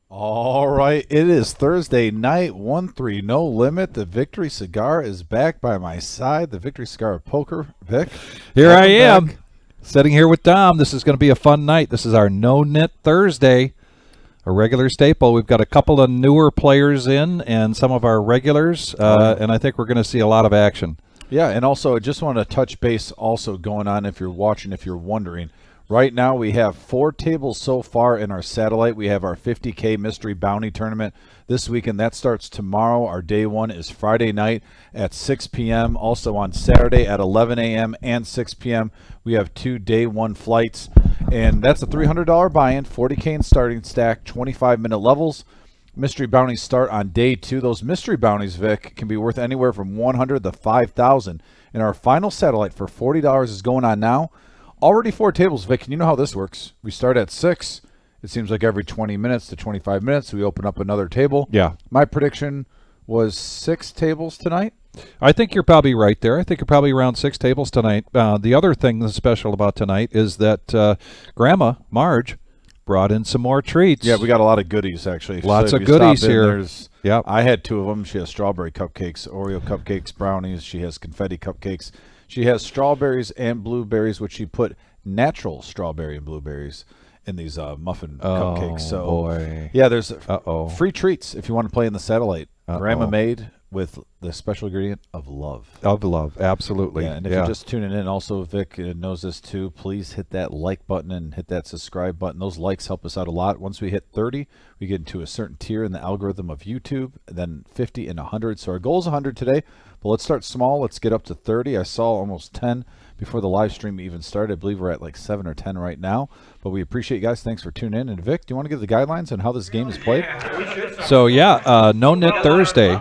All right, it is Thursday night, 1-3, no limit. The Victory Cigar is back by my side. The Victory Cigar Poker, Vic. Here I am, back. sitting here with Dom. This is going to be a fun night. This is our No Knit Thursday, a regular staple. We've got a couple of newer players in and some of our regulars, and I think we're going to see a lot of action. Yeah, and also I just want to touch base also going on if you're watching, if you're wondering. Right now we have 4 tables so far in our satellite. We have our 50K Mystery Bounty Tournament this weekend. That starts tomorrow. Our day one is Friday night at 6 p.m. Also on Saturday at 11 a.m. and 6 p.m. We have 2 day one flights. And that's a $300 buy-in, 40K in starting stack, 25-minute levels. Mystery bounties start on day 2. Those mystery bounties, Vic, can be worth anywhere from $100 to $5,000. And our final satellite for $40 is going on now. Already 4 tables, Vic, and you know how this works. We start at 6. It seems like every 20 minutes to 25 minutes, we open up another table. Yeah. My prediction was 6 tables tonight. I think you're probably right there. I think you're probably around 6 tables tonight. The other thing that's special about tonight is that Grandma, Marge, brought in some more treats. Yeah, we got a lot of goodies, actually. Lots So of if you goodies stop in, here. Yep. I had 2 of them. She has strawberry cupcakes, Oreo cupcakes, brownies. She has confetti cupcakes. She has strawberries and blueberries, which she put natural strawberry and blueberries in these muffin cupcakes. So, boy. yeah, there's Free free treats if you want to play in the satellite. Grandma made with the special ingredient of love. Of love, absolutely. Yeah, and if you're just tuning in, also Vic knows this too, please hit that like button and hit that subscribe button. Those likes help us out a lot. Once we hit 30, we get into a certain tier in the algorithm of YouTube, then 50 and 100. So our goal is 100 today, but let's start small. Let's get up to 30. I saw almost 10 before the live stream even started. I believe we're at like 7 or 10 right now, but we appreciate you guys. Thanks for tuning in. And Vic, do you want to give the guidelines on how this game is played? So, yeah, No Knit Thursday.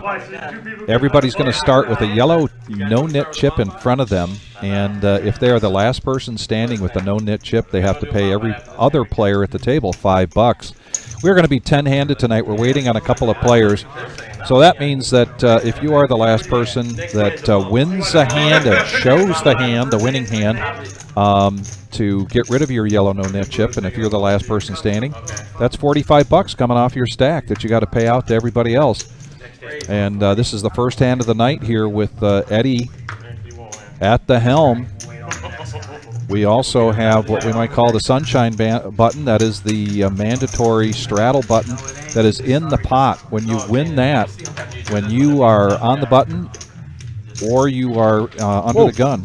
Everybody's going to start with a yellow No Knit chip in front of them, and if they are the last person standing with the No Knit chip, they have to pay every other player at the table $5. We're going to be 10-handed tonight. We're waiting on a couple of players. So that means that if you are the last person that wins a hand and shows the hand, the winning hand, to get rid of your yellow No Knit chip, and if you're the last person standing, that's $45 coming off your stack that you got to pay out to everybody else. And this is the first hand of the night here with Eddie at the helm. We also have what we might call the sunshine button. That is the mandatory straddle button that is in the pot. When you win that, when you are on the button or you are under the gun.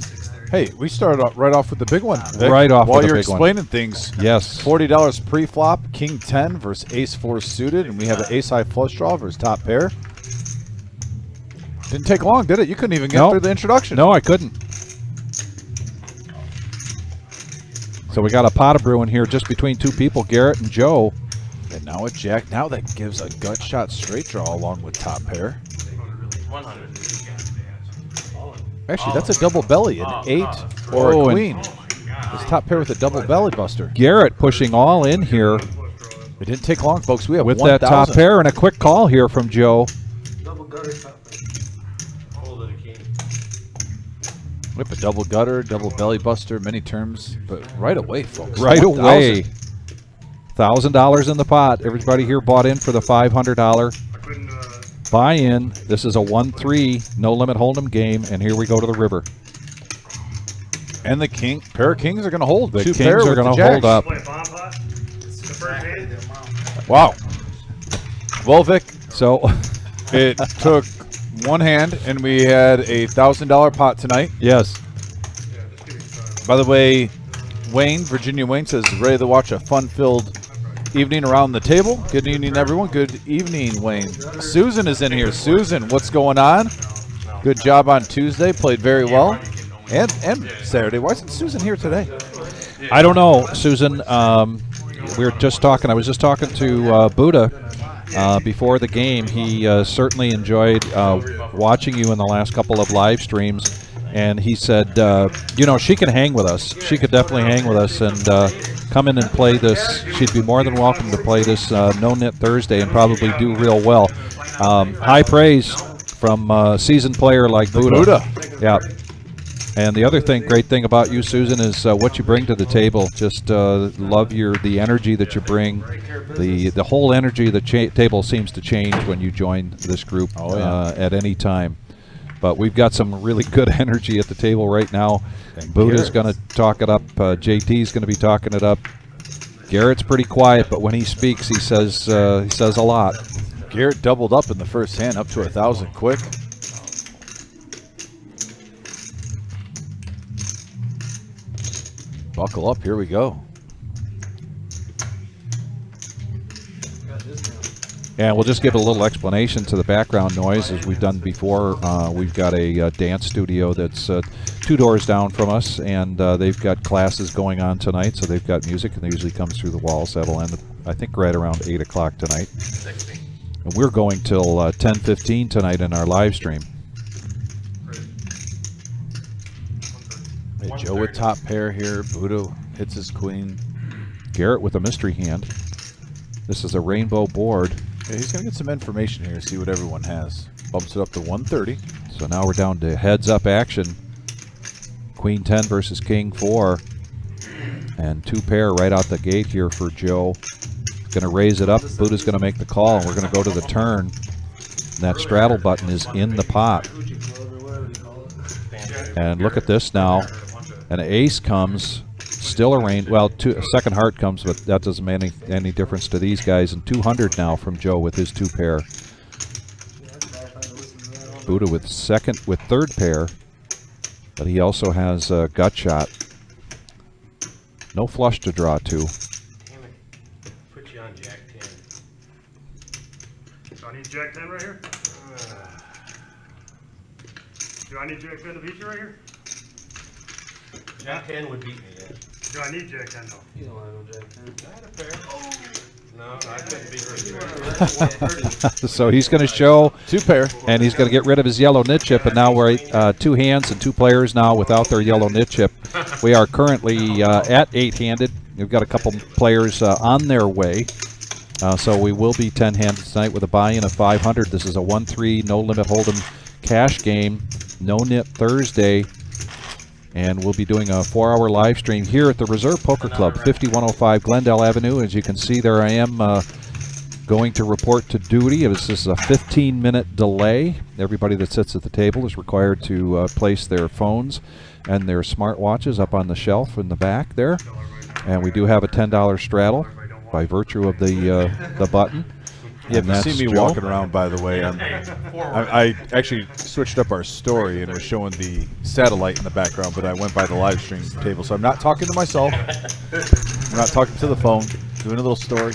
Hey, we started right off with the big one, Vic. Right off While with the you're big one. explaining things, Yes. $40 pre-flop, King 10 versus Ace 4 suited, and we have an Ace High flush draw versus top pair. Didn't take long, did it? You couldn't even get through the introduction. No, I couldn't. So we got a pot of brewing here just between 2 people, Garrett and Joe. And now a jack. Now that gives a gut shot straight draw along with top pair. 100. Actually, that's a double belly, an 8 or a queen. It's top pair with a double belly buster. Garrett pushing all in here It didn't take long, folks. We have with 1,000. that top pair, and a quick call here from Joe. Double gutter top. Hold it a king. Whip a double gutter, double belly buster, many terms, but right away, folks. Right 1,000. away. $1,000 in the pot. Everybody here bought in for the $500 buy-in. This is a 1-3 no-limit hold'em game, and here we go to the river. And the pair of kings are going to hold. The Two kings pair are with going the to hold jacks. up. Play a bomb pot. It's the first hand. Wow. Well, Vic, So, it took one hand, and we had a $1,000 pot tonight. yes. By the way, Wayne, Virginia Wayne, says ready to watch a fun-filled evening around the table. Good evening, everyone. Good evening, Wayne. Susan is in here. Susan, what's going on? Good job on Tuesday. Played very well. And Saturday. Why isn't Susan here today? I don't know, Susan. We were just talking. I was just talking to Buddha before the game. He certainly enjoyed watching you in the last couple of live streams. And he said, she can hang with us. She could definitely hang with us and come in and play this. She'd be more than welcome to play this No Knit Thursday and probably do real well. High praise from a seasoned player like Buddha. Buddha. Yeah. And the other thing, great thing about you, Susan, is what you bring to the table. Just love the energy that you bring. The whole energy of the table seems to change when you join this group at any time. But we've got some really good energy at the table right now. Buddha's going to talk it up. JT's going to be talking it up. Garrett's pretty quiet, but when he speaks, he says a lot. Garrett doubled up in the first hand, up to 1,000 quick. Buckle up, here we go. And we'll just give a little explanation to the background noise as we've done before. We've got a dance studio that's 2 doors down from us, and they've got classes going on tonight, so they've got music, and it usually comes through the walls. That'll end, I think, right around 8 o'clock tonight. And we're going till 10:15 tonight in our live stream. Hey, Joe with top pair here. Buddha hits his queen. Garrett with a mystery hand. This is a rainbow board. Yeah, he's going to get some information here, see what everyone has. Bumps it up to 130. So now we're down to heads-up action. Queen 10 versus King 4. And 2 pair right out the gate here for Joe. Going to raise it up. Buddha's going to make the call, and we're going to go to the turn. And that straddle button is in the pot. And look at this now. An ace comes. Still a range. Well, a second heart comes, but that doesn't make any difference to these guys. And 200 now from Joe with his 2 pair. Buddha with third pair, but he also has a gut shot. No flush to draw to. Put you on Jack 10. Do I need Jack 10 right here? Do I need Jack 10 to beat you right here? Jack 10 would beat me, yeah. Do I need Jack 10 though? You don't want no Jack 10. I had a pair. Oh! No, I couldn't beat you. So he's going to show 2 pair. and he's going to get rid of his yellow nit chip, and now we're 2 hands and 2 players now without their yellow nit chip. We are currently at 8-handed. We've got a couple players on their way, so we will be 10-handed tonight with a buy-in of 500. This is a 1-3 no-limit hold'em cash game, no nit Thursday, and we'll be doing a 4-hour live stream here at the Reserve Poker Club, 5105 Glendale Avenue. As you can see, there I am going to report to duty. This is a 15-minute delay. Everybody that sits at the table is required to place their phones and their smartwatches up on the shelf in the back there. And we do have a $10 straddle by virtue of the button. Yeah, if you that's see me Joe. walking around, by the way, I actually switched up our story and was showing the satellite in the background, but I went by the live stream table. So I'm not talking to myself. I'm not talking to the phone. Doing a little story.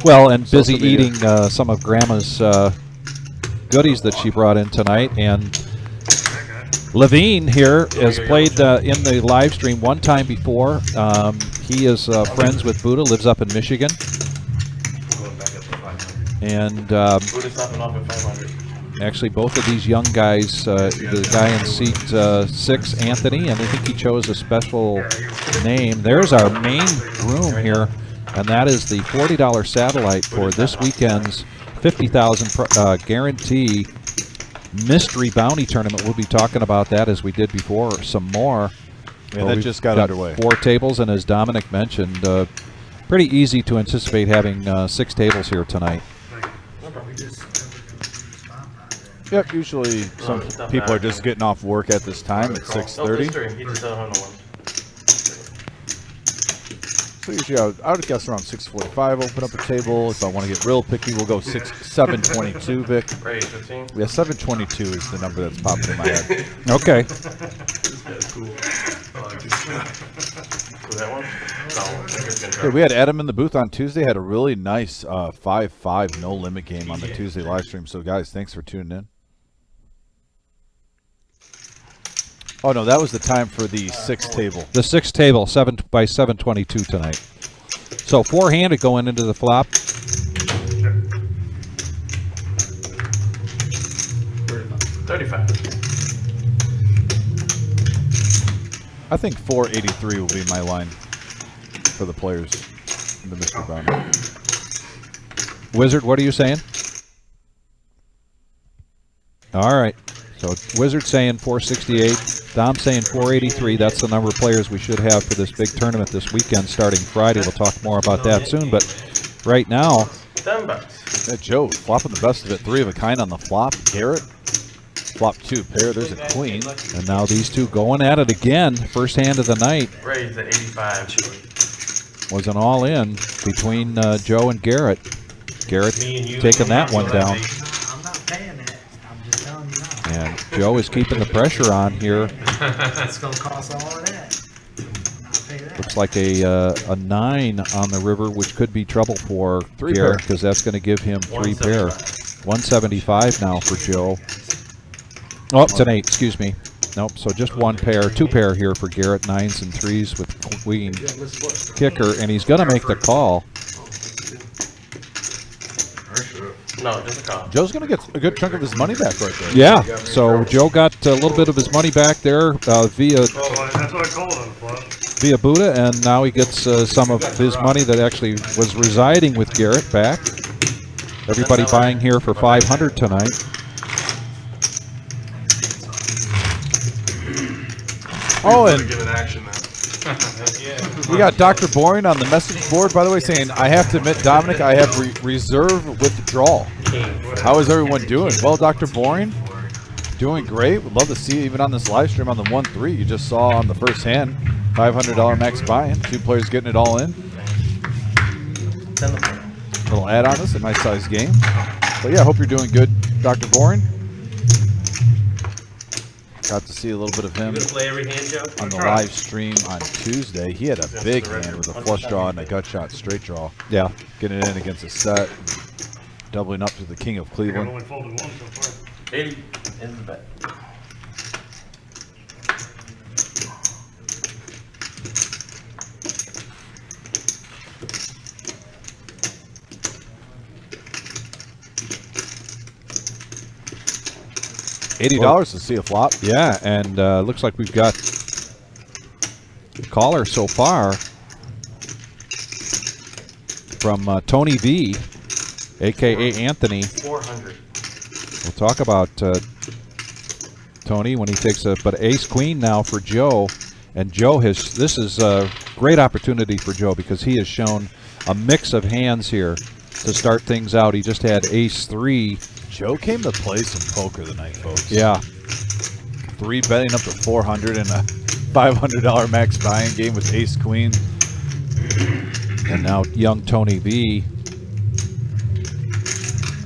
Well, and busy Social media. eating some of Grandma's goodies that she brought in tonight. And Levine here has played in the live stream one time before. He is friends with Buddha, lives up in Michigan. And actually, both of these young guys, the guy in seat 6, Anthony, and I think he chose a special name. There's our main room here, and that is the $40 satellite for this weekend's 50,000 guarantee mystery bounty tournament. We'll be talking about that as we did before, some more. Yeah, that just got underway. 4 tables, and as Dominic mentioned, pretty easy to anticipate having 6 tables here tonight. Yep, usually some people are just getting off work at this time at 6:30. So usually I would guess around 6:45 open up a table. If I want to get real picky, we'll go 7:22, Vic. Right, 15? Yeah, 7:22 is the number that's popping in my head. Okay. That's cool. Was that one? No, I think it's gonna try. Yeah, we had Adam in the booth on Tuesday. Had a really nice 5-5 no limit game on the Tuesday live stream. So guys, thanks for tuning in. Oh no, that was the time for the 6th table. The 6th table, 7 by 7:22 tonight. So 4-handed going into the flop. 35. I think 483 will be my line for the players in the Mr. Bounty. Wizard, what are you saying? All right. So Wizard saying 468. Dom saying 483. That's the number of players we should have for this big tournament this weekend starting Friday. We'll talk more about that soon. But right now, $10. Yeah, Joe flopping the best of it. 3 of a kind on the flop. Garrett, flop 2 pair. There's a queen. and now these two going at it again. First hand of the night Raised at 85. was an all-in between Joe and Garrett. Garrett Me and you. taking that one down. I'm not paying that. I'm just telling you now. And Joe is keeping the pressure on here. It's gonna cost all of that. I'll pay that. Looks like a 9 on the river, which could be trouble for 3 Garrett pair. because that's going to give him 3 pair. 175 now for Joe. Oh, it's an 8, excuse me. Nope, so just 1 pair, 2 pair here for Garrett, 9s and 3s with queen kicker, and he's going to make the call. No, just a call. Joe's going to get a good chunk of his money back right there. Yeah, so Joe got a little bit of his money back there via That's what I call it on the flop. via Buddha, and now he gets some of his money that actually was residing with Garrett back. Everybody buying here for 500 tonight. Oh, and Give it action now. we got Dr. Boring on the message board, by the way, saying, I have to admit, Dominic, I have reserve withdrawal. How is everyone doing? Well, Dr. Boring, doing great. Would love to see you even on this live stream on the 1-3 you just saw on the first hand. $500 max buy-in. 2 players getting it all in. Little add on this, a nice size game. But yeah, I hope you're doing good, Dr. Boring. Got to see a little bit of him You gonna play every hand, Joe? on the live stream on Tuesday. He had a big hand with a flush draw and a gut shot straight draw. Yeah. Getting it in against a set. Doubling up to the king of I've Cleveland. only folded 1 so far. 80 in the bet. $80 to see a flop. Yeah, and looks like we've got a caller so far from Tony V, a.k.a. Anthony. 400. We'll talk about Tony when he takes but ace queen now for Joe, and Joe has, this is a great opportunity for Joe because he has shown a mix of hands here to start things out. He just had ace 3. Joe came to play some poker tonight, folks. Yeah, 3 betting up to 400 in a $500 max buy-in game with ace queen. and now young Tony V,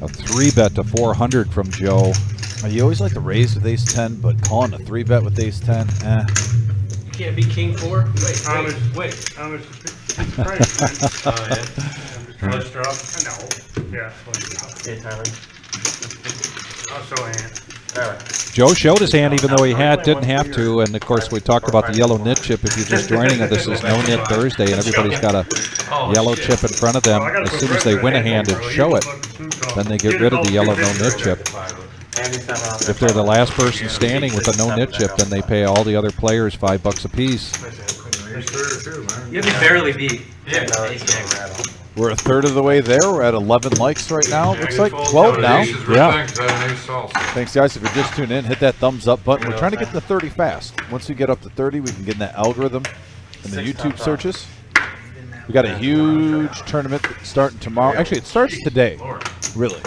a 3-bet to 400 from Joe. You always like to raise with ace 10, but calling a 3-bet with ace 10, eh. You can't be king 4? How much? Wait. How much? It's price. Oh, yeah. Flush draw? No. Yeah, flush draw. Yeah, Tyler. I'll show a hand. All right. Joe showed his hand even though he didn't have to, and of course we talked about the yellow nit chip. If you're just joining us, this is No Nit Thursday, and everybody's got a yellow chip in front of them. As soon as they win a hand and show it, then they get rid of the yellow no nit chip. If they're the last person standing with a no nit chip, then they pay all the other players $5 a piece. You can barely beat. Yeah, no, it's rattle. We're a third of the way there. We're at 11 likes right now. Looks like 12 now. Yeah. Thanks, guys. If you're just tuning in, hit that thumbs up button. We're trying to get to 30 fast. Once we get up to 30, we can get in that algorithm in the YouTube searches. We got a huge tournament starting tomorrow. Actually, it starts today, really.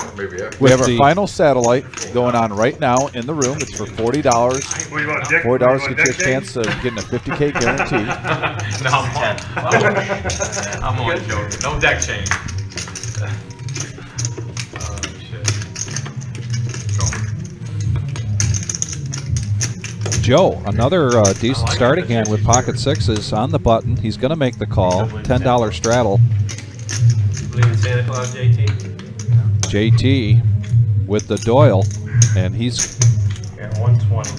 We have our final satellite going on right now in the room. It's for $40. What do you want, Dick? $40 gets you a chance of getting a 50K guarantee. No, I'm only joking. No deck change. Joe, another decent starting hand with pocket sixes on the button. He's going to make the call. $10 straddle. Believe in Santa Claus, JT? JT with the Doyle, and he's Yeah, 120.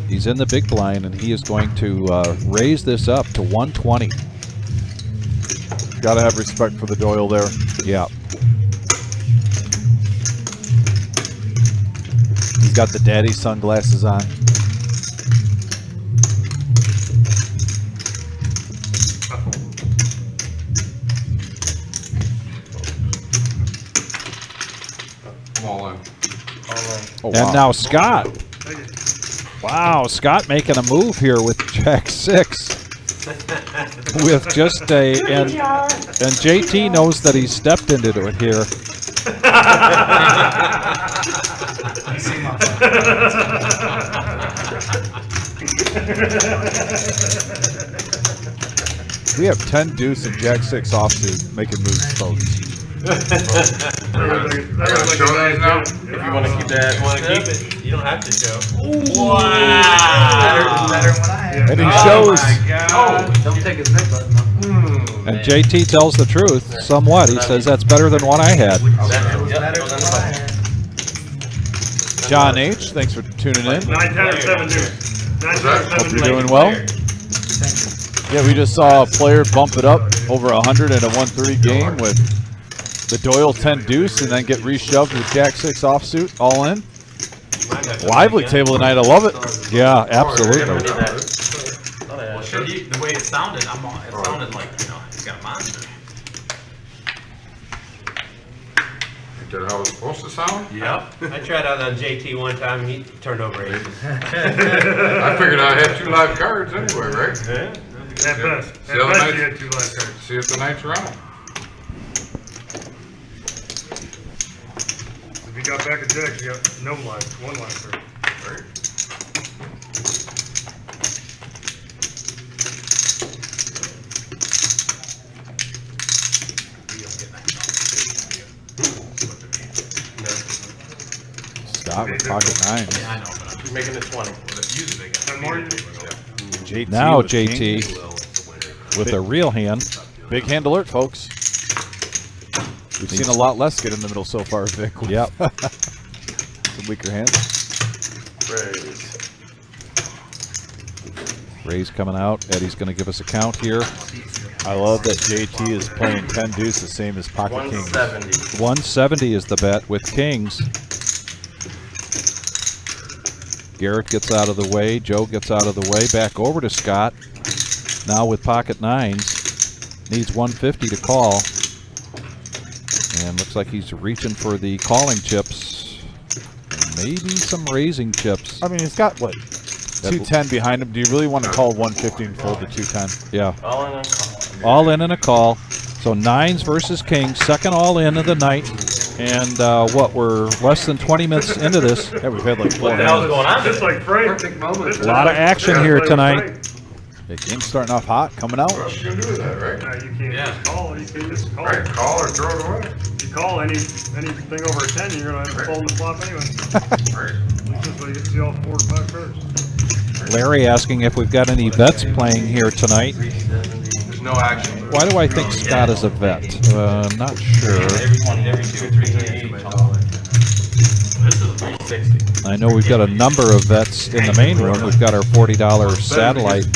he's in the big blind, and he is going to raise this up to 120. Got to have respect for the Doyle there. Yeah. He's got the daddy sunglasses on. All in. Oh, And wow. now Scott. Wow, Scott making a move here with Jack 6. With just a and JT knows that he stepped into it here. You see my We have 10 deuce and Jack 6 offsuit making moves, folks. I gotta show these now? If you want to keep that, you don't have to show. better than what I had. And he shows. Don't take his neck button off. And JT tells the truth somewhat. He says that's better than what I had. It was better than what I had. John H., thanks for tuning in. 9, 10, or 7 deuce. 9, 10, or 7 Hope you're deuce. doing well. Yeah, we just saw a player bump it up over 100 in a 130 game with the Doyle 10 deuce and then get reshoved with Jack 6 offsuit, all in. Lively table tonight, I love it. Yeah, absolutely. Well, The way it sounded, it sounded like, he's got a monster. Is that how it's supposed to sound? Yep. I tried out on JT one time and he turned over aces. I figured I had 2 live cards anyway, right? Yeah. At best. See At how the best, night- you had 2 live cards. See if the night's round. If you got back a Jack, you got no live, 1 live card. Right. Scott with pocket 9s. Yeah, I know, but I'm Making it 20. usually got 10 more? JT Now with king. JT with a real hand. Big hand alert, folks. We've seen a lot less get in the middle so far, Vic. with Yep. Some weaker hands. Ray's coming out. Eddie's going to give us a count here. I love that JT is playing 10 deuce, the same as pocket kings. 170. 170 is the bet with kings. Garrett gets out of the way. Joe gets out of the way. Back over to Scott. Now with pocket 9s. Needs 150 to call. And looks like he's reaching for the calling chips. Maybe some raising chips. I mean, he's got, what, 210 behind him. Do you really want to call 150 and fold the 210? Yeah. All in on call. All in and a call. So 9s versus kings. Second all in of the night. And what, we're less than 20 minutes into this. Yeah, we've had like 4 What the hell's hands. going on? Just like Frank. Perfect moment. A lot of action here tonight. The game's starting off hot, coming out. What else you can do with that, right? No, you can't Yeah. just call. You can just call. Right, call or throw it away. You call anything over a 10, you're gonna have to fold the flop anyway. Right. At least that's why you get to see all 4 or 5 cards. Larry asking if we've got any vets playing here tonight. There's no action. Why do I think Scott is a vet? Not sure. Every 2 or 3 games. This is 360. I know we've got a number of vets in the main room. We've got our $40 satellite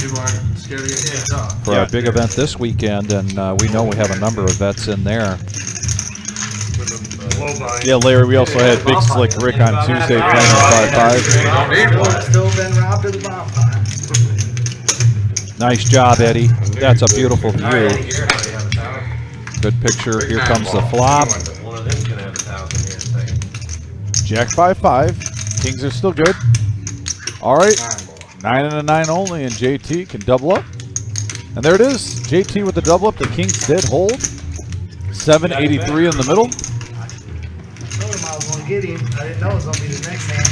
for our big event this weekend, and we know we have a number of vets in there. With a low buy. Yeah, Larry, we also had Big Slick Rick on Tuesday playing on 5-5. Don't need one. Still been robbed of the bonfire. Nice job, Eddie. That's a beautiful view. Good picture. Here comes the flop. One of them's gonna have 1,000 here in a second. Jack 5-5. Kings are still good. All right. 9 and a 9 only, and JT can double up. And there it is. JT with the double up. The Kings did hold. 783 in the middle. I told him I was gonna get him. I didn't know it was gonna be the next hand.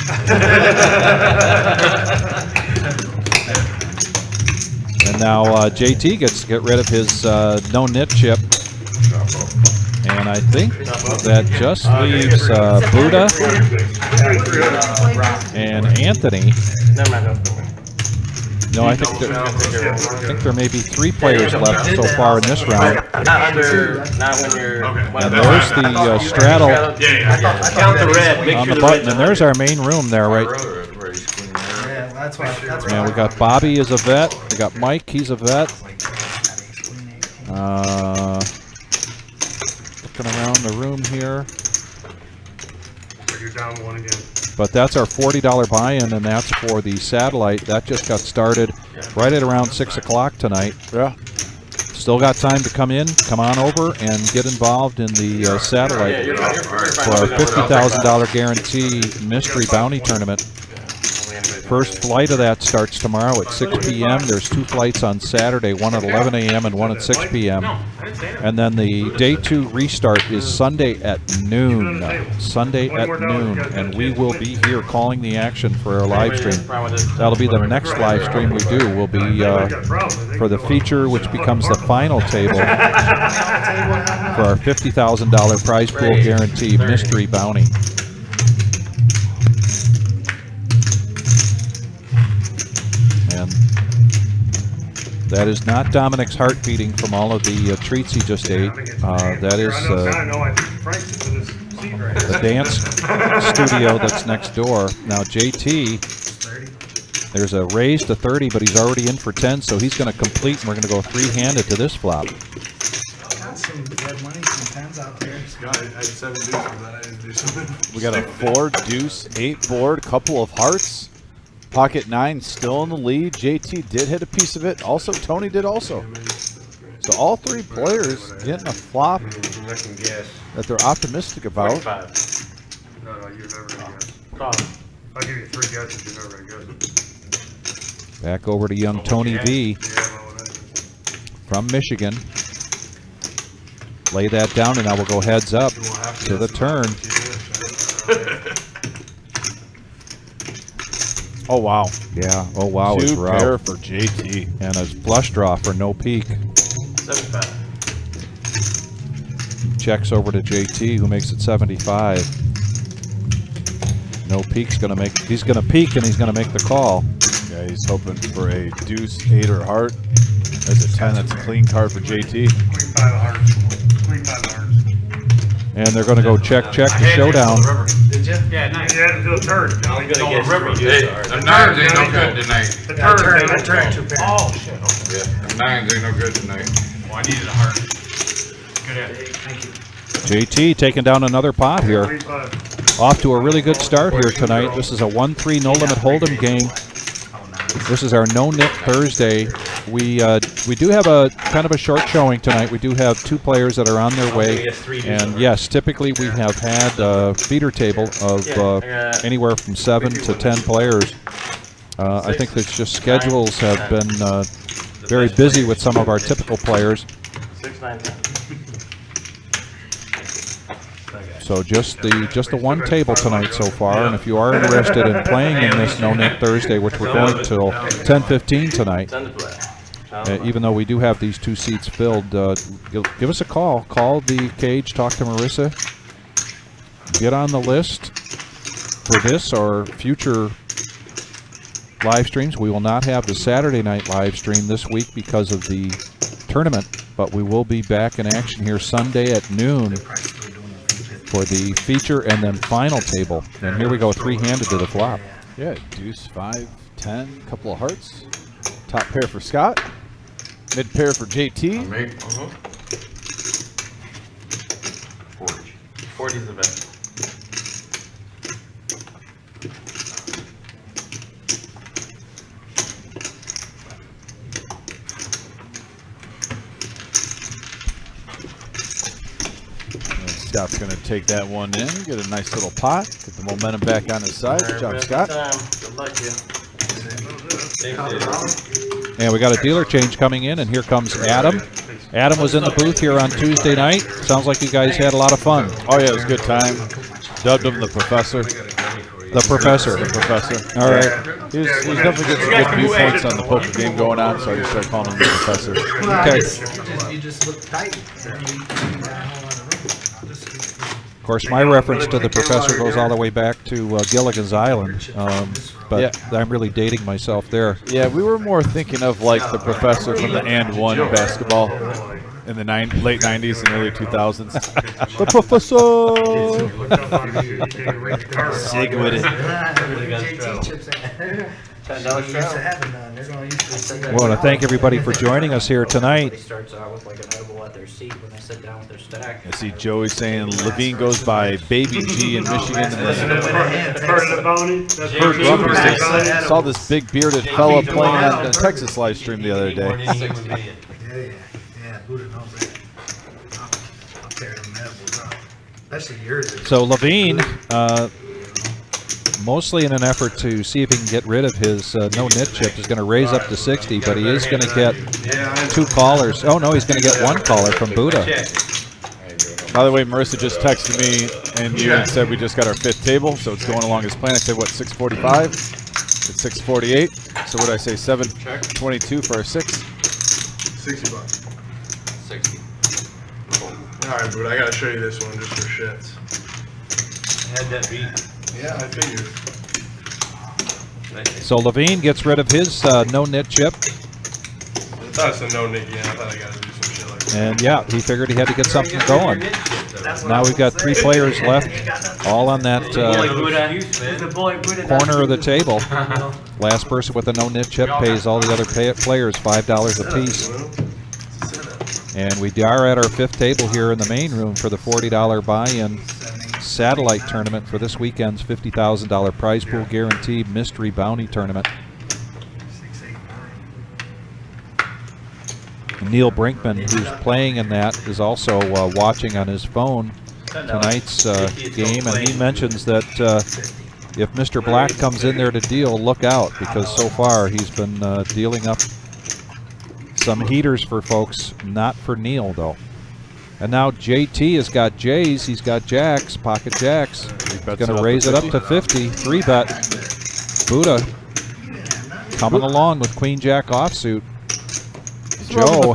And now JT gets to get rid of his no-nit chip. And I think that just leaves Buddha and Anthony. Never mind. No, I think there may be 3 players left so far in this round. Not when you're. And there's the straddle Count the red. Make on sure the the button, red's and there's our main room there, right? Yeah, that's why. And we got Bobby as a vet. We got Mike, he's a vet. Looking around the room here. So you're down 1 again. But that's our $40 buy-in, and that's for the satellite. That just got started right at around 6 o'clock tonight. Yeah. Still got time to come on over, and get involved in the satellite for our $50,000 guarantee mystery bounty tournament. First flight of that starts tomorrow at 6 p.m. There's 2 flights on Saturday, one at 11 a.m. and one at 6 p.m. No, I didn't say that. And then the day 2 restart is Sunday at noon. Sunday at noon. And we will be here calling the action for our live stream. That'll be the next live stream we do. Will be for the feature, which becomes the final table for our $50,000 prize pool guarantee mystery bounty. And that is not Dominic's heart beating from all of the treats he just ate. That is the dance studio that's next door. Now JT, there's a raise to 30, but he's already in for 10, so he's going to complete, and we're going to go 3-handed to this flop. Got some red money, some tens out there. God, I had 7 deuces, but I didn't do something. We got a 4 deuce 8 board, couple of hearts. Pocket 9 still in the lead. JT did hit a piece of it. Also, Tony did also. So all 3 players getting a flop that they're optimistic about. 45. No, you're never gonna guess. Call. I'll give you 3 guesses, you're never gonna guess it. Back over to young Tony V Yeah, well, that is. from Michigan. Lay that down, and now we'll go heads up to the turn. Oh, wow. Yeah, oh wow, it's 2 pair rough. for JT. And a flush draw for no peak. 75. Checks over to JT, who makes it 75. No peak's gonna make. He's gonna peak, and he's gonna make the call. Yeah, he's hoping for a deuce 8 or heart. There's a 10. That's a clean card for JT. Queen 5 of hearts. Queen 5 of hearts. And they're gonna go check the showdown. Did you? Yeah, nice. You had to do a turn. I'm gonna guess river. Hey, the 9s ain't no good tonight. The I turn. turned 2 pairs. Oh, shit. Okay. Yeah, the 9s ain't no good tonight. Well, I needed a heart. Good at it. Thank you. JT taking down another pot here. Queen 5. Off to a really good start here tonight. This is a 1-3 no limit hold'em game. This is our no nit Thursday. We do have a kind of a short showing tonight. We do have 2 players that are on their way. And yes, typically we have had a feeder table of anywhere from 7 to 10 players. I think that's just schedules have been very busy with some of our typical players. 6, 9, 10. So just the one table tonight so far, and if you are interested in playing in this No Net Thursday, which we're going till 10:15 tonight, Send the play. even though we do have these 2 seats filled, give us a call. Call the cage, talk to Marissa, get on the list for this or future live streams. We will not have the Saturday night live stream this week because of the tournament, but we will be back in action here Sunday at noon for the feature and then final table. And here we go, 3-handed to the flop. Yeah, deuce 5, 10, couple of hearts. Top pair for Scott. Mid pair for JT. Make 40 is the best. Scott's going to take that one in, get a nice little pot, get the momentum back on his side. Good job, Scott. Good luck, you. And we got a dealer change coming in, and here comes Adam. Adam was in the booth here on Tuesday night. Sounds like you guys had a lot of fun. Oh, yeah, it was a good time. Dubbed him the Professor. The Professor. The Professor. All right. He's definitely getting some good viewpoints on the poker game going on, so I just started calling him the Professor. Okay. You just look tight. Of course, my reference to the Professor goes all the way back to Gilligan's Island, but Yeah. I'm really dating myself there. Yeah, we were more thinking of like the Professor from the And One basketball in the late 90s and early 2000s. The Professor! Sig with it. JT chips in. $10 Used to travel. having none. They're going to use I want to thank everybody for joining us here tonight. Everybody starts out with like an edible at their seat when they sit down with their stack. I see Joey saying Levine goes by Baby G in Michigan. And then Part of the bounty. That's Kurt part Grumpy of says, saw this big bearded fella playing on the Texas live stream the other day. Yeah, Buddha knows that. I'll tear them edibles up. Especially yours. So Levine, mostly in an effort to see if he can get rid of his no-nit chip. He's going to raise up to 60, but he is going to get 2 callers. Oh, no, he's going to get 1 caller from Buddha. By the way, Marissa just texted me and you and said we just got our 5th table, so it's going along as planned. I said, what, 6:45? It's 6:48. So what did I say, 7:22 for our 6? $60. 60. All right, Buddha, I gotta show you this one just for shits. I had that beat. Yeah, I figured. So Levine gets rid of his no-nit chip. That's a no Nick. Yeah, I thought I gotta do some shit like that. And yeah, he figured he had to get something going. Now we've got 3 players left, all on that corner of the table. Last person with a no-nit chip pays all the other players $5 apiece. And we are at our 5th table here in the main room for the $40 buy-in satellite tournament for this weekend's $50,000 prize pool guaranteed mystery bounty tournament. Neil Brinkman, who's playing in that, is also watching on his phone tonight's game, and he mentions that if Mr. Black comes in there to deal, look out, because so far he's been dealing up some heaters for folks, not for Neil, though. And now JT has got J's, he's got Jacks, pocket Jacks. He's going to raise it up to 50, 3-bet. Buddha coming along with Queen Jack offsuit. Joe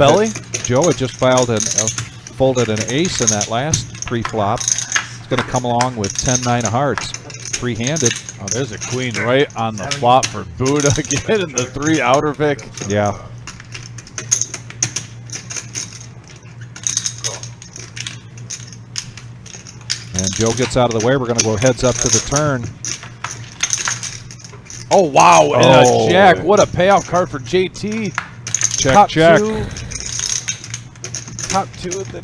had just folded an ace in that last pre-flop. He's going to come along with 10-9 of hearts, 3-handed. Oh, there's a queen right on the flop for Buddha. Getting the 3 outer pick. Yeah. And Joe gets out of the way. We're going to go heads up to the turn. Oh, wow. And a jack. What a payoff card for JT. Check, check. Top 2 of the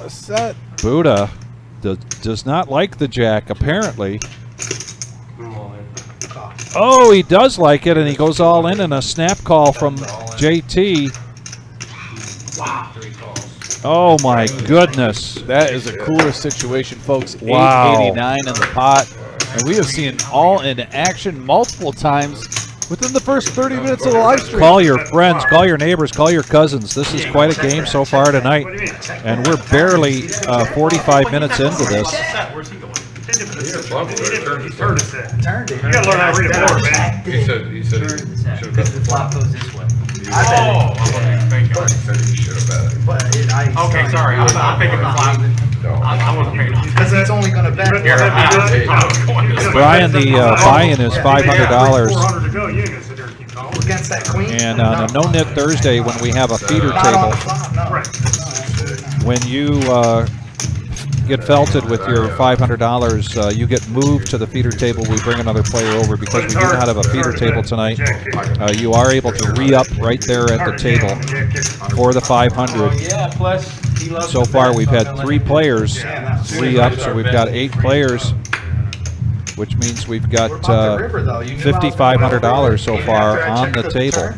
set. Buddha does not like the jack, apparently. Oh, he does like it, and he goes all in a snap call from JT. Wow. 3 calls. Oh, my goodness. That is a cooler situation, folks. Wow. 889 in the pot. And we have seen all in action multiple times within the first 30 minutes of the live stream. Call your friends, call your neighbors, call your cousins. This is quite a game so far tonight. And we're barely 45 minutes into this. Where's he going? He turned it. Turned it. You gotta learn how to read a board, man. He said he should have bet The flop goes this way. Oh, thank you. He said he should have bet it. But Okay, sorry. I'm thinking the flop. No. I wasn't paying attention. because it's only going to bet. Here, Brian, the buy-in is $500. 400 to go. You ain't gonna sit there and keep calling. Against that queen. And on a no-nit Thursday, when we have a feeder table, Right. when you get felted with your $500, you get moved to the feeder table. We bring another player over because we do not have a feeder table tonight. You are able to re-up right there at the table for the 500. Yeah, plus he loves So far, we've had 3 players re-up, so we've got 8 players, which means we've got $5,500 so far on the table.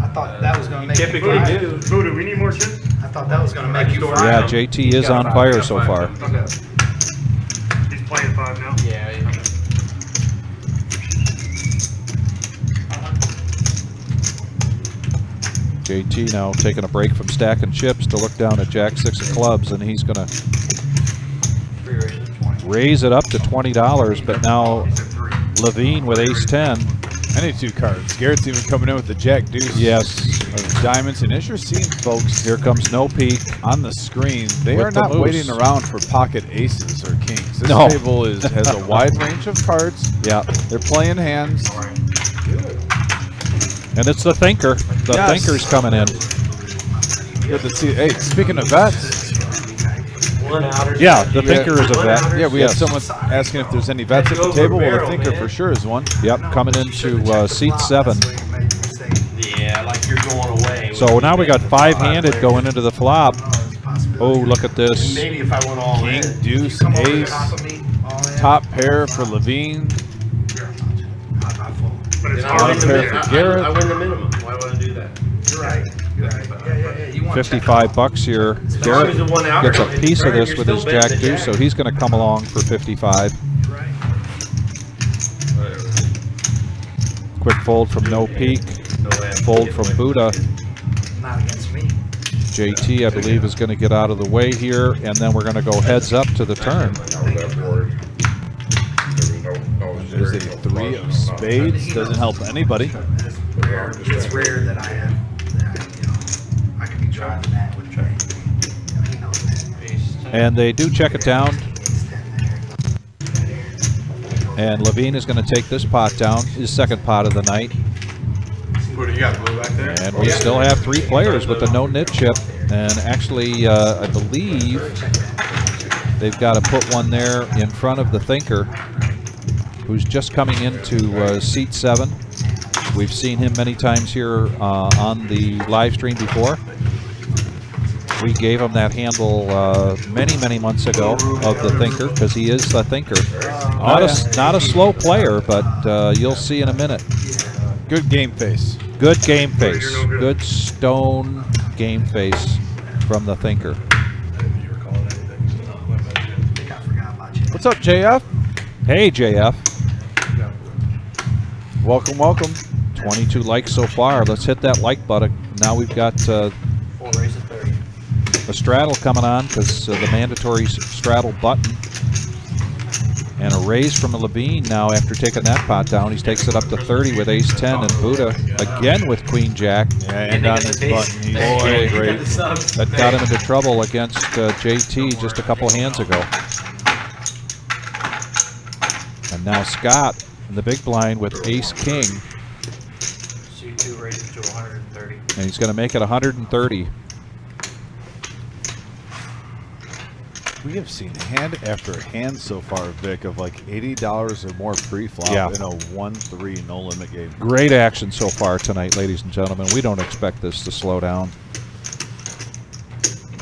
I thought that was going to make you typically cry. do. Voodoo, we need more chips. I thought that was going to make you cry. Yeah, JT is on fire so far. He's playing 5 now. Yeah. JT now taking a break from stacking chips to look down at Jack 6 of clubs, and he's going to raise it up to $20, but now Levine with ace 10. I need 2 cards. Garrett's even coming in with the jack deuce. Yes. Of diamonds. And as you're seeing, folks, Here comes No Peak. on the screen, they With are the not moose. waiting around for pocket aces or kings. This No. table has a wide range of cards. Yeah. They're playing hands. And it's the Thinker. The Yes. Thinker's coming in. Good to see. Hey, speaking of vets, Yeah, the Thinker is a vet. yeah, we have someone asking if there's any vets at the table. Well, the Thinker for sure is one. Yep, coming into seat 7. Yeah, like you're going away. So now we got 5-handed going into the flop. Oh, look at this. Maybe if I went all King, in. deuce, Come over ace, top of me, all in. top pair for Levine. But it's Then I hard win to the pair do. for minimum. Garrett. I win the minimum. Why would I do that? You're right. You're right. Yeah. You want to check $55 here. As long as Garrett the one out gets a there, piece of this you're with still his betting jack the deuce, so he's going to come along for 55. Right. Quick fold from No Peak. Fold from Buddha. Not against me. JT, I believe, is going to get out of the way here, and then we're going to go heads up to the turn. There's a 3 of spades. Doesn't help anybody. It's rare that I have that, I could be driving that with Trey. He knows that. And they do check it down, Ace 10 there. and Levine is going to take this pot down, his second pot of the night. What do you got, blue back there? And we still have 3 players with the no nit chip. And actually, I believe they've got to put one there in front of the thinker, who's just coming into seat 7. We've seen him many times here on the live stream before. We gave him that handle many months ago of the thinker, because he is the thinker. Not a slow player, but you'll see in a minute. Good game face. Good game face. Good stone game face from the thinker. What's up, JF? Hey, JF. Welcome, welcome. 22 likes so far. Let's hit that like button. Now we've got 4 races 30. a straddle coming on, because the mandatory straddle button. And a raise from Levine now after taking that pot down. He takes it up to 30 with ace 10, and Buddha again with queen jack. Yeah, and on this button, he's doing great. That got him into trouble against JT just a couple hands ago. And now Scott in the big blind with ace king, C2 raises to 130. and he's going to make it 130. We have seen hand after hand so far, Vic, of like $80 or more pre-flop Yeah. in a 1-3 no limit game. Great action so far tonight, ladies and gentlemen. We don't expect this to slow down.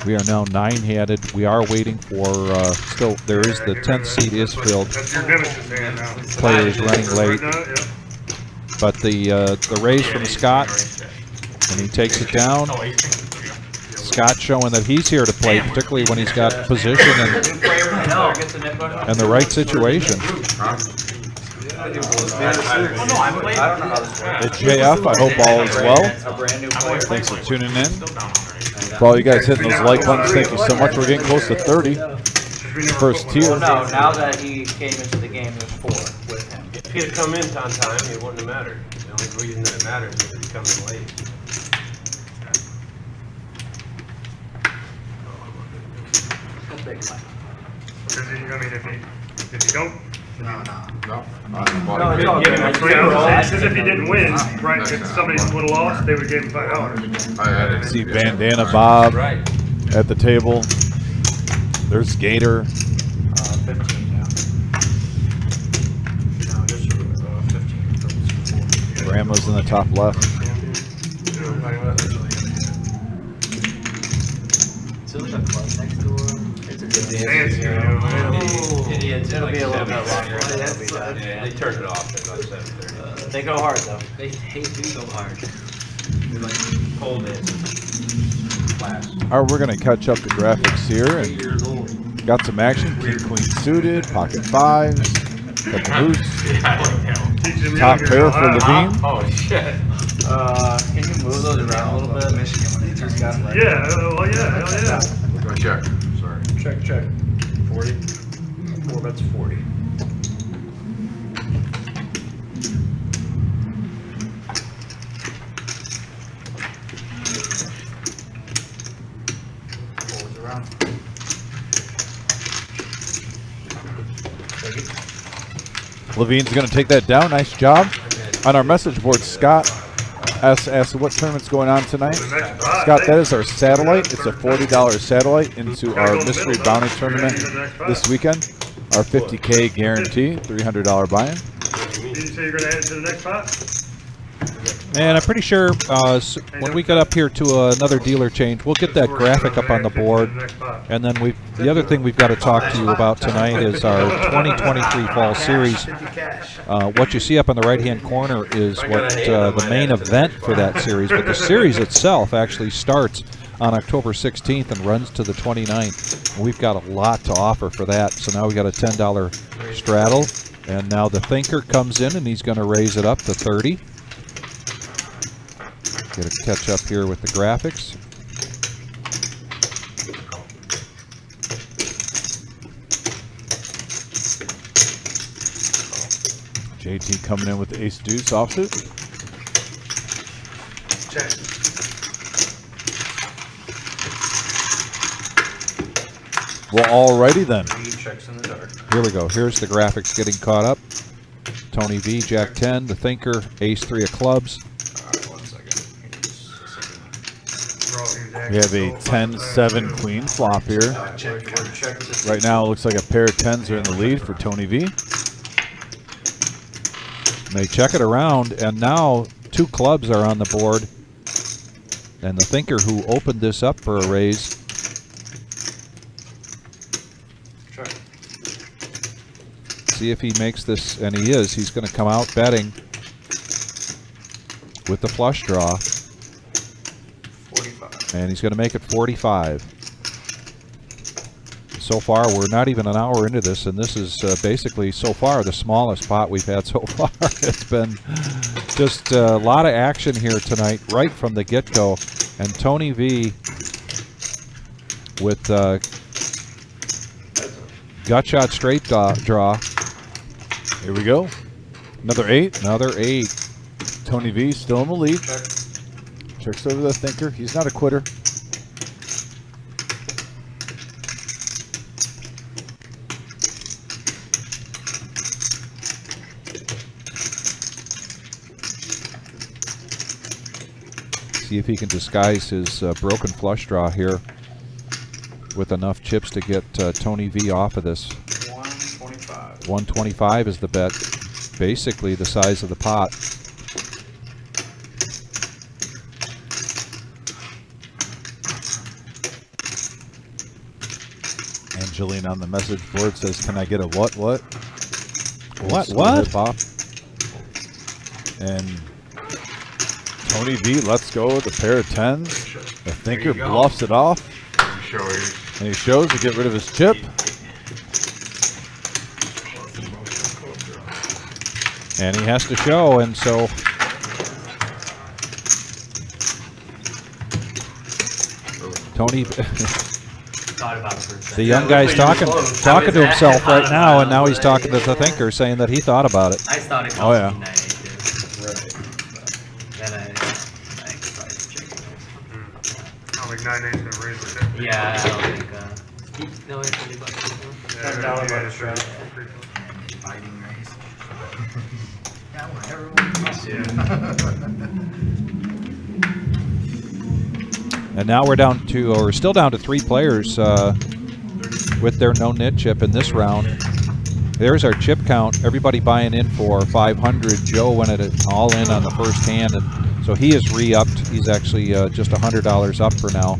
We are now 9-handed. We are waiting for still. There is the 10th seat is filled. That's your nemesis hand now. Players running late, Right now, yeah. but the raise from Scott, and he takes it down. Scott showing that he's here to play, particularly when he's got position and the right situation. It's JF. I hope all is well. A brand new player. Thanks for tuning in. For all you guys hitting those like buttons, thank you so much. We're getting close to 30. First tier. Well, no, now that he came into the game, there's 4 with him. If he'd come in on time, it wouldn't have mattered. The only reason that it matters is if he comes in late. Because I mean, if you don't, No, No, it's all good. because if you didn't win, right, if somebody would have lost, they would give him $5. I had it. See Bandana Bob at the table. There's Gator. 15 now. No, just 15. Grandma's in the top left. It'll be a little bit longer. They turned it off at about 7:30. They go hard though. They do go hard. They're like cold in class. All right, we're going to catch up the graphics here. 8 And years old. got some action. King, queen suited. Pocket fives. Got the boots. Top pair for Levine. Oh, shit. Can you move those around a little bit? Yeah, well, yeah, hell yeah. Go check. Sorry. Check. 40. 4 bets 40. Folds around. Levine's going to take that down. Nice job. On our message board, Scott asked what tournament's going on tonight. Scott, that is our satellite. It's a $40 satellite into our mystery bounty tournament this weekend. Our 50K guarantee, $300 buy-in. Did you say you're going to add it to the next pot? And I'm pretty sure when we get up here to another dealer change, we'll get that graphic up on the board. And then the other thing we've got to talk to you about tonight is our 2023 Fall Series. What you see up in the right-hand corner is what the main event for that series. But the series itself actually starts on October 16th and runs to the 29th. We've got a lot to offer for that. So now we got a $10 straddle. And now the thinker comes in and he's going to raise it up to 30. Get a catch up here with the graphics. JT coming in with the ace deuce offsuit. Check. Well, alrighty then. 3 checks in the dark. Here we go. Here's the graphics getting caught up. Tony V, Jack 10, the thinker, ace 3 of clubs. Alright, 1 second. We have a 10-7 queen flop here. Right now it looks like a pair of 10s are in the lead for Tony V. And they check it around, and now 2 clubs are on the board. And the thinker who opened this up for a raise. Check. See if he makes this, and he is. He's going to come out betting with the flush draw. 45. And he's going to make it 45. So far, we're not even an hour into this, and this is basically, so far, the smallest pot we've had so far. It's been just a lot of action here tonight, right from the get-go. And Tony V with gut shot straight draw. Here we go. Another 8. Another 8. Tony V still in the lead. Check. Checks over the thinker. He's not a quitter. See if he can disguise his broken flush draw here with enough chips to get Tony V off of this. 125. 125 is the bet. Basically the size of the pot. Angeline on the message board says, "Can I get a what? What? Hip hop." And Tony V, let's go with a pair of 10s. The thinker you go. bluffs it off, Show you. and he shows to get rid of his chip. And he has to show, and so Tony, Thought about it for a the second. young guy's talking to himself right now, and now he's talking to the thinker, saying that he thought about it. I thought it cost Oh, yeah. me 982. Then I decided to check it. I'll make 9 8 and raise with it. Yeah, I don't think, no, it's $20. Fighting race. Yeah, I want everyone And now we're down to, or we're still down to 3 players with their no nit chip in this round. There's our chip count. Everybody buying in for 500. Joe went at it all in on the first hand, and so he is re-upped. He's actually just $100 up for now.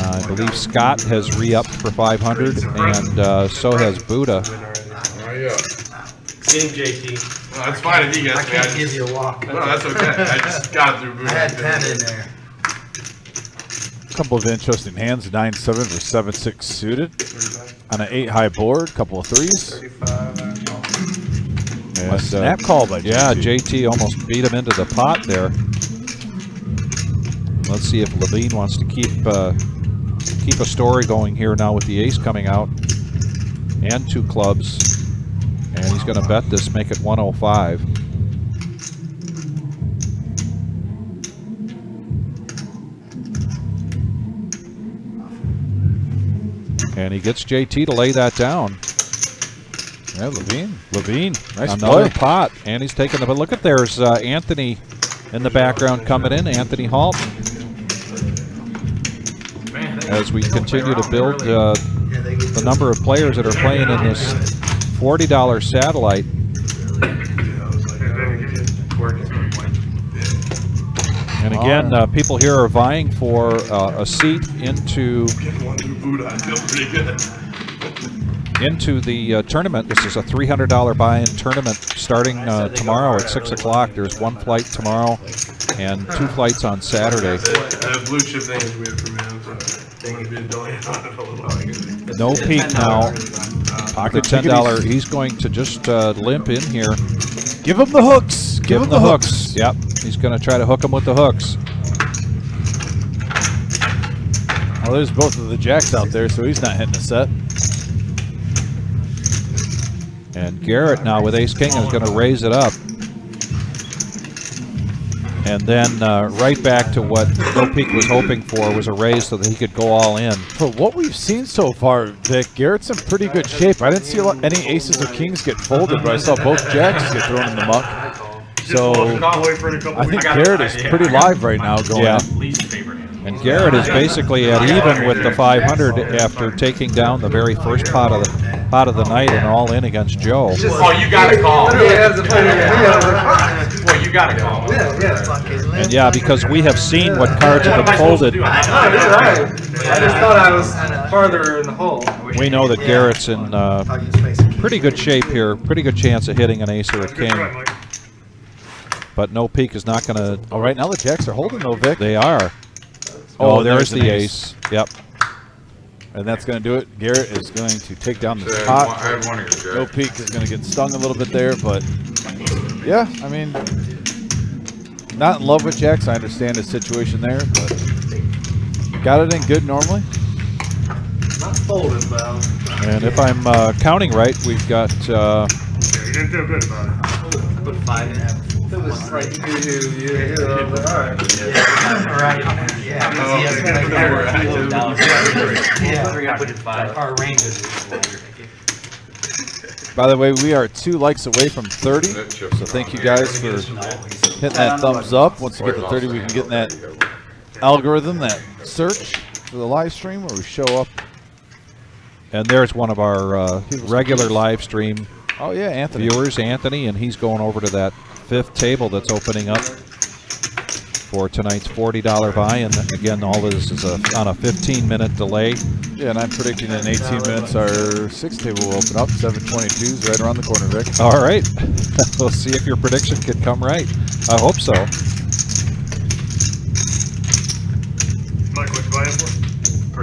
I believe Scott has re-upped for 500, and so has Buddha. Oh, yeah. Same JT. Well, that's fine if you I guys can't give you a walk. No, that's okay. I just got through. I had 10 in there. A couple of interesting hands, 9-7 for 7-6 suited. On an 8 high board, couple of 3s. 35. A snap call by JT. Yeah, JT almost beat him into the pot there. Let's see if Levine wants to keep a story going here now with the ace coming out and 2 clubs. And he's going to bet this, make it 105. And he gets JT to lay that down. Yeah, Levine, nice Another play. pot, and he's taking the. But look at there's Anthony in the background coming in. Anthony Halt. As we continue to build the number of players that are playing in this $40 satellite. And again, people here are vying for a seat into the tournament. This is a $300 buy-in tournament starting tomorrow at 6 o'clock. There's 1 flight tomorrow and 2 flights on Saturday. That blue chip thing is weird for me. I'm going to be a donate on it a little. No peek now. Pocket $10. He's going to just limp in here. Give him the hooks. Give him the hooks. Yep. He's going to try to hook him with the hooks. Well, there's both of the jacks out there, so he's not hitting a set. And Garrett now with ace king is going to raise it up. And then right back to what No Peak was hoping for was a raise so that he could go all in. For what we've seen so far, Vic, Garrett's in pretty good shape. I didn't see any aces or kings get folded, but I saw both jacks get thrown in the muck. So I think Garrett is pretty live right now going up. Least favorite hand. And Garrett is basically at even with the 500 after taking down the very first pot of the night and all in against Joe. Oh, you got a call. Well, you got a call. And yeah, because we have seen what cards have been folded, I just thought I was farther in the hole. we know that Garrett's in pretty good shape here. Pretty good chance of hitting an ace or a king. But No Peak is not going to. Oh, right now the jacks are holding though, Vic. They are. Oh, Oh, there's there's the an ace. Yep. And that's going to do it. Garrett is going to take down the I pot. had one of your No jacks. Peak is going to get stung a little bit there, but yeah, I mean, not in love with jacks. I understand his situation there, but got it in good normally. Not folded, though. And if I'm counting right, we've got. Yeah, you didn't feel good about it. Put 5 in. It was like all right. Right. Yeah. Oh, He has okay. like Yeah. down. Yeah. Put it 5. Our range is. By the way, we are 2 likes away from 30, so thank you guys for hitting that thumbs up. Once we get to 30, we can get in that algorithm, that search for the live stream where we show up. And there's one of our regular live stream Oh yeah, Anthony. viewers, Anthony, and he's going over to that 5th table that's opening up for tonight's $40 buy-in. Again, all this is on a 15-minute delay. Yeah, and I'm predicting in 18 minutes our 6th table will open up. 722 is right around the corner, Vic. All right. We'll see if your prediction can come right. I hope so. Mike, what you buying for?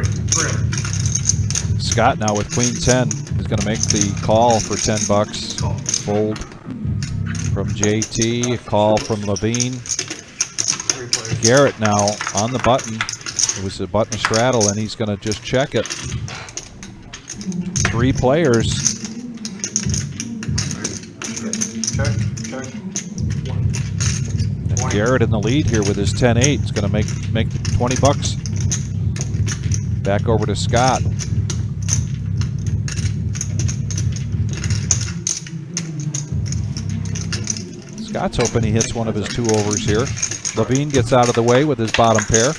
300. Scott now with Queen 10 is going to make the call for $10. Fold from JT, a call from Levine. Garrett now on the button. It was a button straddle, and he's going to just check it. 3 players. And Garrett in the lead here with his 10-8. He's going to make $20. Back over to Scott. Scott's hoping he hits one of his 2 overs here. Levine gets out of the way with his bottom pair.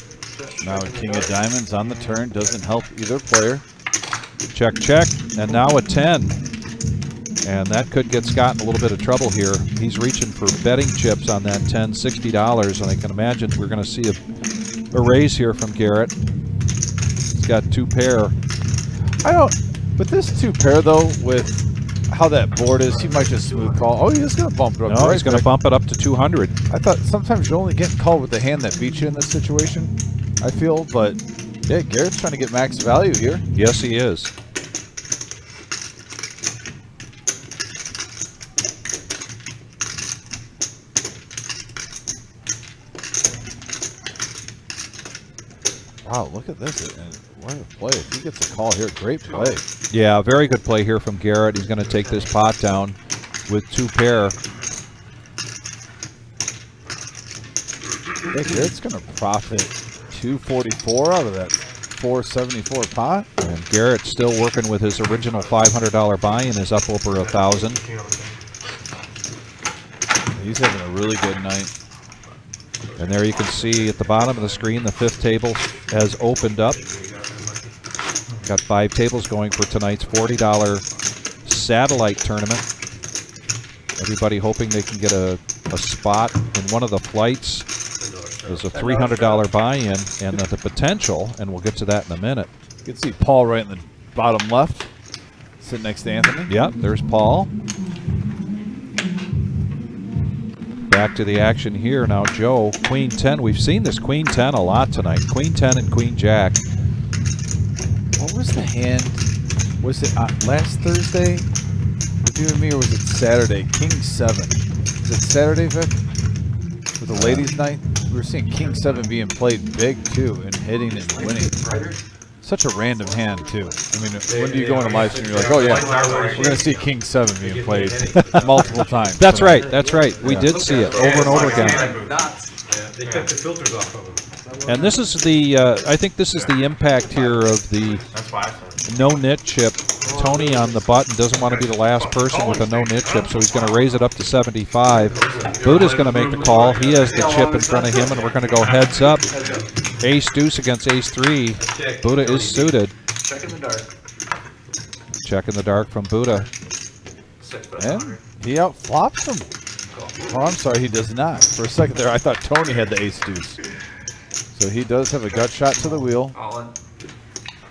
Now a king of diamonds on the turn doesn't help either player. Check, check, and now a 10. And that could get Scott in a little bit of trouble here. He's reaching for betting chips on that 10, $60, and I can imagine we're going to see a raise here from Garrett. He's got 2 pair. With this 2 pair though, with how that board is, he might just smooth call. Oh, he is going to bump it up. No, he's going to bump it up to 200. I thought sometimes you're only getting called with the hand that beats you in this situation, I feel, but yeah, Garrett's trying to get max value here. Yes, he is. Wow, look at this. And what a play. If he gets a call here, great play. Yeah, very good play here from Garrett. He's going to take this pot down with 2 pair. Yeah, Garrett's going to profit 244 out of that 474 pot. And Garrett's still working with his original $500 buy-in, is up over 1,000. He's having a really good night. And there you can see at the bottom of the screen, the 5th table has opened up. Got 5 tables going for tonight's $40 satellite tournament. Everybody hoping they can get a spot in one of the flights. There's a $300 buy-in and the potential, and we'll get to that in a minute. You can see Paul right in the bottom left, sitting next to Anthony. Yep, there's Paul. Back to the action here now, Joe. Queen 10. We've seen this Queen 10 a lot tonight. Queen 10 and Queen Jack. What was the hand? Was it last Thursday with you and me, or was it Saturday? King 7. Was it Saturday, Vic? With the ladies' night, we were seeing King 7 being played big too and hitting and winning. Such a random hand too. I mean, when do you go in a live stream? You're like, oh yeah, we're gonna see King 7 being played multiple times. That's right. That's right. We did see it over and over again. They took the filters off of them. And this is the, I think this is the impact here of the That's why I said. no nit chip. Tony on the button doesn't want to be the last person with a no nit chip, so he's going to raise it up to 75. Buddha's going to make the call. He has the chip in front of him, and we're going to go heads up. Ace deuce against ace 3. Buddha is suited. Check in the dark. Check in the dark from Buddha. And he outflops him. Oh, I'm sorry, he does not. For a second there, I thought Tony had the ace deuce. So he does have a gut shot to the wheel. All in.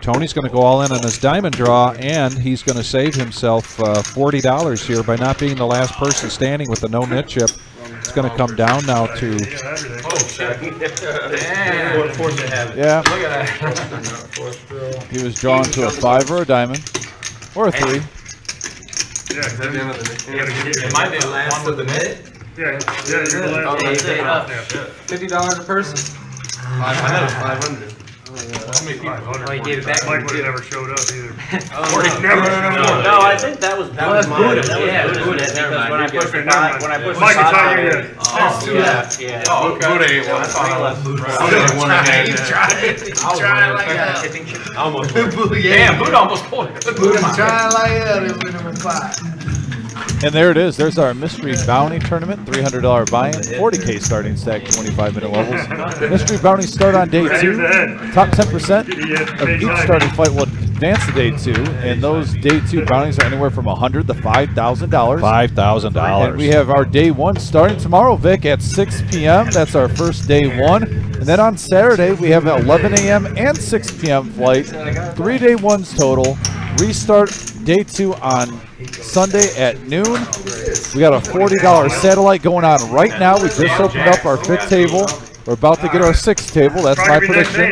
Tony's going to go all in on his diamond draw, and he's going to save himself $40 here by not being the last person standing with the no nit chip. It's going to come down now to Yeah, Look at that. he was drawn to a 5 or a diamond or a 3. Yeah, Is that the end of the It might be the last of the minute. you're the last That's it. Yeah. $50 a person. I thought it was 500. How many people? 500. Oh, he gave it back. Mike would have never showed up either. No, I think that was mine. That was Buddha. Never mind. When I pushed the five, when I pushed the Mike, it's five, how you did. yeah. Oh, okay. Buddha ain't one. I thought I was. I was one again. Trying like that. I almost. Damn, Buddha almost pulled it. Trying like that. It was number 5. And there it is. There's our mystery bounty tournament. $300 buy-in, 40K starting stack, 25-minute levels. Mystery bounties start on day 2. Top 10% of each starting fight will advance to day 2, and those day 2 bounties are anywhere from $100 to $5,000. $5,000. And we have our day 1 starting tomorrow, Vic, at 6 p.m. That's our first day 1. And then on Saturday, we have an 11 a.m. and 6 p.m. flight. 3 day 1s total. Restart day 2 on Sunday at noon. We got a $40 satellite going on right now. We just opened up our 5th table. We're about to get our 6th table. That's my prediction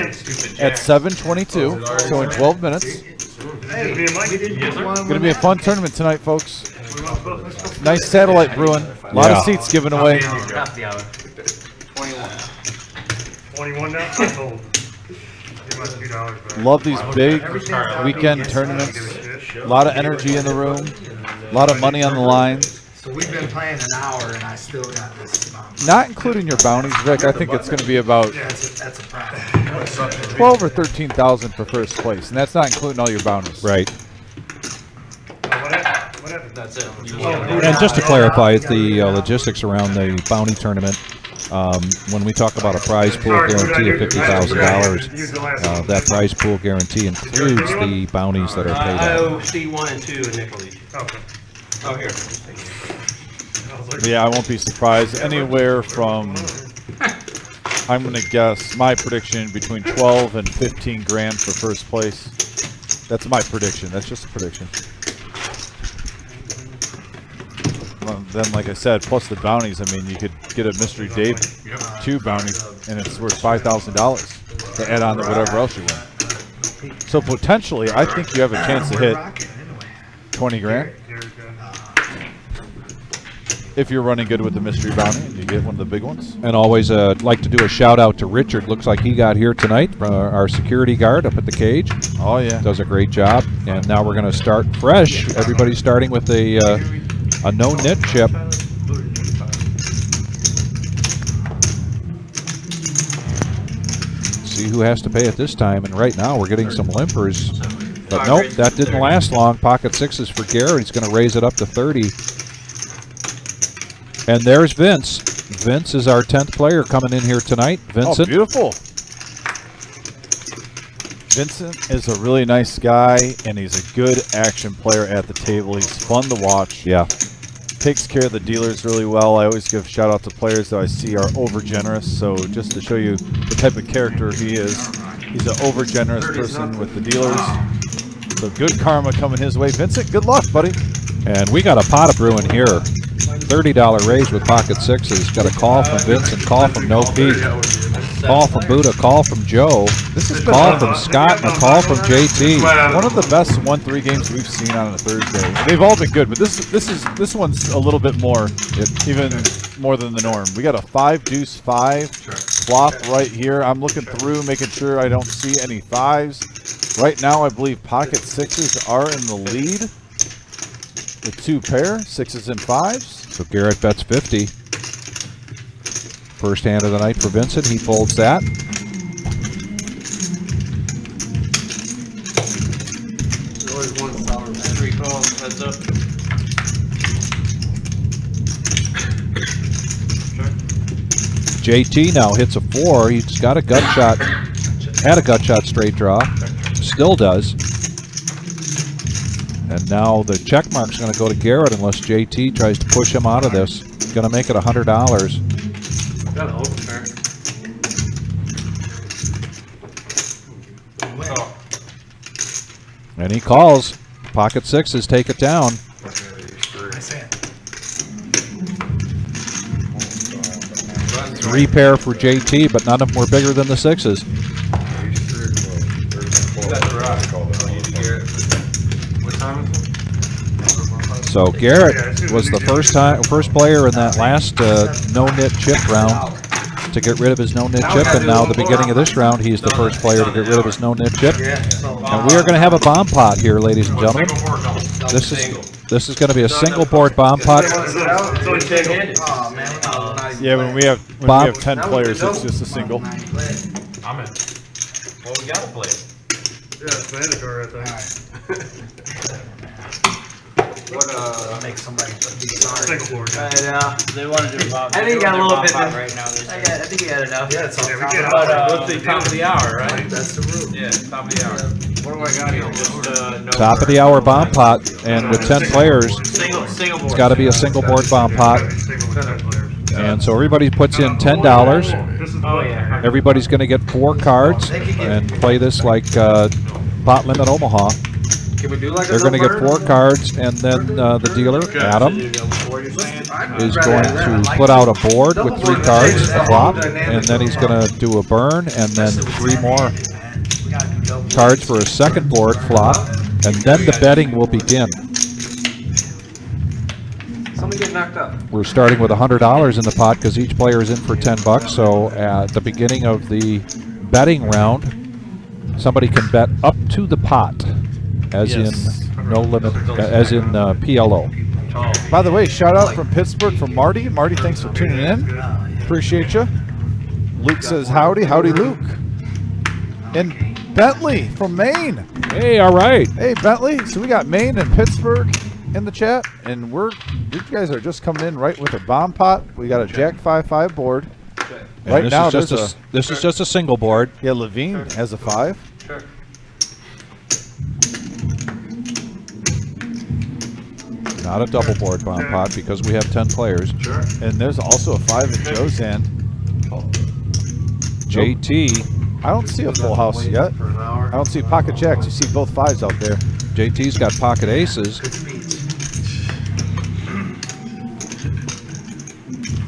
at 7:22. So in 12 minutes. It's going to be a fun tournament tonight, folks. Nice satellite brewing. A lot of seats given away. Half the hour. 21 now? I told. Give us $2 back. Love these big weekend tournaments. A lot of energy in the room. A lot of money on the line. So we've been playing an hour and I still got this bounty. Not including your bounties, Vic. I think it's going to be about That's a problem. 12 or 13,000 for first place, and that's not including all your bounties. Right. What happened? That's it. And just to clarify the logistics around the bounty tournament, when we talk about a prize pool guarantee of $50,000, that prize pool guarantee includes the bounties that are paid I out. owe C1 and 2 and nickel each. Okay. Oh, here. But yeah, I won't be surprised. Anywhere from, I'm going to guess, my prediction, between 12 and 15 grand for first place. That's my prediction. That's just a prediction. Well, then, like I said, plus the bounties, I mean, you could get a Mystery Day 2 bounty, and it's worth $5,000 to add on to whatever else you win. So potentially, I think you have a chance to hit 20 grand. If you're running good with the mystery bounty and you get one of the big ones. And always like to do a shout out to Richard. Looks like he got here tonight, our security guard up at the cage. Oh yeah, Does a great job. And now we're going to start fresh. Everybody's starting with a no nit chip. See who has to pay it this time. And right now we're getting some limpers. But nope, that didn't last long. Pocket 6s for Garrett. He's going to raise it up to 30. And there's Vince. Vince is our 10th player coming in here tonight. Vincent. Oh, beautiful. Vincent is a really nice guy, and he's a good action player at the table. He's fun to watch. Yeah. Takes care of the dealers really well. I always give shout out to players that I see are over generous. So just to show you the type of character he is, he's an over generous person with the dealers. So good karma coming his way. Vincent, good luck, buddy. And we got a pot of brewing here. $30 raise with pocket 6s. Got a call from Vincent, call from No Peak, call from Buddha, call from Joe, call from Scott, and a call from JT. One of the best 1-3 games we've seen on a Thursday. They've all been good, but this one's a little bit more. Even more than the norm. We got a 5 deuce 5 flop right here. I'm looking through, making sure I don't see any 5s. Right now, I believe pocket 6s are in the lead with 2 pair, 6s and 5s. So Garrett bets 50. First hand of the night for Vincent. He folds that. There's always one solid. 3 calls, heads up. JT now hits a 4. He's got a gut shot. Had a gut shot straight draw. Still does. And now the check mark's going to go to Garrett unless JT tries to push him out of this. Going to make it $100. Got an open pair. Oh, And he calls. Pocket 6s take it down. Nice hand. 3 pair for JT, but none of them were bigger than the 6s. that's right. Oh, you did Garrett. What time is it? So Garrett was the first player in that last no-nit chip round to get rid of his no-nit chip, and now the beginning of this round, he's the first player to get rid of his no-nit chip. And we are going to have a bomb pot here, ladies and gentlemen. This is going to be a single board bomb pot. It's only single. Oh, man. Yeah, when we have Bob- 10 players, it's just a single. I'm in. Well, we gotta play it. Yeah, it's mandatory, I think. What, Make somebody be sorry. Single board. They want to do Bob. I think I got a little bit right now. I think you had enough. Yeah, it's all Yeah, we top get of out. the- what's the top of the hour, right? That's the rule. Yeah, top of the hour. What do I got here? Just, no Top of the hour bomb pot, and with 10 players, Single board. it's got to be a single board bomb pot. Single with 10 players. And so everybody puts in $10. This is Oh, yeah. Everybody's going to get 4 cards and play this like Pot Limit Omaha. Can we do like They're going to get 4 cards, and then the dealer, Adam, is going to put out a board with 3 cards, a flop, and then he's going to do a burn, and then 3 more cards for a second board flop, and then the betting will begin. Somebody get knocked up. We're starting with $100 in the pot because each player is in for $10. So at the beginning of the betting round, somebody can bet up to the pot, as Yes. in no limit, as in PLO. By the way, shout out from Pittsburgh from Marty. Marty, thanks for tuning in. Appreciate you. Luke says howdy. Howdy, Luke. And Bentley from Maine. Hey, all right. Hey, Bentley. So we got Maine and Pittsburgh in the chat, and you guys are just coming in right with a bomb pot. We got a Jack 5-5 board. And Right this now, is just there's this is just a single board. Yeah, Levine has a 5. Sure. Not a double board bomb pot because we have 10 players. Sure. And there's also a 5 in Joe's hand. JT, I don't see a full house yet. For an hour. I don't see pocket jacks. You see both 5s out there. JT's got pocket aces.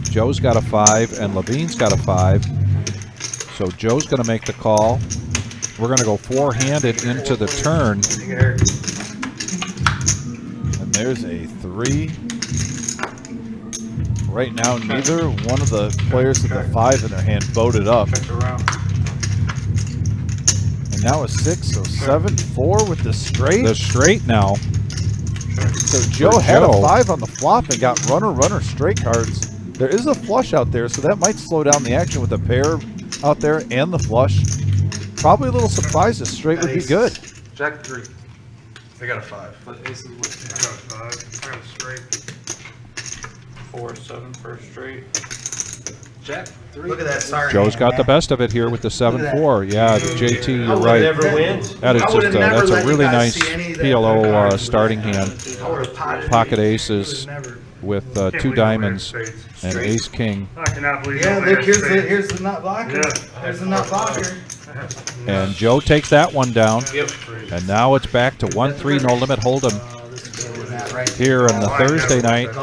Joe's got a 5 and Levine's got a 5. So Joe's going to make the call. We're going to go 4-handed into the turn. And there's a 3. Right now, neither one of the players with the 5 in their hand voted up. And now a 6, so 7, 4 with the straight. The straight now. So Joe For had Joe. a 5 on the flop and got runner straight cards. There is a flush out there, so that might slow down the action with a pair out there and the flush. Probably a little surprised a straight would be good. Jack 3. I got a 5. I got a 5. I got a straight. 4, 7, first straight. Jack 3. Look at that start. Joe's got the best of it here with the 7-4. Yeah, JT, you're right. That is just that's a really nice PLO starting hand. Pocket aces with 2 diamonds and ace king. I cannot believe Yeah, nobody look, has spades. here's the nut blocker. Yeah. There's the nut blocker. And Joe takes that one down. Yep. And now it's back to 1-3 no limit hold'em here on the Thursday night.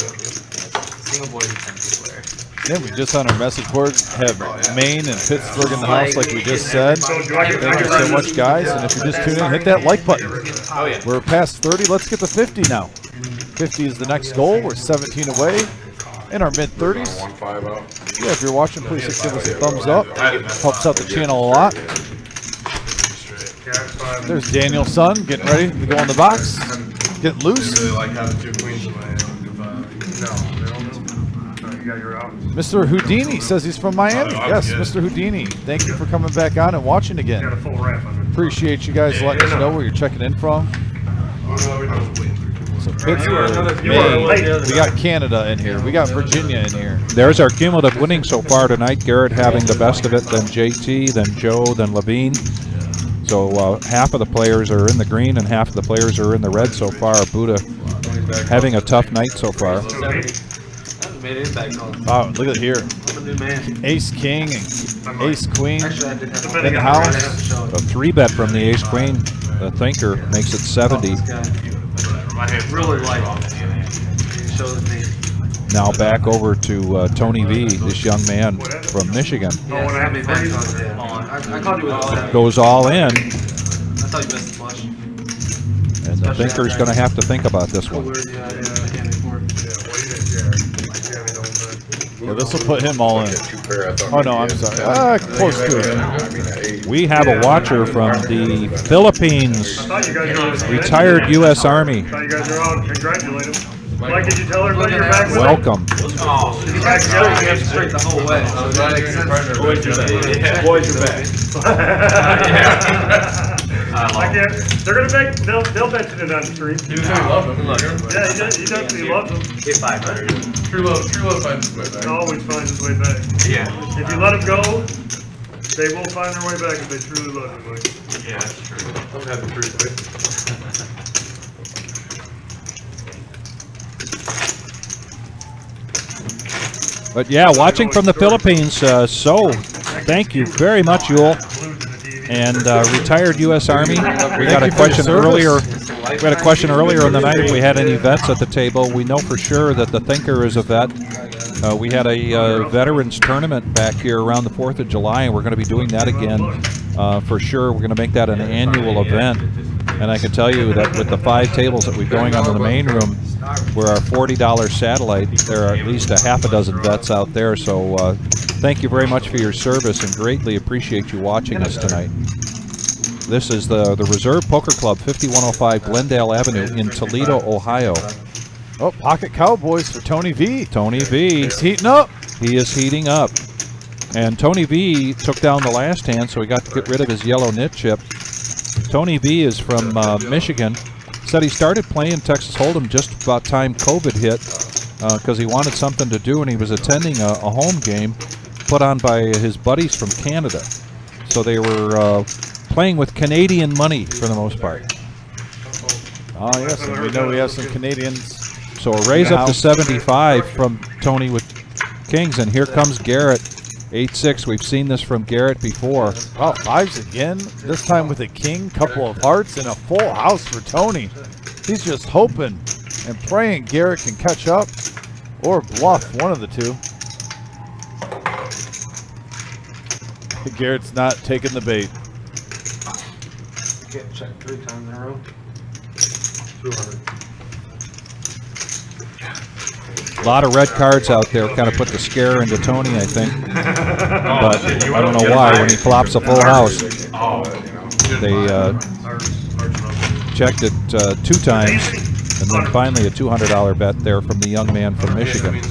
Single board defensive player. Then we just on our message board have Maine and Pittsburgh in the house like we just said. So do I get Thank you so much, guys. And if you're just tuning in, hit that like button. Oh, yeah. We're past 30. Let's get to 50 now. 50 is the next goal. We're 17 away. in our mid-30s. 1-5 up. Yeah, if you're watching, please give us a thumbs up. Helps out the channel a lot. There's Daniel's son getting ready to go in the box. Getting loose. Really like having 2 queens in my hand. You got your out. Mr. Houdini says he's from Miami. Yes, Mr. Houdini. Thank you for coming back on and watching You got a again. full wrap on it. Appreciate you guys letting us know where you're checking in from. So Pittsburgh, You are late. we got Canada in here. We got Virginia in here. There's our cumulative winning so far tonight. Garrett having the best of it, then JT, then Joe, then Levine. So half of the players are in the green and half of the players are in the red so far. Buddha having a tough night so far. Made an impact on him. Wow, look at here. I'm a new man. Ace King and Ace Queen Actually, I did have in the house. A 3-bet from the Ace Queen. The Thinker makes it 70. Really light. Shows me. Now back over to Tony V, this young man from Michigan. Yeah, how many bets on it? I called you with all that. Goes all in, I thought you missed the flush. and the Thinker's going to have to think about this one. Yeah, this will put him all in. Oh no, I'm sorry. Close to it. We have a watcher from the Philippines, I thought you guys were retired U.S. Army. I thought you guys were on. Congratulate him. Mike, did you tell everybody you're back with him? Welcome. Oh, You back together? you have straight the whole way. Boys are back. Yeah. Boys are back. I can't. They're gonna make. They'll mention it on stream. You love him. Yeah, he definitely loves them. Get 500. True love finds its way back. Always finds his way back. Yeah. If you let them go, they will find their way back if they truly love you, Mike. Yeah, that's true. Don't have the truth, right? But yeah, watching from the Philippines, so thank you very much, Yul. And retired U.S. Army. We got a question earlier. We had a question earlier in the night if we had any vets at the table. We know for sure that the Thinker is a vet. We had a veterans tournament back here around the 4th of July, and we're going to be doing that again for sure. We're going to make that an annual event. And I can tell you that with the 5 tables that we're going on in the main room, we're our $40 satellite. There are at least a half a dozen vets out there. So thank you very much for your service and greatly appreciate you watching us tonight. This is the Reserve Poker Club, 5105 Glendale Avenue in Toledo, Ohio. Oh, Pocket Cowboys for Tony V. Tony V. He's heating up. He is heating up. And Tony V took down the last hand, so he got to get rid of his yellow nit chip. Tony V is from Michigan. Said he started playing Texas Hold'em just about time COVID hit because he wanted something to do, and he was attending a home game put on by his buddies from Canada. So they were playing with Canadian money for the most part. Oh yes, and we know we have some Canadians. So a raise up to 75 from Tony with kings, and here comes Garrett. 8-6. We've seen this from Garrett before. Wow, 5s again. This time with a king, couple of hearts, and a full house for Tony. He's just hoping and praying Garrett can catch up or bluff, one of the two. Garrett's not taking the bait. Get checked 3 times in a row. 200. A lot of red cards out there, kind of put the scare into Tony, I think. But I don't know why. When he flops a full house, they checked it 2 times, and then finally a $200 bet there from the young man from Michigan. Yeah,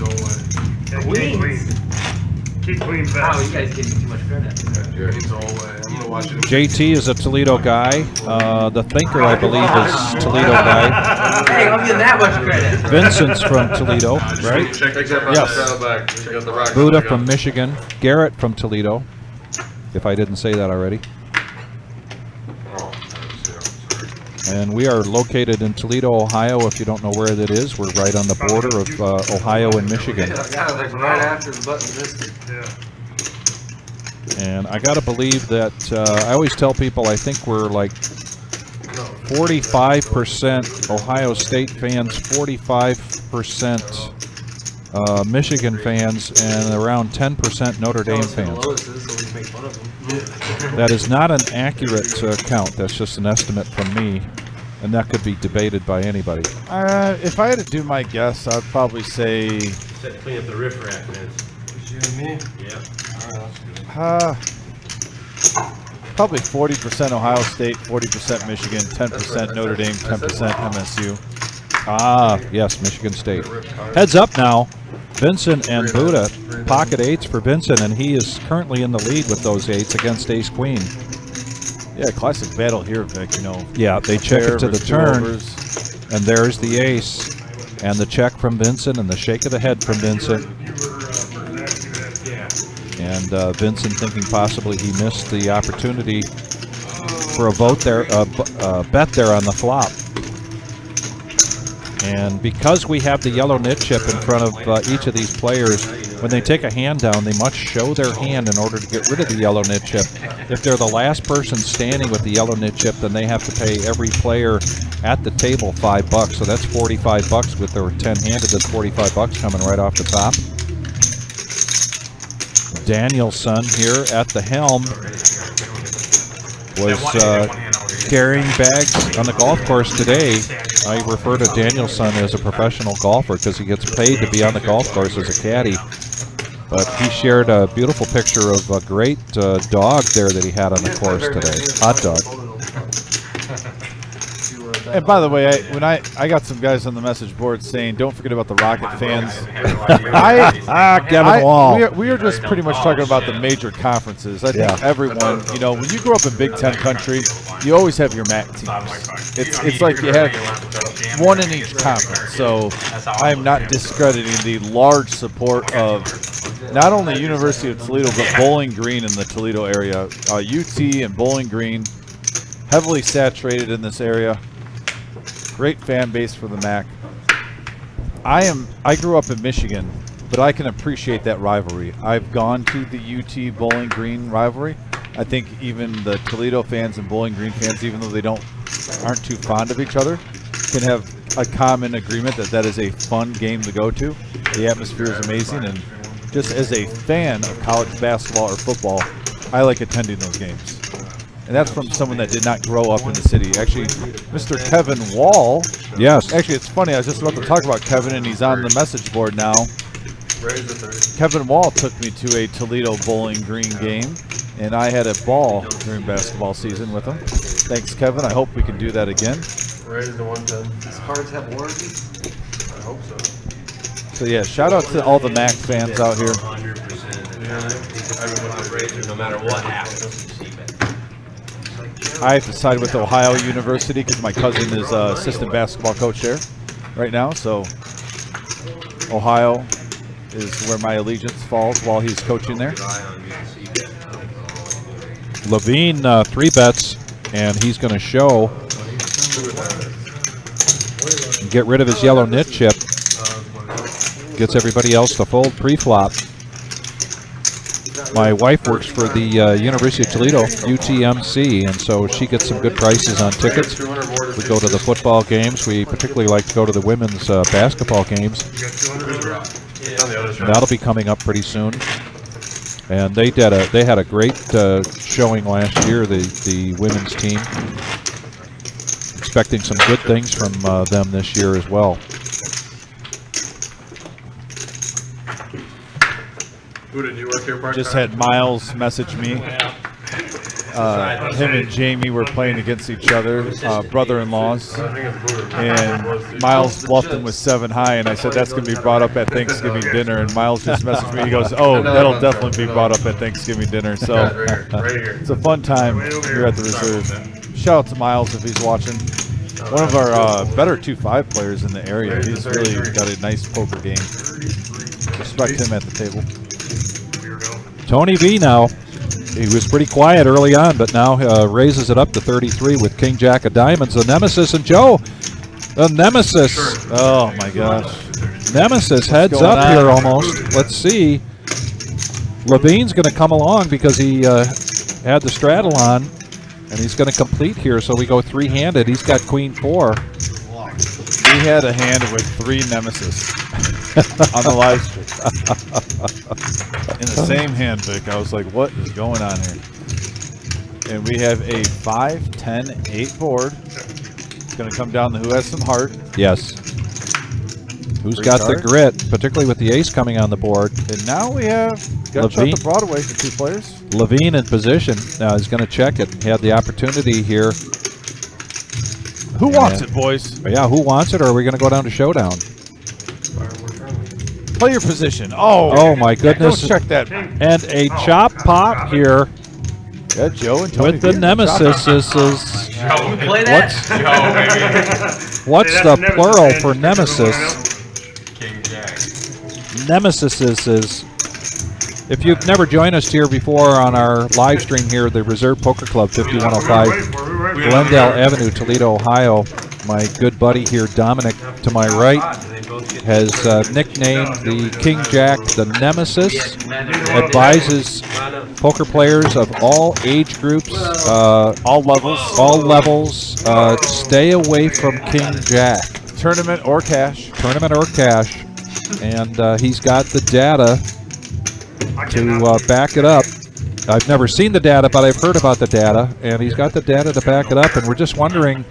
keep clean Wow, fast. you guys giving too much credit. Yeah, he's all way. I'm gonna watch it. JT is a Toledo guy. The Thinker, I believe, is Toledo guy. Hey, I'm giving that much credit. Vincent's from Toledo, right? Check that Yes. saddlebag. Check out the rock. Buddha from Michigan. Garrett from Toledo, if I didn't say that already. Oh, And we are located in Toledo, Ohio. If you don't know where that is, we're right on the border of Ohio and Michigan. Yeah, like right after the button missed. Yeah. And I got to believe that I always tell people I think we're like 45% Ohio State fans, 45% Michigan fans, and around 10% Notre Dame fans. So we can make fun of them. That is not an accurate count. That's just an estimate from me, and that could be debated by anybody. If I had to do my guess, I'd probably say Set to clean up the riffraff, man. It's you and me. Yeah. Alright, that's good. Probably 40% Ohio State, 40% Michigan, 10% Notre Dame, 10% MSU. Ah, yes, Michigan State. Heads up now. Vincent and Buddha. Pocket 8s for Vincent, and he is currently in the lead with those 8s against Ace Queen. Yeah, classic battle here, Vic. You know. Yeah, they check pair it to the versus turn, overs. and there's the ace, and the check from Vincent, and the shake of the head from Vincent. And Vincent thinking possibly he missed the opportunity for a vote there, bet there on the flop. And because we have the yellow nit chip in front of each of these players, when they take a hand down, they must show their hand in order to get rid of the yellow nit chip. If they're the last person standing with the yellow nit chip, then they have to pay every player at the table $5. So that's $45 with their 10-handed. That's $45 coming right off the top. Danielson here at the helm was carrying bags on the golf course today. I refer to Danielson as a professional golfer because he gets paid to be on the golf course as a caddy. But he shared a beautiful picture of a great dog there that he had on the course today. Hot dog. And by the way, I got some guys on the message board saying, don't forget about the Rocket fans. Kevin Wall. We are just pretty much talking about the major conferences. I think everyone, you know, when you grow up in Big Ten country, you always have your MAC teams. It's like you have one in each conference. So I'm not discrediting the large support of not only University of Toledo, but Bowling Green in the Toledo area. UT and Bowling Green, heavily saturated in this area. Great fan base for the MAC. I grew up in Michigan, but I can appreciate that rivalry. I've gone to the UT Bowling Green rivalry. I think even the Toledo fans and Bowling Green fans, even though they aren't too fond of each other, can have a common agreement that that is a fun game to go to. The atmosphere is amazing, and just as a fan of college basketball or football, I like attending those games. And that's from someone that did not grow up in the city. Actually, Mr. Kevin Wall. Yes. Actually, it's funny. I was just about to talk about Kevin, and he's on the message board now. Kevin Wall took me to a Toledo Bowling Green game, and I had a ball during basketball season with him. Thanks, Kevin. I hope we can do that again. Raise the 110. These cards have warranty? I hope so. So, yeah, shout out to all the MAC fans out here. 100%. No matter what happens. I have to side with Ohio University because my cousin is assistant basketball coach there right now. So Ohio is where my allegiance falls while he's coaching there. Levine 3 bets, and he's going to show and get rid of his yellow nit chip. Gets everybody else to fold pre-flop. My wife works for the University of Toledo, UTMC, and so she gets some good prices on tickets. We go to the football games. We particularly like to go to the women's basketball games. That'll be coming up pretty soon. And they had a great showing last year, the women's team. Expecting some good things from them this year as well. Who did you work here part-time? Just had Miles message me. Him and Jamie were playing against each other, brother-in-laws. I think it's Booter. And Miles bluffed him with 7 high, and I said that's going to be brought up at Thanksgiving dinner. And Miles just messaged me. He goes, "Oh, that'll definitely be brought up at Thanksgiving dinner." So Right here. it's a fun time here at the Reserve. Shout out to Miles if he's watching. One of our better 2-5 players in the area. He's really got a nice poker game. Respect him at the table. Tony V now. He was pretty quiet early on, but now raises it up to 33 with King Jack of Diamonds. The Nemesis and Joe. The Nemesis. Oh my gosh. Nemesis heads up here almost. Let's see. Levine's going to come along because he had the straddle on, and he's going to complete here. So we go 3-handed. He's got Queen 4. We had a hand with 3 Nemesis on the live stream. In the same hand, Vic. I was like, what is going on here? And we have a 5, 10, 8 board. It's going to come down to who has some heart. Yes. Who's Free got card. the grit, particularly with the ace coming on the board? And now we have got shot Levine. the Broadway for 2 players. Levine in position. Now he's going to check it. Had the opportunity here. Who wants it, boys? Yeah, who wants it, or are we going to go down to showdown? Player position. Oh, Oh my don't goodness! check that. And a chop pot here Yeah, Joe and Tony with the being nemesis. Is Joe, Play that. Joe, baby. what's Hey, the that's plural nemesis, for man. nemesis? King Jack. Nemesis is. If you've never joined us here before on our live stream here, the Reserve Poker Club, 5105 Glendale Avenue, Toledo, Ohio. My good buddy here, Dominic, to my right, has nicknamed the King Jack the Nemesis. Advises poker players of all age groups, all levels, stay away from King Jack. tournament or cash. Tournament or cash. And he's got the data to back it up. I've never seen the data, but I've heard about the data, and he's got the data to back it up. And we're just wondering,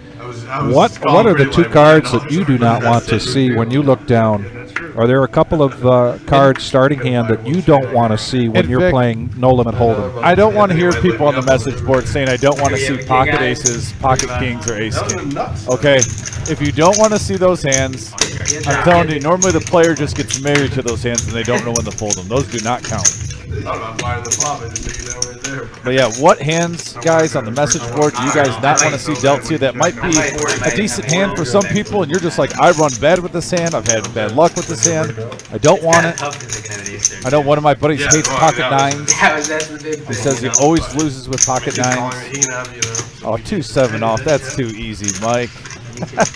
what are the 2 cards that you do not want to see when you look down? Are there a couple of cards starting hand that you don't want to see when And you're Vic, playing No Limit Hold'em? I don't want to hear people on the message board saying I don't want to see pocket aces, pocket kings, or ace king. Okay, if you don't want to see those hands, I'm telling you, normally the player just gets married to those hands and they don't know when to fold them. Those do not count. I thought about firing the flop. I didn't figure that right there. But yeah, what hands, guys, on the message board do you guys not want to see dealt to you? That might be a decent hand for some people, and you're just like, I run bad with this hand. I've had bad luck with this hand. I don't want it. I know one of my buddies hates pocket nines. Yeah, that's the big He says he always loses with pocket nines. He can have, you know, Oh, 2-7 off. That's too easy, Mike. it was like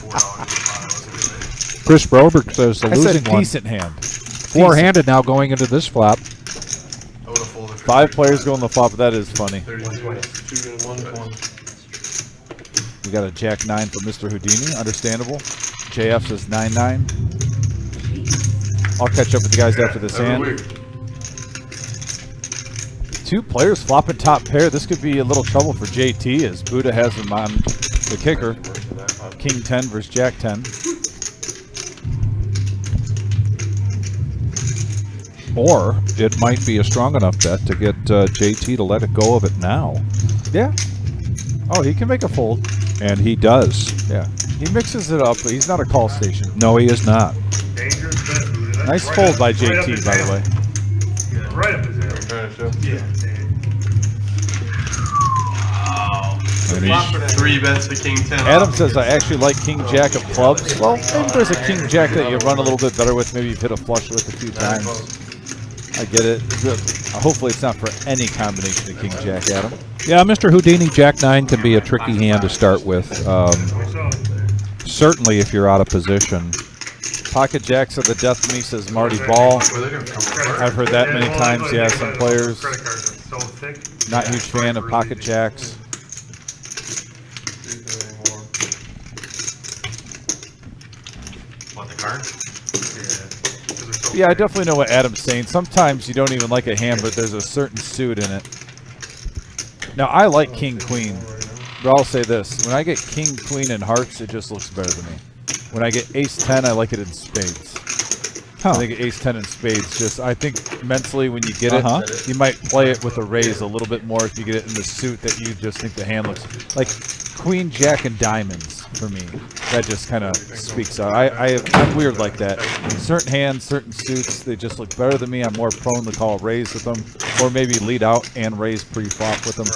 $4 Chris Broberg says the I said losing one. decent hand. Four-handed now going into this flop. I would have folded. 5 players go on the flop. That is funny. 32 and 1. We got a Jack 9 for Mr. Houdini. Understandable. JF says 9-9. I'll catch up with you guys after this hand. 2 players flopping top pair. This could be a little trouble for JT as Buddha has him on the kicker. King 10 versus Jack 10. Or it might be a strong enough bet to get JT to let it go of it now. Yeah. Oh, he can make a fold. And he does. Yeah. He mixes it up, but he's not a call station. No, he is not. Dangerous bet, Buddha. That's Nice right fold up- by right up JT, his by the alley. way. Yeah, right up his alley. Trying to show. Yeah. And he's, 3 bets to King 10. Adam says, I actually like King Jack of clubs. Well, maybe there's a King Jack that you run a little bit better with. Maybe you've hit a flush with a few times. I get it. Good. Hopefully it's not for any combination of King Jack, Adam. yeah, Mr. Houdini, Jack 9 can be a tricky hand to start with. We saw it there. Certainly if you're out of position. Pocket Jacks are the death to me, says Marty Ball. I've heard that many times, yeah, some players. Credit cards are so thick. Not huge fan of Pocket Jacks. What, the card? Yeah, I definitely know what Adam's saying. Sometimes you don't even like a hand, but there's a certain suit in it. Now, I like King Queen, but I'll say this. When I get King Queen in hearts, it just looks better to me. When I get Ace 10, I like it in spades. I think Ace 10 in spades, just I think mentally when you get it, you might play it with a raise a little bit more if you get it in the suit that you just think the hand looks like. Queen, Jack, and diamonds for me. That just kind of speaks out. I'm weird like that. Certain hands, certain suits, they just look better than me. I'm more prone to call a raise with them, or maybe lead out and raise pre-flop with them.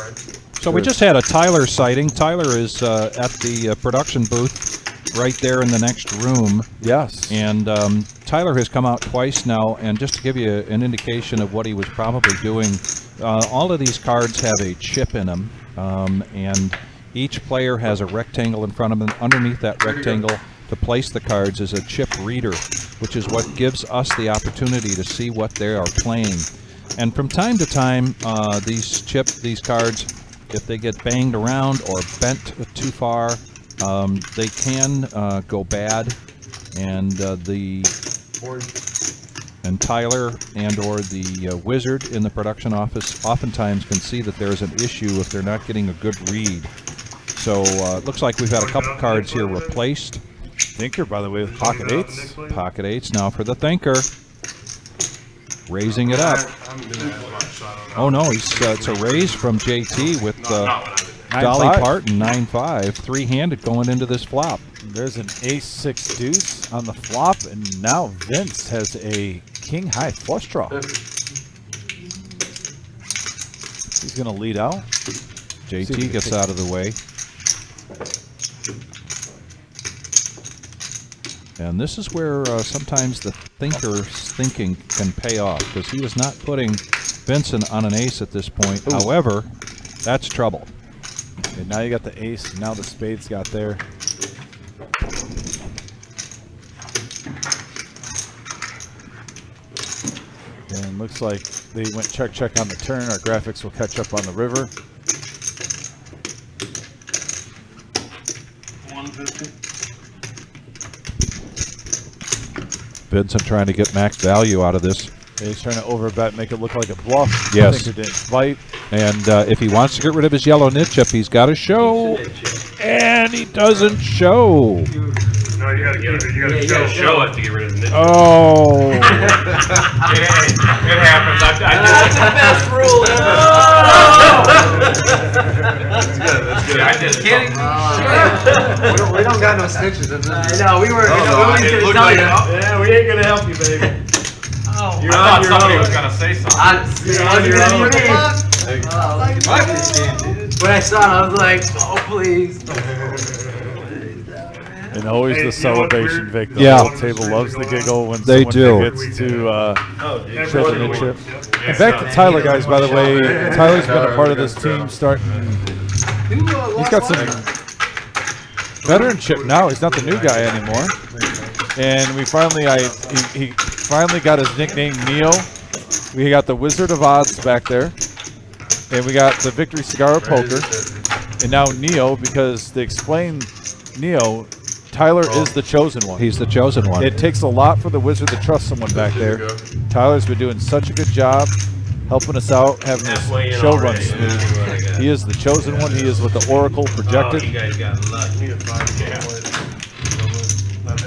So we just had a Tyler sighting. Tyler is at the production booth right there in the next room. Yes. And Tyler has come out twice now, and just to give you an indication of what he was probably doing, all of these cards have a chip in them, and each player has a rectangle in front of them. Underneath that rectangle to place the cards is a chip reader, which is what gives us the opportunity to see what they are playing. And from time to time, these cards, if they get banged around or bent too far, they can go bad, and Tyler and or the wizard in the production office oftentimes can see that there's an issue if they're not getting a good read. So it looks like we've had a couple cards here replaced, Thinker, by the way, with pocket eights. Pocket eights now for the thinker. Raising it up. I haven't been that much, so I don't know. Oh no, it's a raise from JT with Not when I've been. Dolly 9-5. Parton 9-5, three-handed going into this flop. There's an ace-6 deuce on the flop, and now Vince has a king-high flush draw. He's going to lead out. JT gets out of the way. And this is where sometimes the thinker's thinking can pay off, because he was not putting Vincent on an ace at this point. Ooh. However, that's trouble. And now you got the ace, now the spades got there. And looks like they went check on the turn. Our graphics will catch up on the river. 150. Vincent trying to get max value out of this. He's trying to overbet, make it look like a bluff. Yes. Thinker didn't bite. And if he wants to get rid of his yellow nit chip, he's got to show. And he doesn't show. No, you gotta keep it. You gotta You show. gotta show it to get rid of the nit. Oh. It happens. I That's the best rule That's good. That's good. I did it. We don't got no snitches. That's I know, we were. No, we it were looked gonna like tell you. Yeah, we ain't gonna help you, baby. Oh, You're I on thought your somebody own. was gonna say something. When I saw it, I was like, oh, please. And always Hey, the you know what celebration, weird- Vic. The Yeah. whole table loves the giggle when They someone do. gets to Every show the other nit week. chip. Yep. And back to Tyler, guys, by the way. Tyler's been a part of this team starting. He's got some veteranship now. He's not the new guy anymore. And we finally, he finally got his nickname Neo. We got the Wizard of Odds back there. And we got the Victory Cigar of Poker. And now Neo, because they explain Neo, Tyler is the chosen one. He's the chosen one. It takes a lot for the Wizard to trust someone back there. Tyler's been doing such a good job helping us out, having Halfway this in show run already. smooth. Yeah. He is the chosen one. He is what the Oracle Oh, projected. you guys got lucky.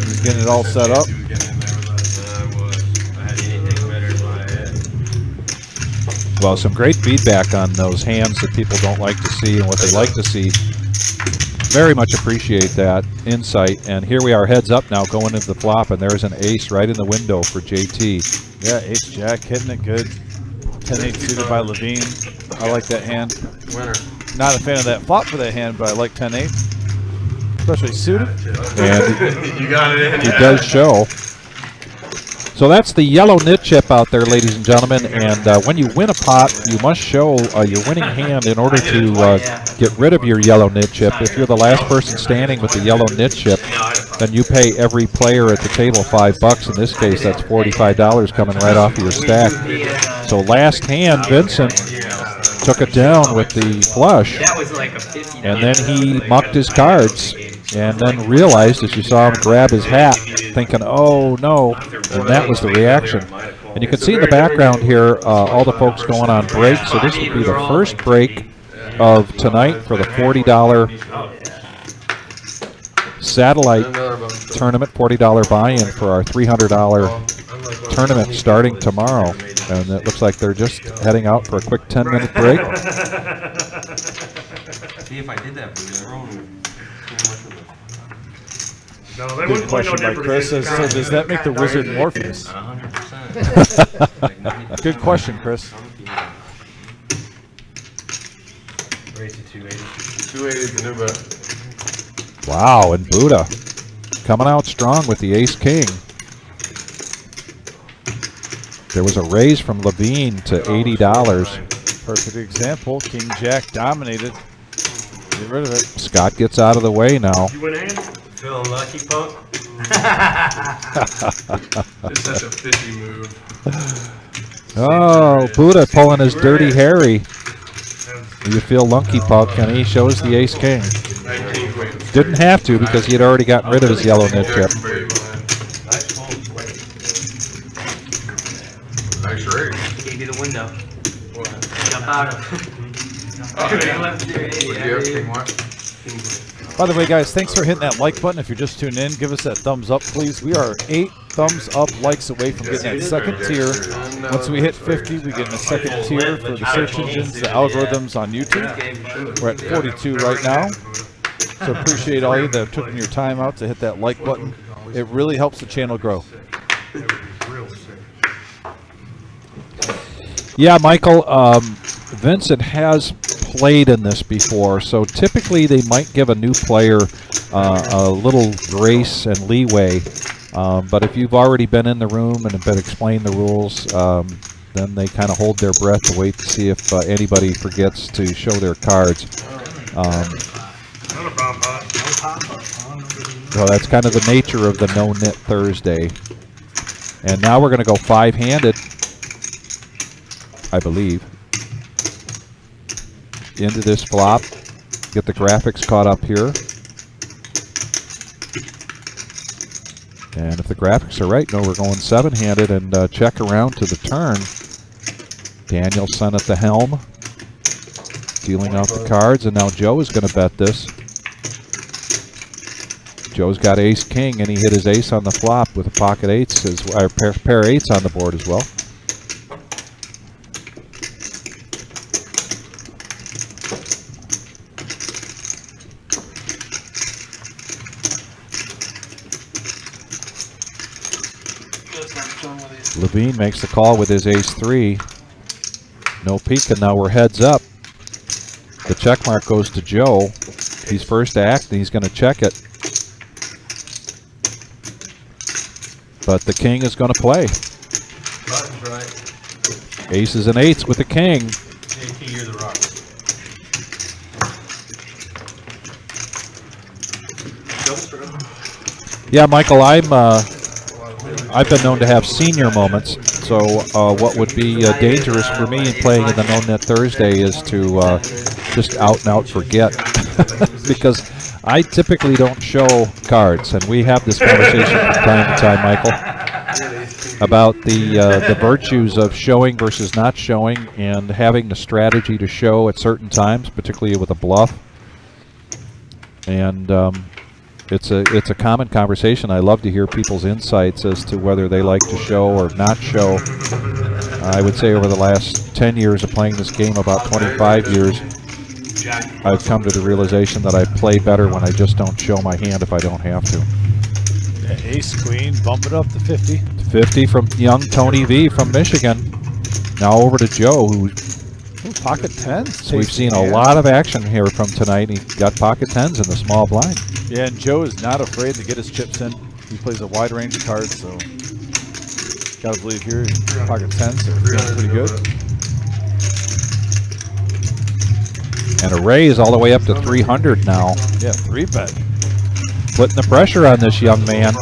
He's getting it all set up. I was. I had anything better in my head. Well, some great feedback on those hands that people don't like to see and what they like to see. Very much appreciate that insight. And here we are, heads up now, going into the flop, and there's an ace right in the window for JT. Yeah, ace jack hitting it good. 10-8 suited by Levine. I like that hand. Winner. Not a fan of that flop for that hand, but I like 10-8. Especially suited. And You got it in. he does show. So that's the yellow nit chip out there, ladies and gentlemen. And when you win a pot, you must show your winning hand in order to get rid of your yellow nit chip. If you're the last person standing with the yellow nit chip, then you pay every player at the table $5. In this case, that's $45 coming right off of your stack. So last hand, Vincent took it down with the flush, That was like a 50. and then he mucked his cards, and then realized as you saw him grab his hat, thinking, oh no, and that was the reaction. And you can see in the background here all the folks going on break, so this would be the first break of tonight for the $40 satellite tournament, $40 buy-in for our $300 tournament starting tomorrow. And it looks like they're just heading out for a quick 10-minute break. See, if I did that for everyone. No, they Good wouldn't play no question by different Chris. against So does that make the Wizard Morpheus? 100%. Good question, Chris. Raise to 280. 280 is the new bet. Wow, and Buddha coming out strong with the ace-king. There was a raise from Levine to $80. Perfect example. King Jack dominated. Get rid of it. Scott gets out of the way now. You win a hand? Feeling lucky, punk? It's such a fishy move. Oh, Buddha pulling his dirty Harry. You feel lunky puck, and he shows the ace-king. 19 queen. Didn't have to because he had already gotten rid of his yellow nit chip. Very blind. Nice fold. Nice raise. Gave you the window. Jump out of it. Oh, yeah. Left to your 80, Would you have king what? By the way, guys, thanks for hitting that like button. If you're just tuning in, give us that thumbs up, please. We are 8 thumbs up likes away from getting that second tier. Once we hit 50, we get in the second tier for the search engines, the algorithms on YouTube. We're at 42 right now. So appreciate all you that have taken your time out to hit that like button. It really helps the channel grow. Yeah, Michael, Vincent has played in this before, so typically they might give a new player a little grace and leeway. But if you've already been in the room and have been explained the rules, then they kind of hold their breath to wait to see if anybody forgets to show their cards. So that's kind of the nature of the No Knit Thursday. And now we're going to go 5-handed, I believe, into this flop. Get the graphics caught up here. And if the graphics are right, no, we're going 7-handed and check around to the turn. Danielson at the helm, dealing out the cards, and now Joe is going to bet this. Joe's got ace-king, and he hit his ace on the flop with a pocket eights, or pair eights on the board as well. Levine makes the call with his ace-3. No peek, and now we're heads up. The check mark goes to Joe. He's first to act, and he's going to check it. But the king is going to play. Aces and eights with the king. You're the rock. Yeah, Michael, I've been known to have senior moments. So what would be dangerous for me in playing in the No Net Thursday is to just out and out forget, because I typically don't show cards, and we have this conversation from time to time, Michael, about the virtues of showing versus not showing, and having the strategy to show at certain times, particularly with a bluff. And it's a common conversation. I love to hear people's insights as to whether they like to show or not show. I would say over the last 10 years of playing this game, about 25 years, I've come to the realization that I play better when I just don't show my hand if I don't have to. Yeah, ace queen, bump it up to 50. 50 from young Tony V from Michigan. Now over to Joe, who Pocket tens. so we've seen a lot of action here from tonight. He got pocket tens in the small blind. Yeah, and Joe is not afraid to get his chips in. He plays a wide range of cards, so gotta believe here pocket tens are feeling pretty good. And a raise all the way up to 300 now. Yeah, 3-bet. Putting the pressure on this young man.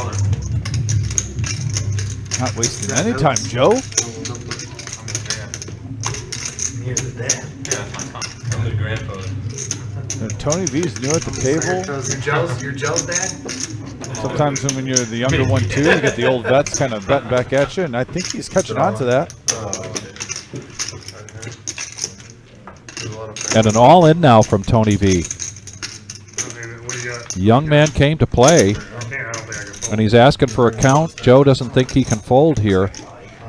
Not wasting any time, Joe. Here's the dad. I'm the grandfather. And Tony V's new at the table. You're Joe's dad? Sometimes when you're the younger one too, you get the old vets kind of betting back at you, and I think he's catching on to that. And an all-in now from Tony V. Young man came to play, and he's asking for a count. Joe doesn't think he can fold here,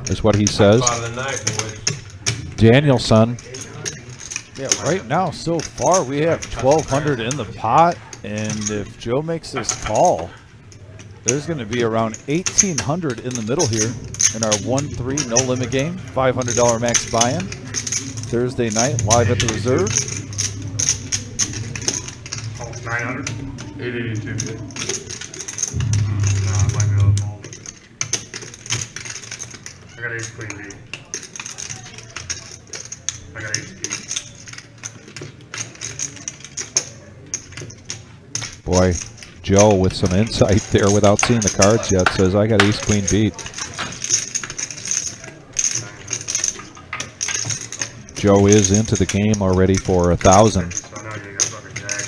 is what he says. Danielson. Yeah, right now, so far, we have 1,200 in the pot, and if Joe makes this call, there's going to be around 1,800 in the middle here in our 1-3 no-limit game, $500 max buy-in. Thursday night, live at the Reserve. 900? 882. No, I might be able to fold. I got ace queen V. I got ace king. Boy, Joe with some insight there without seeing the cards yet says, I got ace queen beat. Joe is into the game already for 1,000. So now you got fucking jack,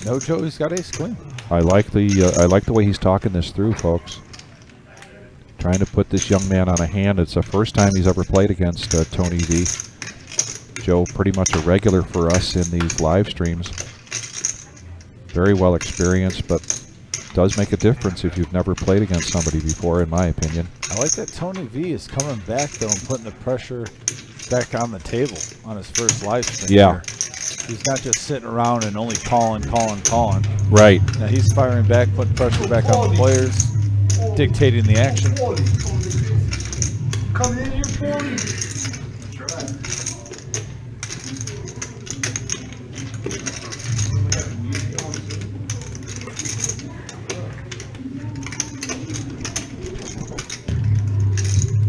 king. No, Joe's got ace queen. I like the way he's talking this through, folks. Trying to put this young man on a hand. It's the first time he's ever played against Tony V. Joe, pretty much a regular for us in these live streams. Very well experienced, but does make a difference if you've never played against somebody before, in my opinion. I like that Tony V is coming back, though, and putting the pressure back on the table on his first live stream. Yeah. Here. He's not just sitting around and only calling. Right. Now he's firing back, putting pressure back on the players, dictating the action. Come in here, Paulie. That's right.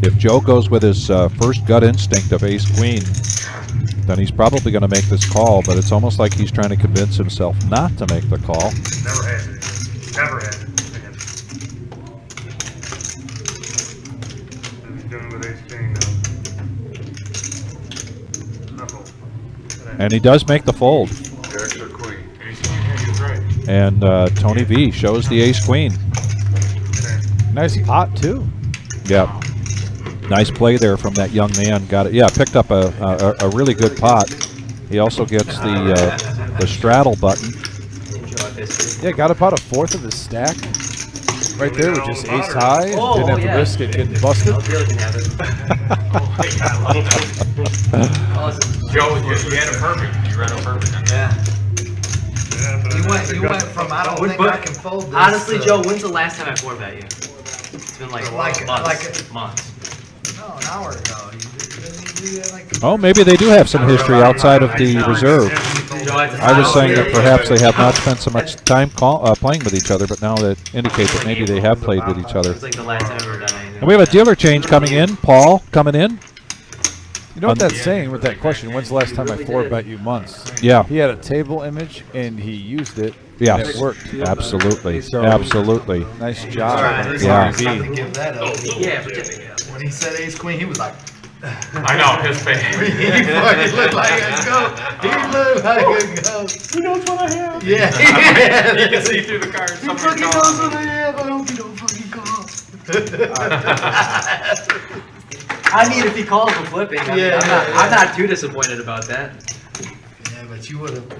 If Joe goes with his first gut instinct of ace-queen, then he's probably going to make this call, but it's almost like he's trying to convince himself not to make the call. Never had it. Never had it. Again. He's doing with ace king now. Uh-oh. And he does make the fold. Jack or queen. Ace king, yeah, he was right. And Tony V shows the ace-queen. Nice pot, too. Yeah. Nice play there from that young man. Got it. Yeah, picked up a really good pot. He also gets the straddle button. Yeah, got about a fourth of his stack. Right there with just ace high. Oh, Didn't have to yeah. risk it getting busted. Taylor can have it. Joe, you had it perfect. You ran it perfect. Yeah. Yeah, but You went from I don't think I can fold this. Honestly, to- Joe, when's the last time I 4-bet you? It's been like Like- months. like- months. No, an hour ago. You did like. Oh, maybe they do have some history outside of the reserve. Joe, I was saying that perhaps they have not spent so much time playing with each other, but now that indicates that maybe they have played with each other. It's like the last time I've ever done anything. And we have a dealer change coming in. Paul coming in. You know what that's saying with that question? When's the last time I 4-bet you months? Yeah. He had a table image, and he used it. Yeah. And it worked. Absolutely. So- Absolutely. Nice job. Alright. Yeah. I have to give that up. Yeah, but yeah. When he said ace queen, he was like. I know, his face. He fucking looked like a goat. He looked like a goat. He knows what I have. Yeah. You can see through the cards. He fucking knows what I have. I hope he don't fucking call. I mean, if he calls for flipping, I mean, Yeah, I'm not too disappointed about that. Yeah, but you would have.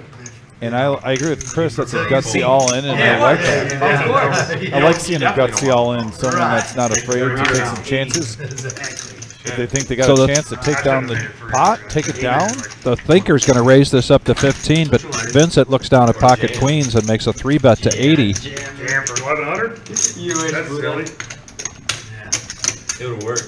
And I agree with Chris. That's a gutsy all-in, and I like that. Of course. I like seeing a gutsy all-in. Someone that's not afraid to take some chances. Exactly. If they think they got So a the- chance to take down the pot, take it down. The thinker's going to raise this up to 15, but Vincent looks down at pocket queens and makes a 3-bet to 80. Jam for 1100? That's silly. It would work.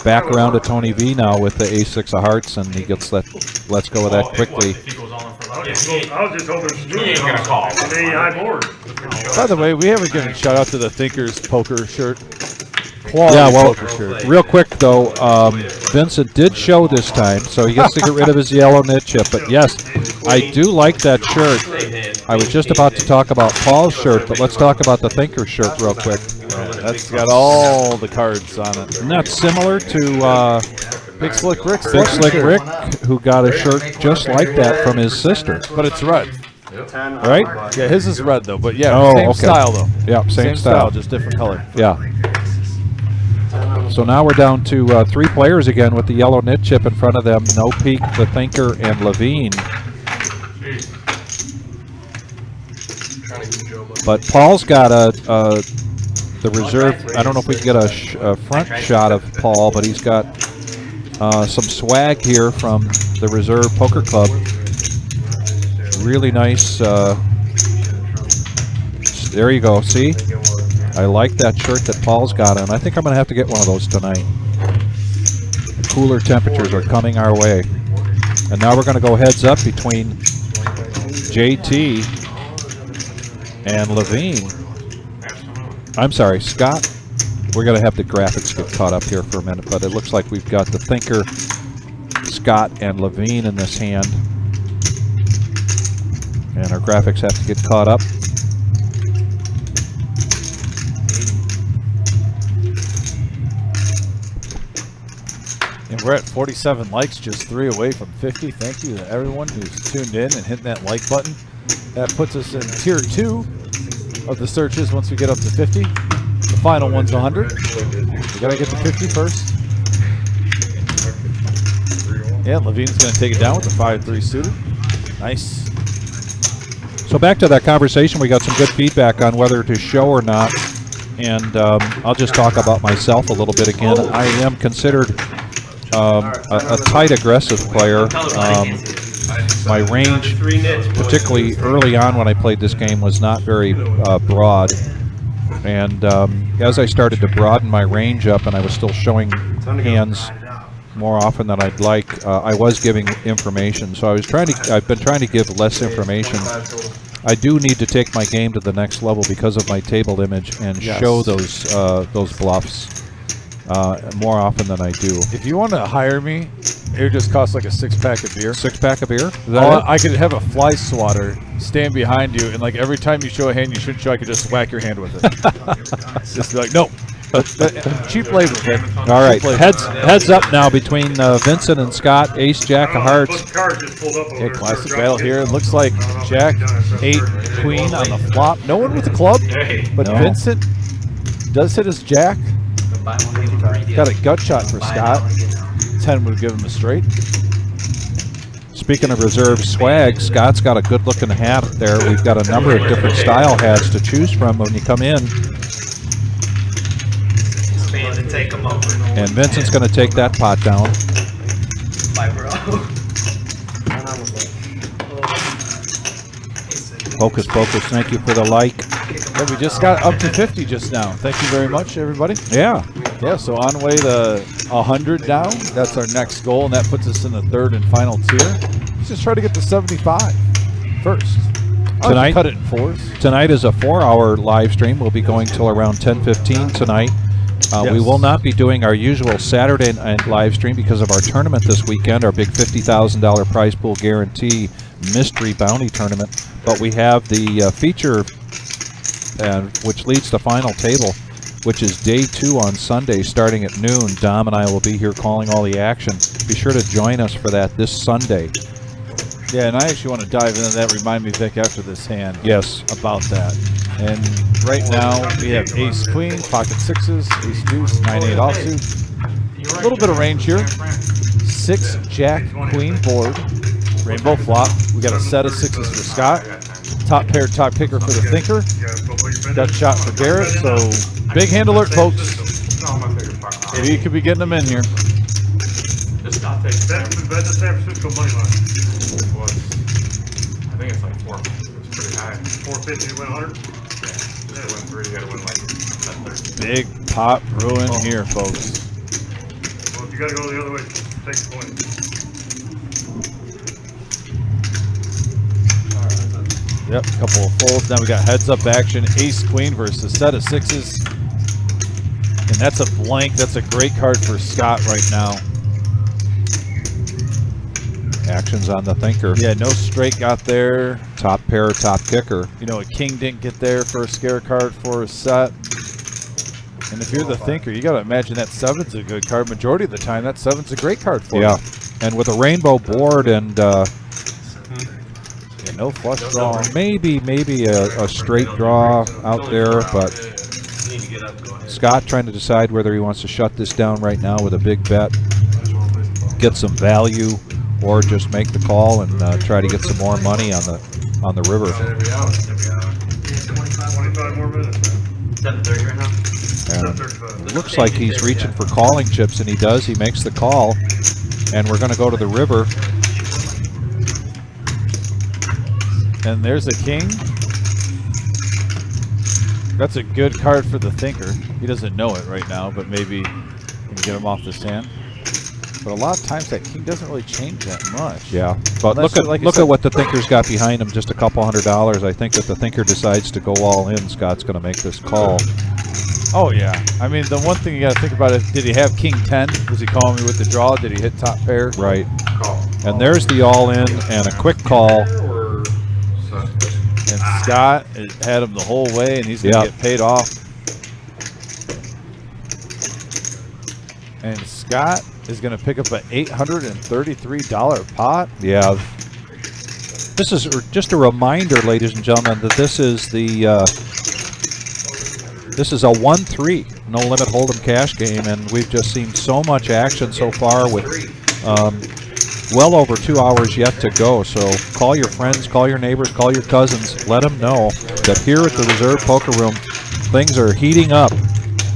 Back around to Tony V now with the ace-6 of hearts, and he gets let's go with that quickly. If he goes all in for I luck. was just hoping He ain't gonna call. They high board. By the way, we haven't given a shout out to the Thinkers poker shirt. Quality Yeah, well, poker shirt. real quick though, Vincent did show this time, so he gets to get rid of his yellow knit chip. But yes, I do like that shirt. I was just about to talk about Paul's shirt, but let's talk about the Thinker shirt real quick. That's got all the cards on it. Isn't that similar to Big Slick Rick's Big Slick Rick, who got a shirt just like that from his sister, but it's red. right? Yeah, his is red though. But yeah, Oh, same okay. style though. Yeah, same style. just different color. Yeah. So now we're down to 3 players again with the yellow knit chip in front of them. No Peak, the Thinker, and Levine. But Paul's got the reserve. I don't know if we can get a front shot of Paul, but he's got some swag here from the Reserve Poker Club. Really nice. There you go. See? I like that shirt that Paul's got on. I think I'm going to have to get one of those tonight. The cooler temperatures are coming our way. And now we're going to go heads up between JT and Levine. I'm sorry, Scott. We're going to have the graphics get caught up here for a minute, but it looks like we've got the Thinker, Scott, and Levine in this hand. And our graphics have to get caught up. And we're at 47 likes, just 3 away from 50. Thank you to everyone who's tuned in and hitting that like button. That puts us in tier 2 of the searches once we get up to 50. The final one's 100. We gotta get to 50 first. Yeah, Levine's going to take it down with the 5-3 suited. Nice. So back to that conversation, we got some good feedback on whether to show or not. And I'll just talk about myself a little bit again. I am considered a tight, aggressive player. My range, particularly early on when I played this game, was not very broad. And as I started to broaden my range up and I was still showing hands more often than I'd like, I was giving information. So I've been trying to give less information. I do need to take my game to the next level because of my table image and show those bluffs more often than I do. If you want to hire me, it would just cost like a 6-pack of beer. 6-pack of beer? Is that it? I could have a fly swatter stand behind you, and like every time you show a hand you shouldn't show, I could just whack your hand with it. Just be like, no. Cheap labor, Vic. All right, heads up now between Vincent and Scott. Ace, Jack of Hearts. Yeah, classic battle here. It looks like Jack 8 Queen on the flop. No one with a club, but No. Vincent does hit his Jack. Got a gut shot for Scott. 10 would give him a straight. Speaking of reserve swag, Scott's got a good-looking hat there. We've got a number of different style hats to choose from when you come in. Take them over. And Vincent's going to take that pot down. Bye, bro. Focus, focus. Thank you for the like. Yeah, we just got up to 50 just now. Thank you very much, everybody. Yeah. Yeah, so on way to 100 down. That's our next goal, and that puts us in the third and final tier. Let's just try to get to 75 first. I'll Tonight, cut it in fours. Tonight is a 4-hour live stream. We'll be going till around 10:15 tonight. We will not be doing our usual Saturday night live stream because of our tournament this weekend, our big $50,000 prize pool guarantee mystery bounty tournament. But we have the feature, which leads to final table, which is day 2 on Sunday starting at noon. Dom and I will be here calling all the action. Be sure to join us for that this Sunday. Yeah, and I actually want to dive into that. Remind me, Vic, after this hand. Yes. About that. And right now we have ace queen, pocket sixes, ace deuce, 9-8 offsuit. A little bit of range here. 6 jack queen board, rainbow flop. We got a set of sixes for Scott. Top pair, top picker for the thinker. Gut shot for Garrett. So big hand alert, folks. We could be getting them in here. Just not take Bet the San Francisco money line. I think it's like 4. It's pretty high. 450 to win 100. Yeah, just to win 3, you gotta win like 30. Big pot brewing here, folks. Well, if you gotta go the other way, take the point. Yep, couple of folds. Now we got heads up action. Ace queen versus a set of sixes. And that's a blank. That's a great card for Scott right now. Actions on the thinker. Yeah, no straight got there. Top pair, top kicker. You know, a king didn't get there for a scare card for a set. And if you're the thinker, you got to imagine that 7's a good card. Majority of the time, that 7's a great card for you. Yeah, and with a rainbow board and Yeah, no flush draw. maybe a straight draw out there, but Scott trying to decide whether he wants to shut this down right now with a big bet, get some value, or just make the call and try to get some more money on the river. 25 more minutes, man. 7:30 right now. And 7:35. it looks like he's reaching for calling chips, and he does. He makes the call, and we're going to go to the river. And there's a king. That's a good card for the thinker. He doesn't know it right now, but maybe you can get him off this hand. But a lot of times that king doesn't really change that much. Yeah, but Unless, look like you at said- what the thinker's got behind him, just a couple $100. I think if the thinker decides to go all in, Scott's going to make this call. Oh, yeah. I mean, the one thing you got to think about is, did he have king 10? Was he calling me with the draw? Did he hit top pair? Right. And there's the all in and a quick call. And Scott had him the whole way, and he's going to get paid off. And Scott is going to pick up an $833 pot. Yeah. This is just a reminder, ladies and gentlemen, that this is a 1-3 no limit hold'em cash game, and we've just seen so much action so far with well over 2 hours yet to go. So call your friends, call your neighbors, call your cousins. Let them know that here at the Reserve Poker Room, things are heating up.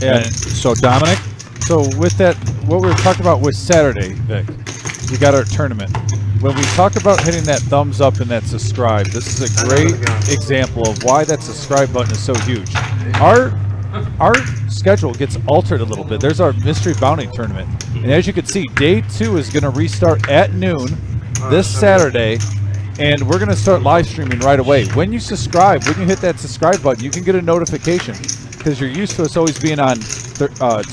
And so, Dominic? So with that, what we were talking about with Saturday, Vic, we got our tournament. When we talk about hitting that thumbs up and that subscribe, this is a great example of why that subscribe button is so huge. Our schedule gets altered a little bit. There's our mystery bounty tournament, and as you can see, day 2 is going to restart at noon this Saturday, and we're going to start live streaming right away. When you subscribe, when you hit that subscribe button, you can get a notification, because you're used to us always being on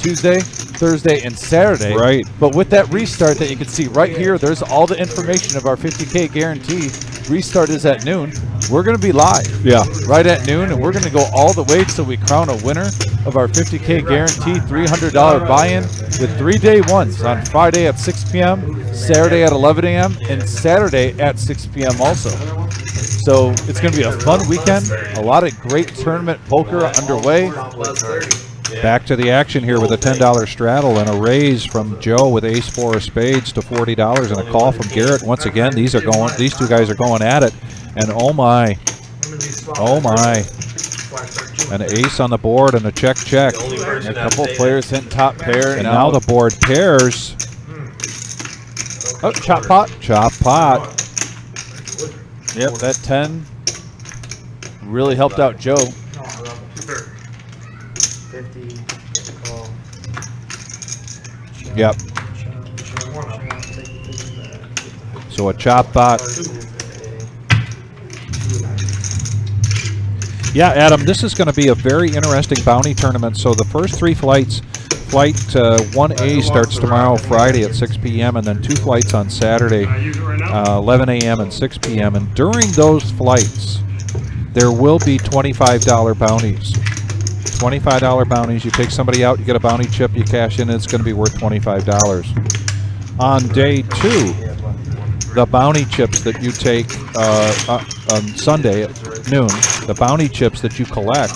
Tuesday, Thursday, and Saturday. Right. But with that restart that you can see right here, there's all the information of our 50K guarantee. Restart is at noon. We're going to be live. Yeah. Right at noon, and we're going to go all the way till we crown a winner of our 50K guarantee $300 buy-in with 3-day ones on Friday at 6 p.m., Saturday at 11 a.m., and Saturday at 6 p.m. also. So it's going to be a fun weekend. A lot of great tournament poker underway. Back to the action here with a $10 straddle and a raise from Joe with ace-4 of spades to $40 and a call from Garrett. Once again, these two guys are going at it. And oh my, an ace on the board and a check. A couple players hitting top pair. And now the board pairs. Oh, chop pot. Chop pot. Yep, that 10 really helped out Joe. 50, call. Yep. So a chop pot. Yeah, Adam, this is going to be a very interesting bounty tournament. So the first 3 flights, flight 1A starts tomorrow, Friday at 6 p.m., and then 2 flights on Saturday, 11 a.m. and 6 p.m. And during those flights, there will be $25 bounties. $25 bounties. You take somebody out, you get a bounty chip, you cash in, it's going to be worth $25. On day 2, the bounty chips that you take on Sunday at noon, the bounty chips that you collect,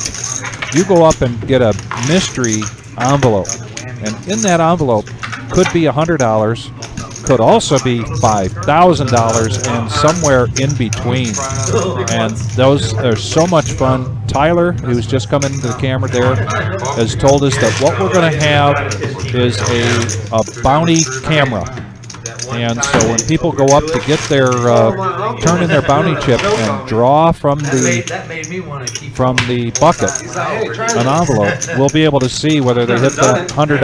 you go up and get a mystery envelope. And in that envelope could be $100, could also be $5,000, and somewhere in between. And those are so much fun. Tyler, who's just come into the camera there, has told us that what we're going to have is a bounty camera. And so when people go up to get their turn in their bounty chip and draw from the bucket an envelope, we'll be able to see whether they hit the $100,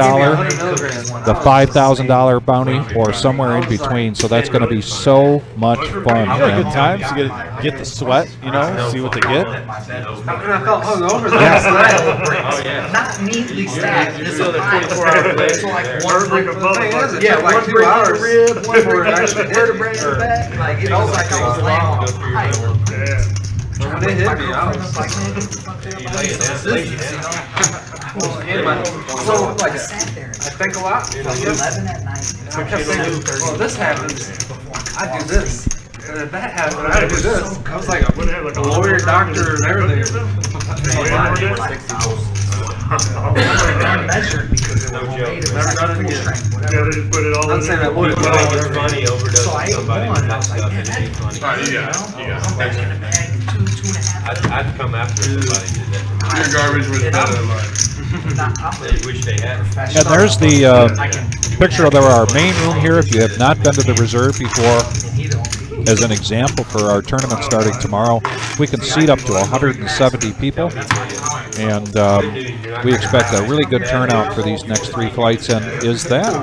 the $5,000 bounty, or somewhere in between. So that's going to be so much fun. Yeah, good times. You get the sweat, see what they get. I felt hungover not neatly stacked. This is 24 hours. So like like 2 hours. One for actually vertebrae in the back. Like it was like I was laying on a pipe. When they hit me, I was like, so like I sat there. I think a lot. 11 at night. I kept thinking, well, this happens, I do this. And if that happened, I do this. I was like a lawyer, doctor, and everything. Measured because it was made of full strength, whatever. I'm saying that would have been funny overdose. So I ate one, and I was like, man, that'd be funny. I'm back in the bag in 2.5. I'd come after somebody did that. Your garbage was better than mine. They wish they had. And there's the picture of our main room here. If you have not been to the Reserve before, as an example for our tournament starting tomorrow, we can seat up to 170 people, and we expect a really good turnout for these next 3 flights. And is that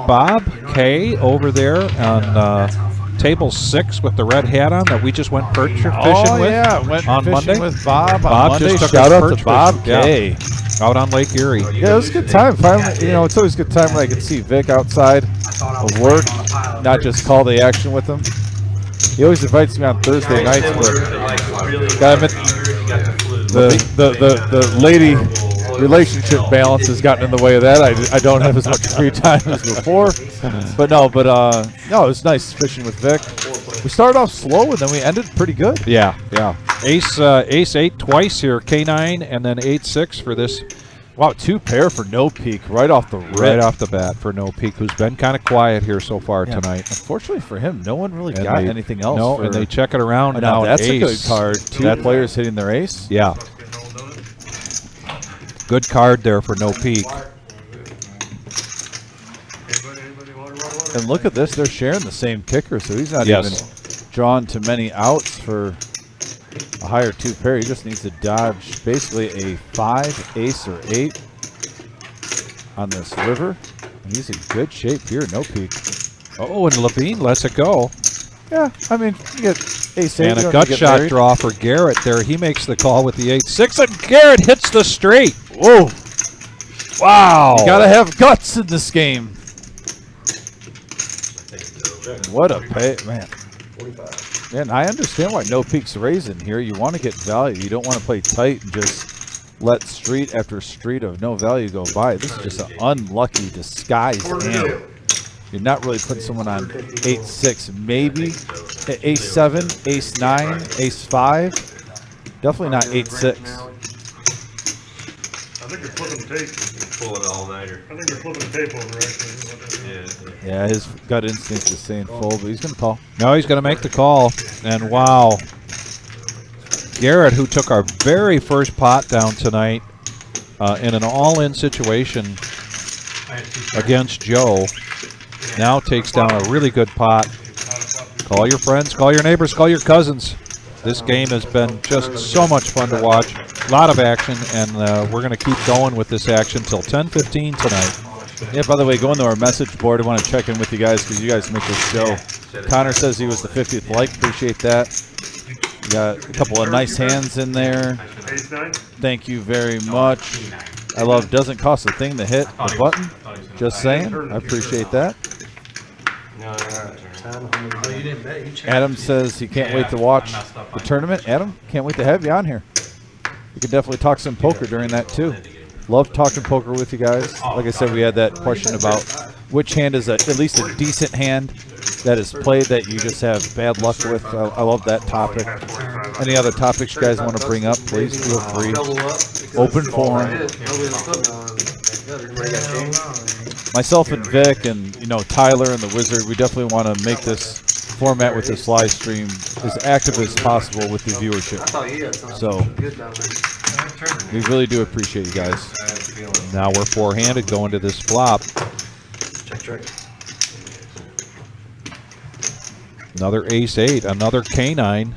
Bob K over there on table 6 with the red hat on that we just went perch fishing with? Yeah, went on fishing Monday with Bob. Bob on Monday. just took Shout us out perch to Bob fishing. K. Yeah. Out on Lake Erie. Yeah, it was a good time. Finally, it's always a good time when I can see Vic outside of work, not just call the action with him. He always invites me on Thursday nights, but gotta admit, the lady relationship balance has gotten in the way of that. I don't have as much free time as before. But no, it was nice fishing with Vic. We started off slow and then we ended pretty good. Yeah. Ace 8 twice here, K9, and then 8-6 for this Wow, 2 pair for no peak right off the rip. Right off the bat for No Peak, who's been kind of quiet here so far Yeah, tonight. Unfortunately for him, no one really And got they- anything else. No, for, and they check it around. oh, Now now that's an a good ace. card. 2 players hitting their ace. Yeah, good card there for No Peak. And look at this, they're sharing the same kicker, so he's not Yes. even drawn to many outs for a higher 2 pair. He just needs to dodge basically a 5, ace, or 8 on this river. And he's in good shape here, No Peak. Oh, and Levine lets it go. Yeah, I mean, you get ace 8. And you a don't gut get shot married. draw for Garrett there. He makes the call with the 8-6, and Garrett hits the straight. Whoa, Wow. you gotta have guts in this game. What a pay, man. 45. Man, I understand why No Peak's raising here. You want to get value. You don't want to play tight and just let street after street of no value go by. This is just an unlucky disguised hand. You're not really putting someone on 8-6, maybe ace 7, ace 9, ace 5. Definitely not 8-6. I think you're flipping the tape. Pull it all-nighter. I think you're flipping the tape over, actually. Yeah. Yeah, his gut instinct is saying fold, but he's going to call. No, he's going to make the call. And wow. Garrett, who took our very first pot down tonight in an all-in situation against Joe, now takes down a really good pot. Call your friends, call your neighbors, call your cousins. This game has been just so much fun to watch. A lot of action, and we're going to keep going with this action till 10:15 tonight. Yeah, by the way, going to our message board, I want to check in with you guys because you guys make this show. Connor says he was the 50th like. Appreciate that. You got a couple of nice hands in there. Ace 9? Thank you very much. I love doesn't cost a thing to hit the button. Just saying. I appreciate that. Oh, you didn't bet. You checked. Adam says he can't wait to watch the tournament. Adam, can't wait to have you on here. We could definitely talk some poker during that too. Love talking poker with you guys. Like I said, we had that question about which hand is at least a decent hand that is played that you just have bad luck with. I love that topic. Any other topics you guys want to bring up, please feel free. Open forum. Myself and Vic and Tyler and the Wizard, we definitely want to make this format with this live stream as active as possible with the viewership. So we really do appreciate you guys. Now we're four-handed going to this flop. Another ace-8, another K9.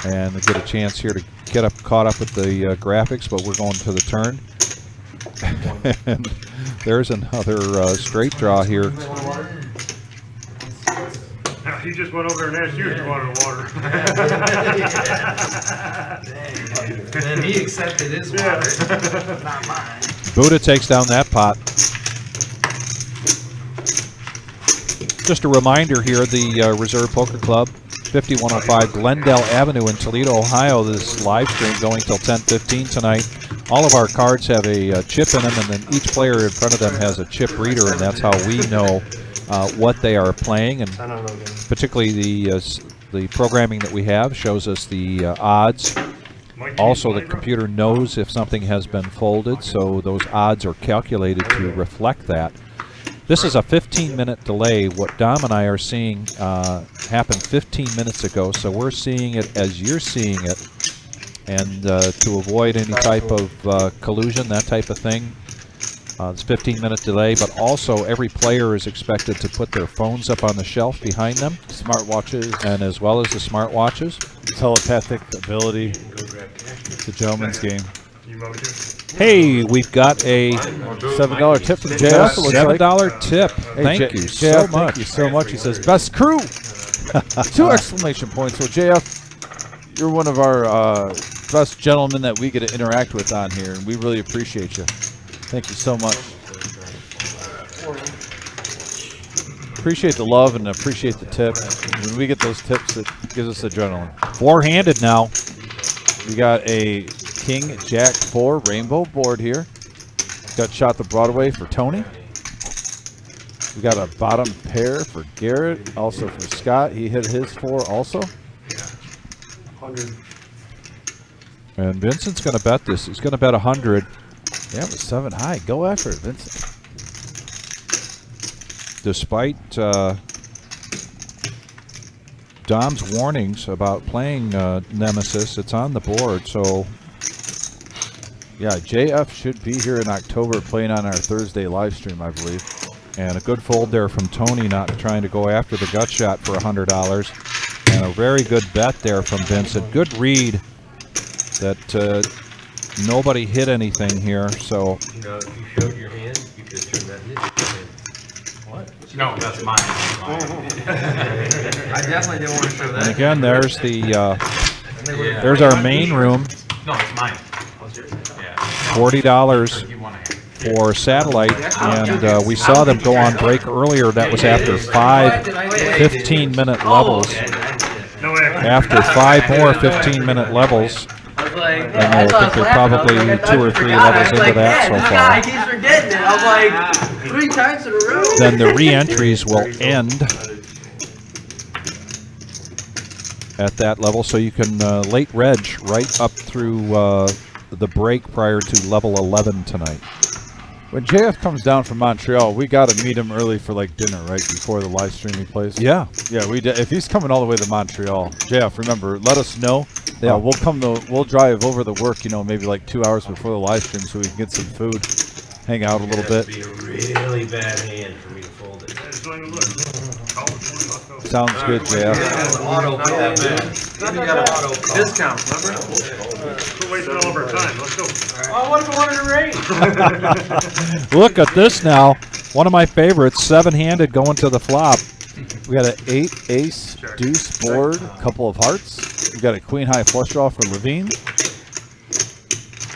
And we get a chance here to get caught up with the graphics, but we're going to the turn. And there's another straight draw here. He just went over and asked you if you wanted water. Then he accepted his water, not mine. Buddha takes down that pot. Just a reminder here, the Reserve Poker Club, 5105 Glendale Avenue in Toledo, Ohio. This live stream going till 10:15 tonight. All of our cards have a chip in them, and then each player in front of them has a chip reader, and that's how we know what they are playing. And particularly the programming that we have shows us the odds. Also, the computer knows if something has been folded, so those odds are calculated to reflect that. This is a 15-minute delay. What Dom and I are seeing happened 15 minutes ago, so we're seeing it as you're seeing it. And to avoid any type of collusion, that type of thing, it's 15-minute delay, but also every player is expected to put their phones up on the shelf behind them. Smartwatches. And as well as the smartwatches. Telepathic ability. It's a gentleman's game. Hey, we've got a $7 tip from JF. $7 tip. Thank you so much. Thank you so much. He says, best crew. 2 exclamation points. So JF, you're one of our best gentlemen that we get to interact with on here, and we really appreciate you. Thank you so much. Appreciate the love and appreciate the tip. When we get those tips, it gives us adrenaline. Four-handed now. We got a King Jack 4 rainbow board here. Got shot the Broadway for Tony. We got a bottom pair for Garrett, also for Scott. He hit his 4 also. 100. And Vincent's going to bet this. He's going to bet 100. Yeah, with 7 high. Go after it, Vincent. Despite Dom's warnings about playing Nemesis, it's on the board. So, yeah, JF should be here in October playing on our Thursday live stream, I believe. and a good fold there from Tony, not trying to go after the gut shot for $100. And a very good bet there from Vincent. Good read that nobody hit anything here. So, You know, if you showed your hand, you could have turned that into your hand. No, that's mine. I definitely didn't want to show and that. again, there's the there's our main room. No, it's mine. Yeah. $40 You want to have. for satellite, and we saw them go on break earlier. That was after 5 15-minute levels. No action. After 5 more 15-minute levels, I was like, and I think they're probably 2 or 3 levels into that so I far. keep forgetting it. I'm like, 3 times in a row. Then the re-entries will end at that level, so you can late reg right up through the break prior to level 11 tonight. When JF comes down from Montreal, we got to meet him early for like dinner, right before the live stream he plays. Yeah. Yeah, if he's coming all the way to Montreal, JF, remember, let us know. Yeah, we'll drive over the work, maybe like 2 hours before the live stream so we can get some food, hang out a little bit. It'd be a really bad hand for me to fold it. Just don't even look. Call it 20 bucks. Sounds good, JF. Auto call. You got an auto call. Discount, remember? We're wasting all of our time. Let's go. Oh, what if I wanted to raise? Look at this now. One of my favorites, 7-handed going to the flop. We got an 8 ace deuce board, couple of hearts. We got a queen high flush draw for Levine.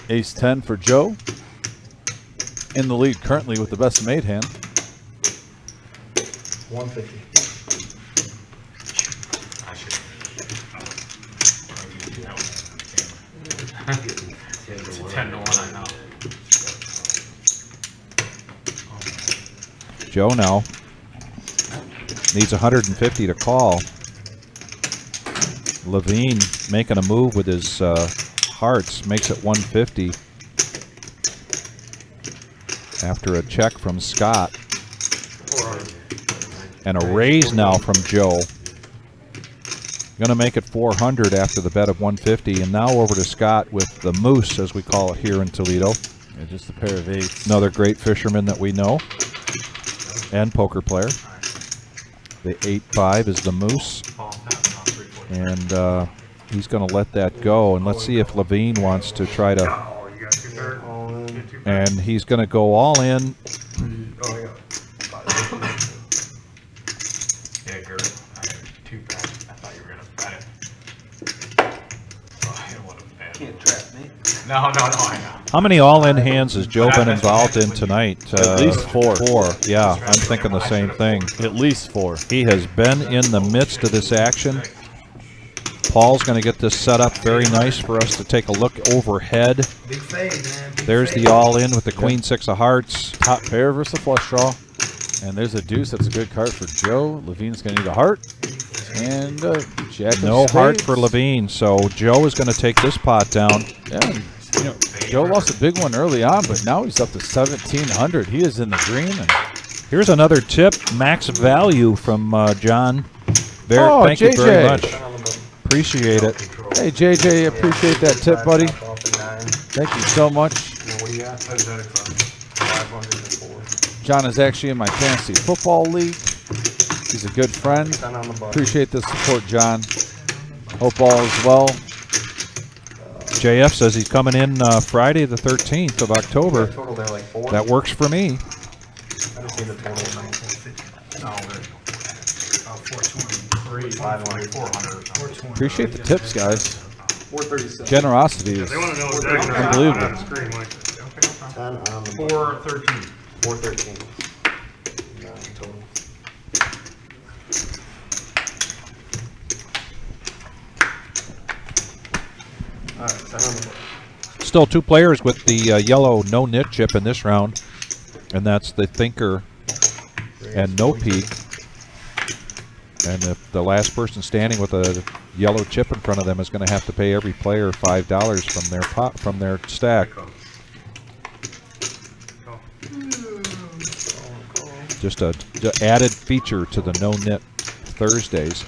Ace 10 for Joe. In the lead currently with the best made hand. 150. I should. It's 10 to 1, I know. Joe now needs 150 to call. Levine making a move with his hearts, makes it 150 after a check from Scott. And a raise now from Joe. Going to make it 400 after the bet of 150. And now over to Scott with the moose, as we call it here in Toledo. Yeah, just a pair of 8s. Another great fisherman that we know and poker player. The 8-5 is the moose. And he's going to let that go. And let's see if Levine wants to try to. Oh, you got 2 thirds. And he's going to go all in. Yeah, Gert, I had 2 bets. I thought you were going to bet it. Oh, I didn't want to bet it. Can't trap me. No, I know. How many all-in hands has Joe been involved in tonight? At least 4. 4, yeah. I'm thinking the same thing. At least 4. He has been in the midst of this action. Paul's going to get this set up very nice for us to take a look overhead. Big fade, man. Big There's fade. the all-in with the queen 6 of hearts. Top pair versus flush draw. And there's a deuce. That's a good card for Joe. Levine's going to need a heart. And jack of No heart spades. for Levine, so Joe is going to take this pot down. Yeah, Joe lost a big one early on, but now he's up to 1,700. He is in the green. And Here's another tip, max value from John. Thank you JJ. very much. Appreciate it. Hey, JJ, appreciate that tip, buddy. Thank you so much. What do you got? 504. John is actually in my fantasy football league. He's a good friend. 10 on the button. Appreciate the support, John. Hope all is well. JF says he's coming in Friday the 13th of October. Total there like 4. That works for me. I just need the total. No, 423, 500. 400. Appreciate the tips, guys. 437. Generosity is They want to know exactly unbelievable. on the screen, like, 10 on the button. 413. 413. 9 total. Alright, 10 on the button. Still 2 players with the yellow no nit chip in this round, and that's the Thinker and No Peak. And if the last person standing with a yellow chip in front of them is going to have to pay every player $5 from their pot from their stack. Just a added feature to the no nit Thursdays.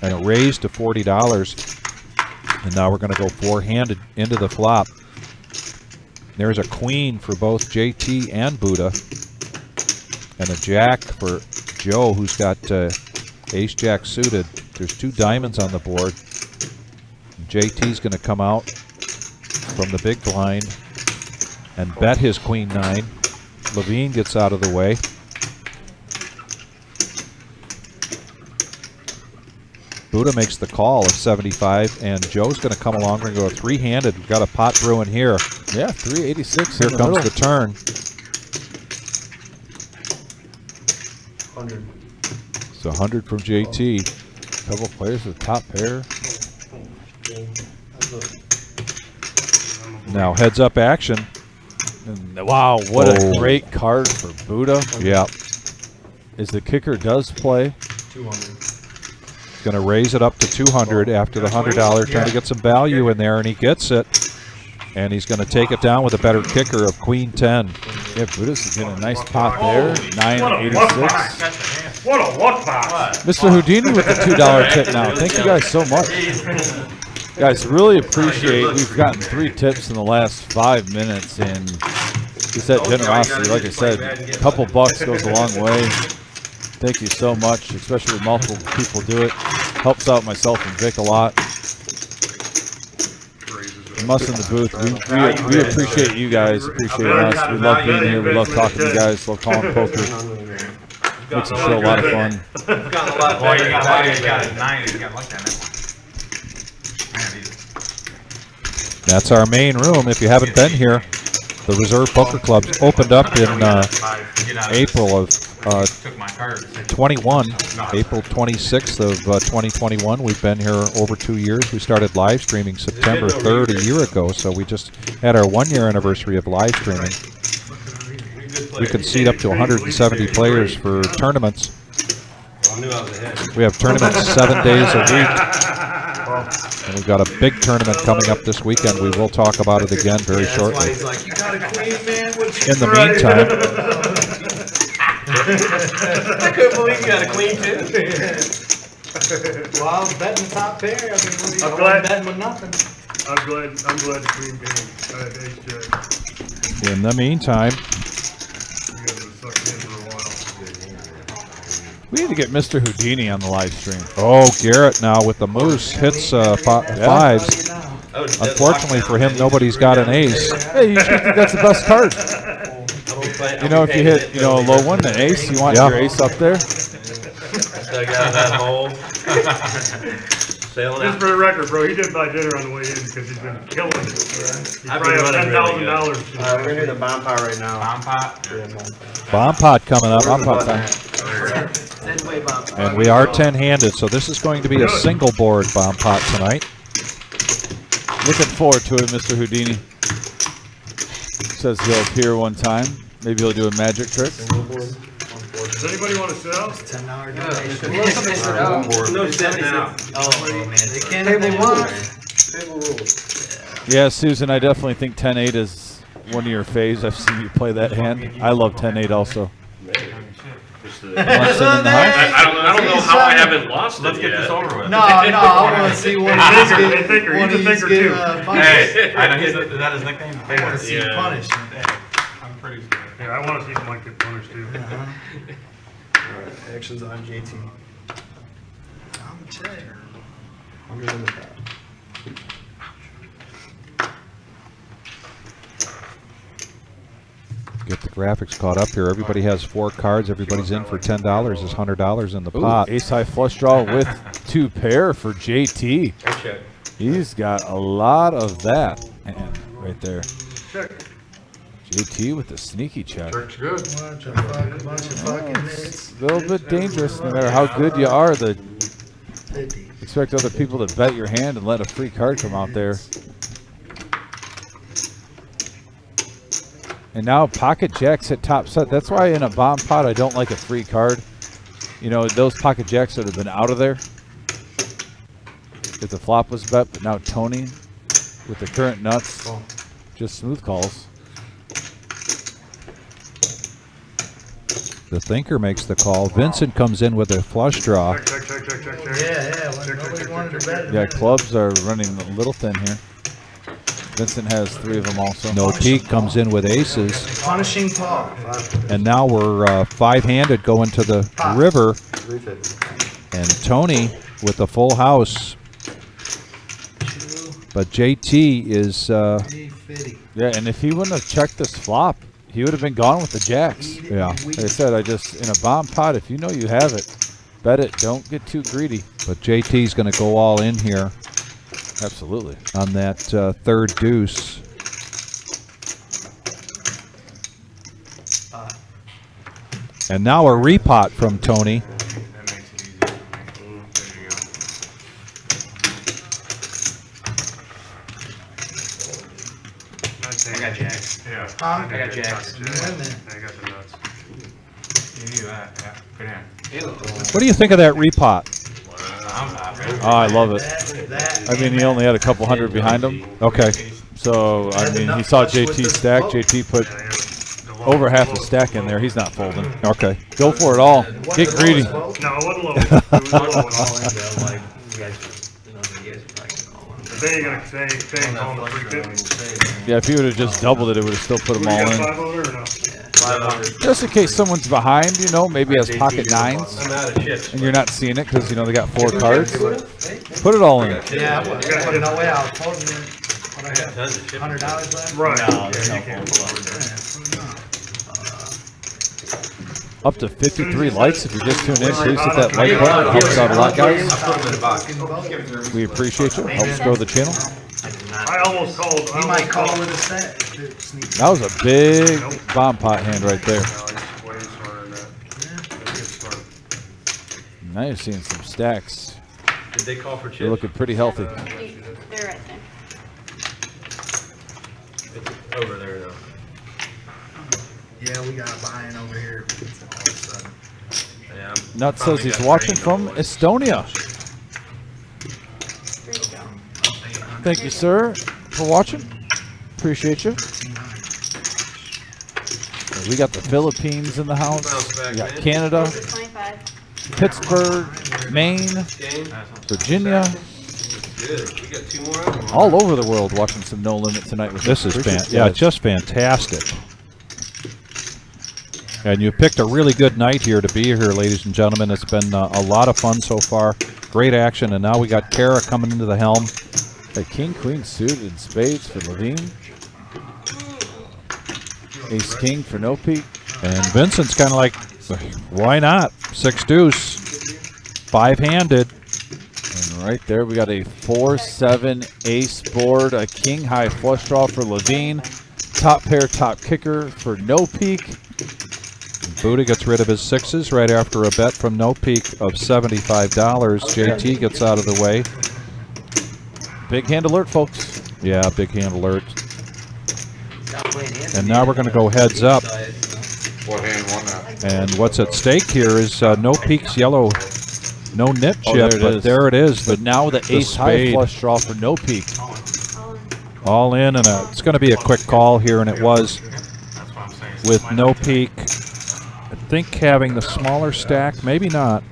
And a raise to $40. And now we're going to go four-handed into the flop. There's a queen for both JT and Buddha. And a jack for Joe, who's got ace-jack suited. There's two diamonds on the board. JT's going to come out from the big blind and bet his queen-9. Levine gets out of the way. Buddha makes the call of 75, and Joe's going to come along and go three-handed. We've got a pot brewing here. Yeah, 386. Here comes the turn. 100. It's 100 from JT. Couple players with top pair. Now heads-up action. And wow, what a great card for Buddha. Yeah. As the kicker does play. 200. Going to raise it up to 200 after the $100, trying to get some value in there, and he gets it. And he's going to take it down with a better kicker of queen 10. Yeah, Buddha's is getting a nice pot there. 986. What a luck box. Mr. Houdini with the $2 tip now. Thank you guys so much. Guys, really appreciate. We've gotten 3 tips in the last 5 minutes, and just that generosity. Like I said, a couple bucks goes a long way. Thank you so much, especially when multiple people do it. Helps out myself and Vic a lot. From us in the booth, we appreciate you guys, appreciate us. We love being here. We love talking to you guys. Love calling poker. Makes the show a lot of fun. Boy, you got a 9. You got lucky on that one. That's our main room. If you haven't been here, the Reserve Poker Club's opened up in April of 21, April 26th of 2021. We've been here over 2 years. We started live streaming September 3rd a year ago, so we just had our 1-year anniversary of live streaming. We can seat up to 170 players for tournaments. We have tournaments 7 days a week. And we've got a big tournament coming up this weekend. We will talk about it again very shortly. In the meantime, I couldn't believe you got a queen too. Well, I was betting the top pair. I mean, I'm glad. betting with nothing. I'm glad the queen came. in the meantime, We need to get Mr. Houdini on the live stream. oh, Garrett now with the moose hits 5s. Unfortunately for him, nobody's got an ace. Hey, you should think that's the best card. You know, if you hit, a low one, an ace, you want your ace up there. Dug out that hole. Sailing Just out. for the record, bro, he did buy dinner on the way in because he's been killing it. He's probably have $10,000. We're gonna do the bomb pot right now. Bomb pot? Yeah, bomb pot. Bomb pot coming up. Bomb pot time. Way bomb. And we are 10-handed, so this is going to be a single board bomb pot tonight. Looking forward to it, Mr. Houdini. Says he'll appear one time. Maybe he'll do a magic trick. Does anybody want to sell? $10 No setting out. Oh man, they can't Table one. Table rules. Yeah, Susan, I definitely think 10-8 is one of your faves. I've seen you play that hand. I love 10-8 also. You want to sit in the house? I don't know how I haven't lost it Let's get yet. this over with. No, I want to see one of these get Thinker, one he's of a these thinker get too. punished. Hey, I know is that his nickname? I want to see Yeah. punished. I'm pretty sure. Yeah, I want to see Mike get punished too. Alright, actions on JT. I'm a checker. 100 in the pot. Get the graphics caught up here. Everybody has 4 cards. Everybody's in for $10. Is $100 in the pot. Ace high flush draw with 2 pair for JT. Check. He's got a lot of that. Man, right there. Check. JT with the sneaky check. Trick's good. Bunch of fucking hits. A little bit dangerous. No matter how good you are, 50. expect other people to bet your hand and let a free card come out there. And now pocket jacks at top set. That's why in a bomb pot I don't like a free card. You know, those pocket jacks would have been out of there if the flop was bet, but now Tony, with the current nuts, just smooth calls. The thinker makes the call. Vincent comes in with a flush draw. Check. Yeah, well, nobody wanted to bet it. Yeah, clubs are running a little thin here. Vincent has 3 of them also. No peak comes in with aces. Punishing Paul. And now we're 5-handed going to the river. And Tony with the full house. But JT is... Yeah, and if he wouldn't have checked this flop, he would have been gone with the jacks. Yeah. Like I said, in a bomb pot, if you know you have it, bet it. Don't get too greedy. But JT's going to go all in here Absolutely. on that third deuce. And now a repot from Tony. That makes it easier for me. There you go. I got jacks. Yeah. Huh? I got jacks. Wait a minute. I got the nuts. You do that. Yeah. Good hand. What do you think of that repot? I'm happy. Oh, I love it. That I mean, he only had a couple hundred behind him. Okay. So, I mean, he saw JT stack. JT put over half a stack in there. He's not folding. Okay. Go for it all. Get greedy. No, it wasn't low. It was low. Like, you guys, you know, you guys are probably gonna call one. They ain't gonna say calling the 350. Yeah, if he would have just doubled it, it would have still put them You all got in. 5 over or no? Just in case someone's behind, you know, maybe has pocket 9s, I'm out of chips. and you're not seeing it because, you know, they got 4 cards. Put it all in. Yeah, well, no way I was folding it. What I got, Tons of chips. $100 left? Right. No, Yeah, there's you no can't fold. fold over there. Up to 53 likes if you're just tuning in. Please hit that like button. It helps out a lot, guys. I put them in the box. We appreciate you. Helps grow the channel. I almost called. He might call with a set. Sneak. That was a big bomb pot hand right there. No, he's way smarter than that. He's smart. Now you're seeing some stacks. Did they call for chips? They're looking pretty healthy. They're right there. It's over there now. Yeah, we got a buy-in over here. All of a sudden. Yeah, I'm Nut says finally he's got watching trained from on Estonia. There you go. Thank you, sir, for watching. Appreciate you. We got the Philippines in the house. We got Canada, 25. Pittsburgh, Maine, Game. Virginia, Good. We got 2 more of them. all over the world watching some No Limit tonight with This us. is Appreciate you yeah, guys. just fantastic. And you picked a really good night here to be here, ladies and gentlemen. It's been a lot of fun so far. Great action, and now we got Kara coming into the helm. A king, queen suited, spades for Levine. Ace king for no peak. And Vincent's kind of like, why not? 6 deuce, 5-handed. And right there we got a 4-7 ace board, a king high flush draw for Levine. Top pair, top kicker for no peak. Buddha gets rid of his 6s right after a bet from no peak of $75. JT gets out of the way. Big hand alert, folks. Yeah, big hand alert. Stop playing hands. And now we're going to go heads up. What hand won that? And what's at stake here is no peaks yellow, no nit Oh, chip, there it but is. there it is. But now the ace high spade. flush draw for no peak. All in, and it's going to be a quick call here, and it was That's what I'm saying. with no peak. I think having the smaller stack, maybe not.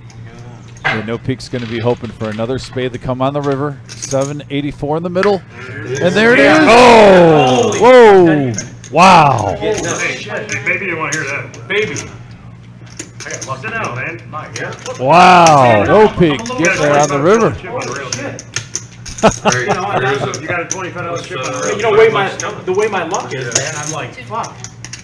Yeah, no peak's going to be hoping for another spade to come on the river. 784 in the middle. And there it is. Oh! Whoa! Wow! Hey, baby, you want to hear that? Baby. I got lucky. Sit down, man. Wow! No peak. Get there on the river. There is a, You got a $25 chip on the You road. know, the way my luck is, man, I'm like, fuck.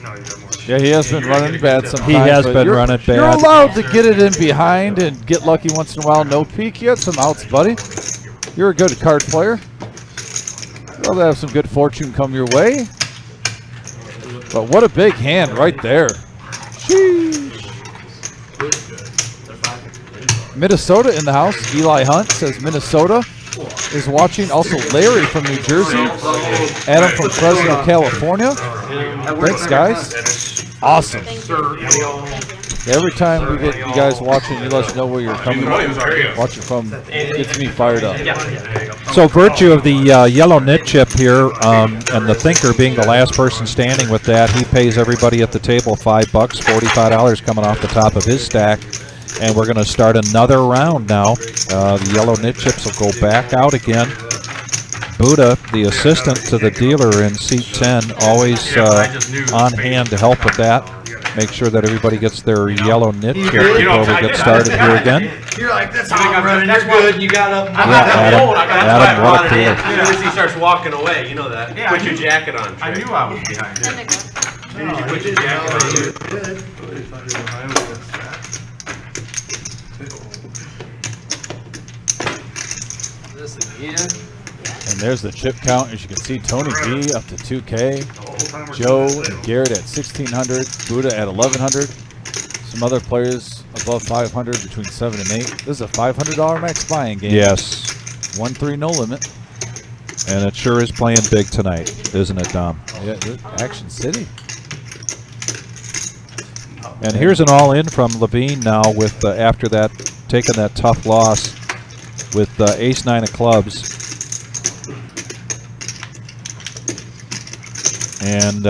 No, you got more. Yeah, he has been running bad sometimes. He has but been you're- running You're bad. allowed to get it in behind and get lucky once in a while. No peak. You had some outs, buddy. You're a good card player. You'll have some good fortune come your way. But what a big hand right there. Sheesh. Minnesota in the house. Eli Hunt says Minnesota is watching. Also Larry from New Jersey. Adam from Fresno, California. Thanks, guys. Awesome. Thank you. Thank you. Every time we get you guys watching, you let us know where you're coming watching from. Gets me fired up. So virtue of the yellow nit chip here, and the thinker being the last person standing with that, he pays everybody at the table $5, $45 coming off the top of his stack. And we're going to start another round now. The yellow nit chips will go back out again. Buddha, the assistant to the dealer in seat 10, always on hand to help with that. Make sure that everybody gets their yellow nit chip before we get started here again. You're like, that's how I'm running. You're good. You got up. Adam, what a cooler. As soon as he starts walking away, you know that. Yeah, Put your jacket on. I knew I was behind it. Put your jacket on. This again. And there's the chip count. As you can see, Tony B up to 2K. Joe and Garrett at 1,600. Buddha at 1,100. Some other players above 500, between 7 and 8. This is a $500 max buy-in game. Yes. 1-3 no limit. And it sure is playing big tonight, isn't it, Dom? Yeah, Action City. And here's an all-in from Levine now with after that, taking that tough loss with ace-9 of clubs. And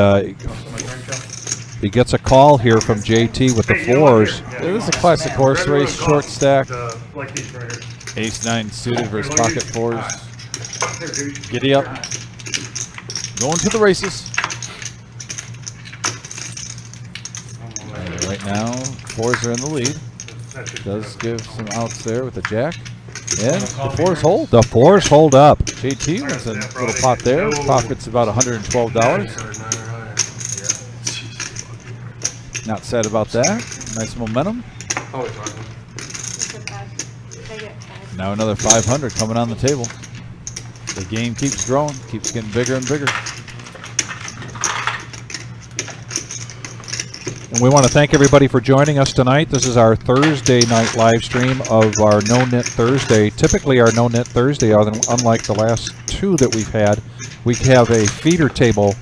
he gets a call here from JT with the fours. This is a classic horse race, short stack. Like these right here. Ace-9 suited versus pocket fours. Giddy up. Going to the races. And right now, fours are in the lead. Does give some outs there with the jack. And the fours hold. The fours hold up. JT wins a little pot there. Profits about $112. Not sad about that. Nice momentum. Now another 500 coming on the table. The game keeps growing, keeps getting bigger and bigger. And we want to thank everybody for joining us tonight. This is our Thursday night live stream of our No Knit Thursday. Typically our No Knit Thursday, unlike the last two that we've had, we have a feeder table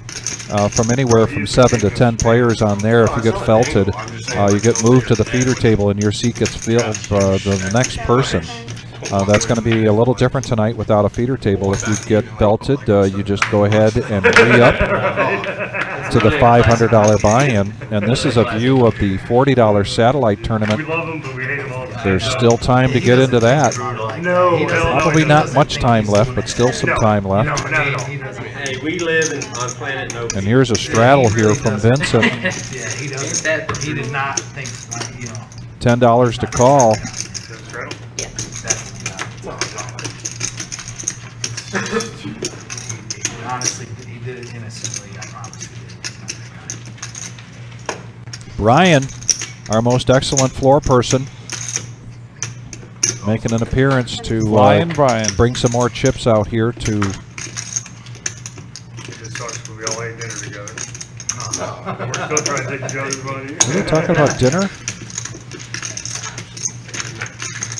from anywhere from 7 to 10 players on there. If you get felted, you get moved to the feeder table and your seat gets filled the next person. That's going to be a little different tonight without a feeder table. If you get belted, you just go ahead and re-up to the $500 buy-in. And this is a view of the $40 satellite tournament. We love him, but we hate him all the time. There's still time to get into that. No, Probably not much time left, but still some time left. No, not at all. Hey, we live on planet No. And here's a straddle here from Vincent. Yeah, he doesn't. That he did not think, you know. $10 to call. Honestly, he did it innocently. I promise he did. Brian, our most excellent floor person, making an appearance to Brian. bring some more chips out here to. It just sucks because we all ate dinner together. We're still trying to take each other's money. Are we talking about dinner?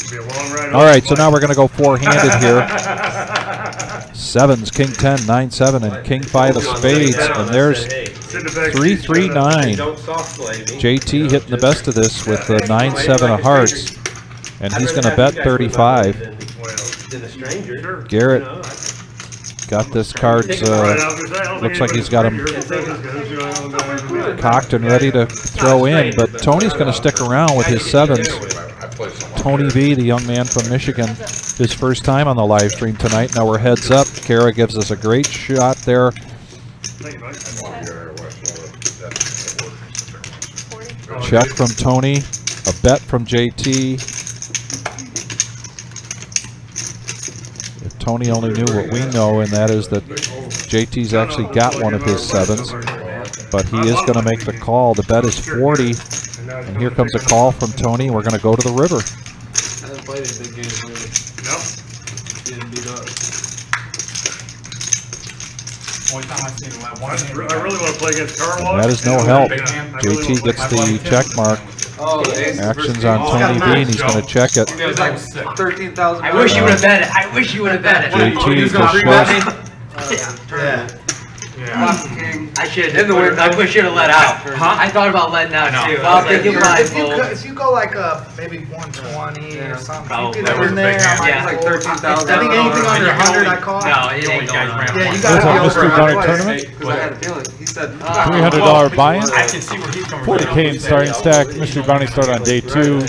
It'll be a long ride. All right, so now we're going to go four-handed here. Sevens, King 10, 9-7, and King 5 of spades. And there's 3-3-9. JT hitting the best of this with the 9-7 of hearts. And he's going to bet 35. Garrett got this card. Looks like he's got him cocked and ready to throw in. But Tony's going to stick around with his sevens. Tony V, the young man from Michigan, his first time on the live stream tonight. Now we're heads up. Kara gives us a great shot there. Check from Tony, a bet from JT. If Tony only knew what we know, and that is that JT's actually got one of his sevens, but he is going to make the call. The bet is 40, and here comes a call from Tony. We're going to go to the river. I haven't played any big games lately. No. Getting beat up. Only time I've seen him like one I hand. really want to play against Car Wash. That is no help. JT gets the check mark. Oh, the ace Actions on Tony V, and he's going to check it. It was like 13,000. I wish you would have bet it. I wish you would have bet it. JT He was gonna just three-bet shows- me. Yeah. Yeah, Flop king. I should In the window. I should have let out. Huh? I thought about letting out I know. too. Well, If you, blindfold. if you go like maybe 120 Yeah. or something, Probably. if you That get was in a there, big I hand. might Yeah. like $13,000. I think anything under 100 I call. No, it ain't guys going ran on. Yeah, you What's gotta up, be Mystery over Bounty 100. Tournament? Because I had a feeling. He said $300 buy-in. I can see where he's coming 40K in starting stack. Mystery Bounty start on day 2.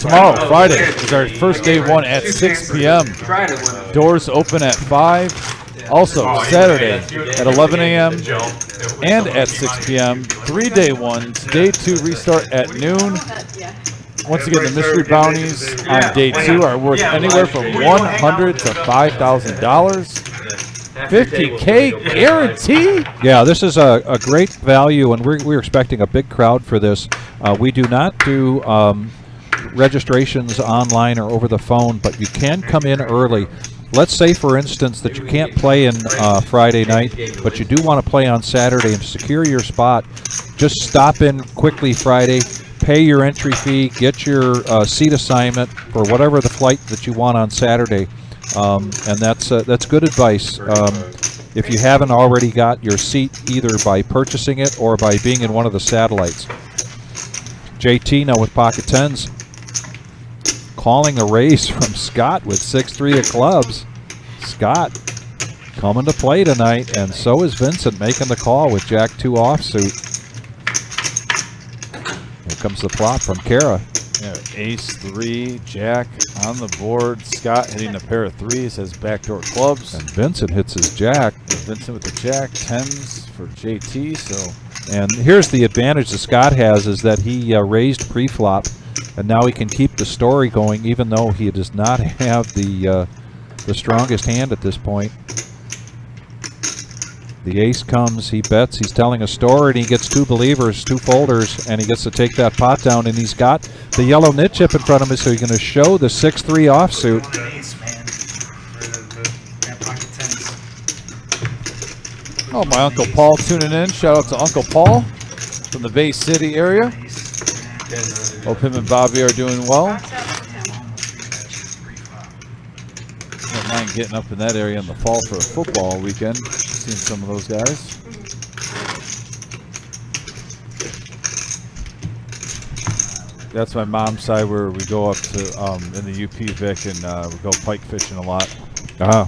Tomorrow, Friday, is our first day 1 at 6 p.m. Tried it when Doors open at 5. Also, Saturday at 11 a.m. and at 6 p.m. 3-day ones. Day 2 restart at noon. Once again, the mystery bounties on day 2 are worth anywhere from $100 to $5,000. 50K guarantee. Yeah, this is a great value, and we're expecting a big crowd for this. We do not do registrations online or over the phone, but you can come in early. Let's say, for instance, that you can't play in Friday night, but you do want to play on Saturday and secure your spot. Just stop in quickly Friday, pay your entry fee, get your seat assignment for whatever the flight that you want on Saturday, and that's good advice. If you haven't already got your seat, either by purchasing it or by being in one of the satellites. JT now with pocket tens. Calling a raise from Scott with 6-3 of clubs. Scott coming to play tonight, and so is Vincent making the call with Jack 2 offsuit. Here comes the flop from Kara. Yeah, ace 3, Jack on the board. Scott hitting a pair of 3s, has backdoor clubs. And Vincent hits his Jack. Vincent with the Jack, 10s for JT. So, And here's the advantage that Scott has, is that he raised pre-flop, and now he can keep the story going, even though he does not have the strongest hand at this point. The ace comes, he bets, he's telling a story, and he gets 2 believers, 2 folders, and he gets to take that pot down, and he's got the yellow nit chip in front of him, so he's going to show the 6-3 offsuit. Ace, man. Got pocket tens. oh, my Uncle Paul tuning in. Shout out to Uncle Paul from the Bay City area. Hope him and Bobby are doing well. Don't mind getting up in that area in the fall for a football weekend. Seen some of those guys. That's my mom's side where we go up to in the UP Vic and we go pike fishing a lot.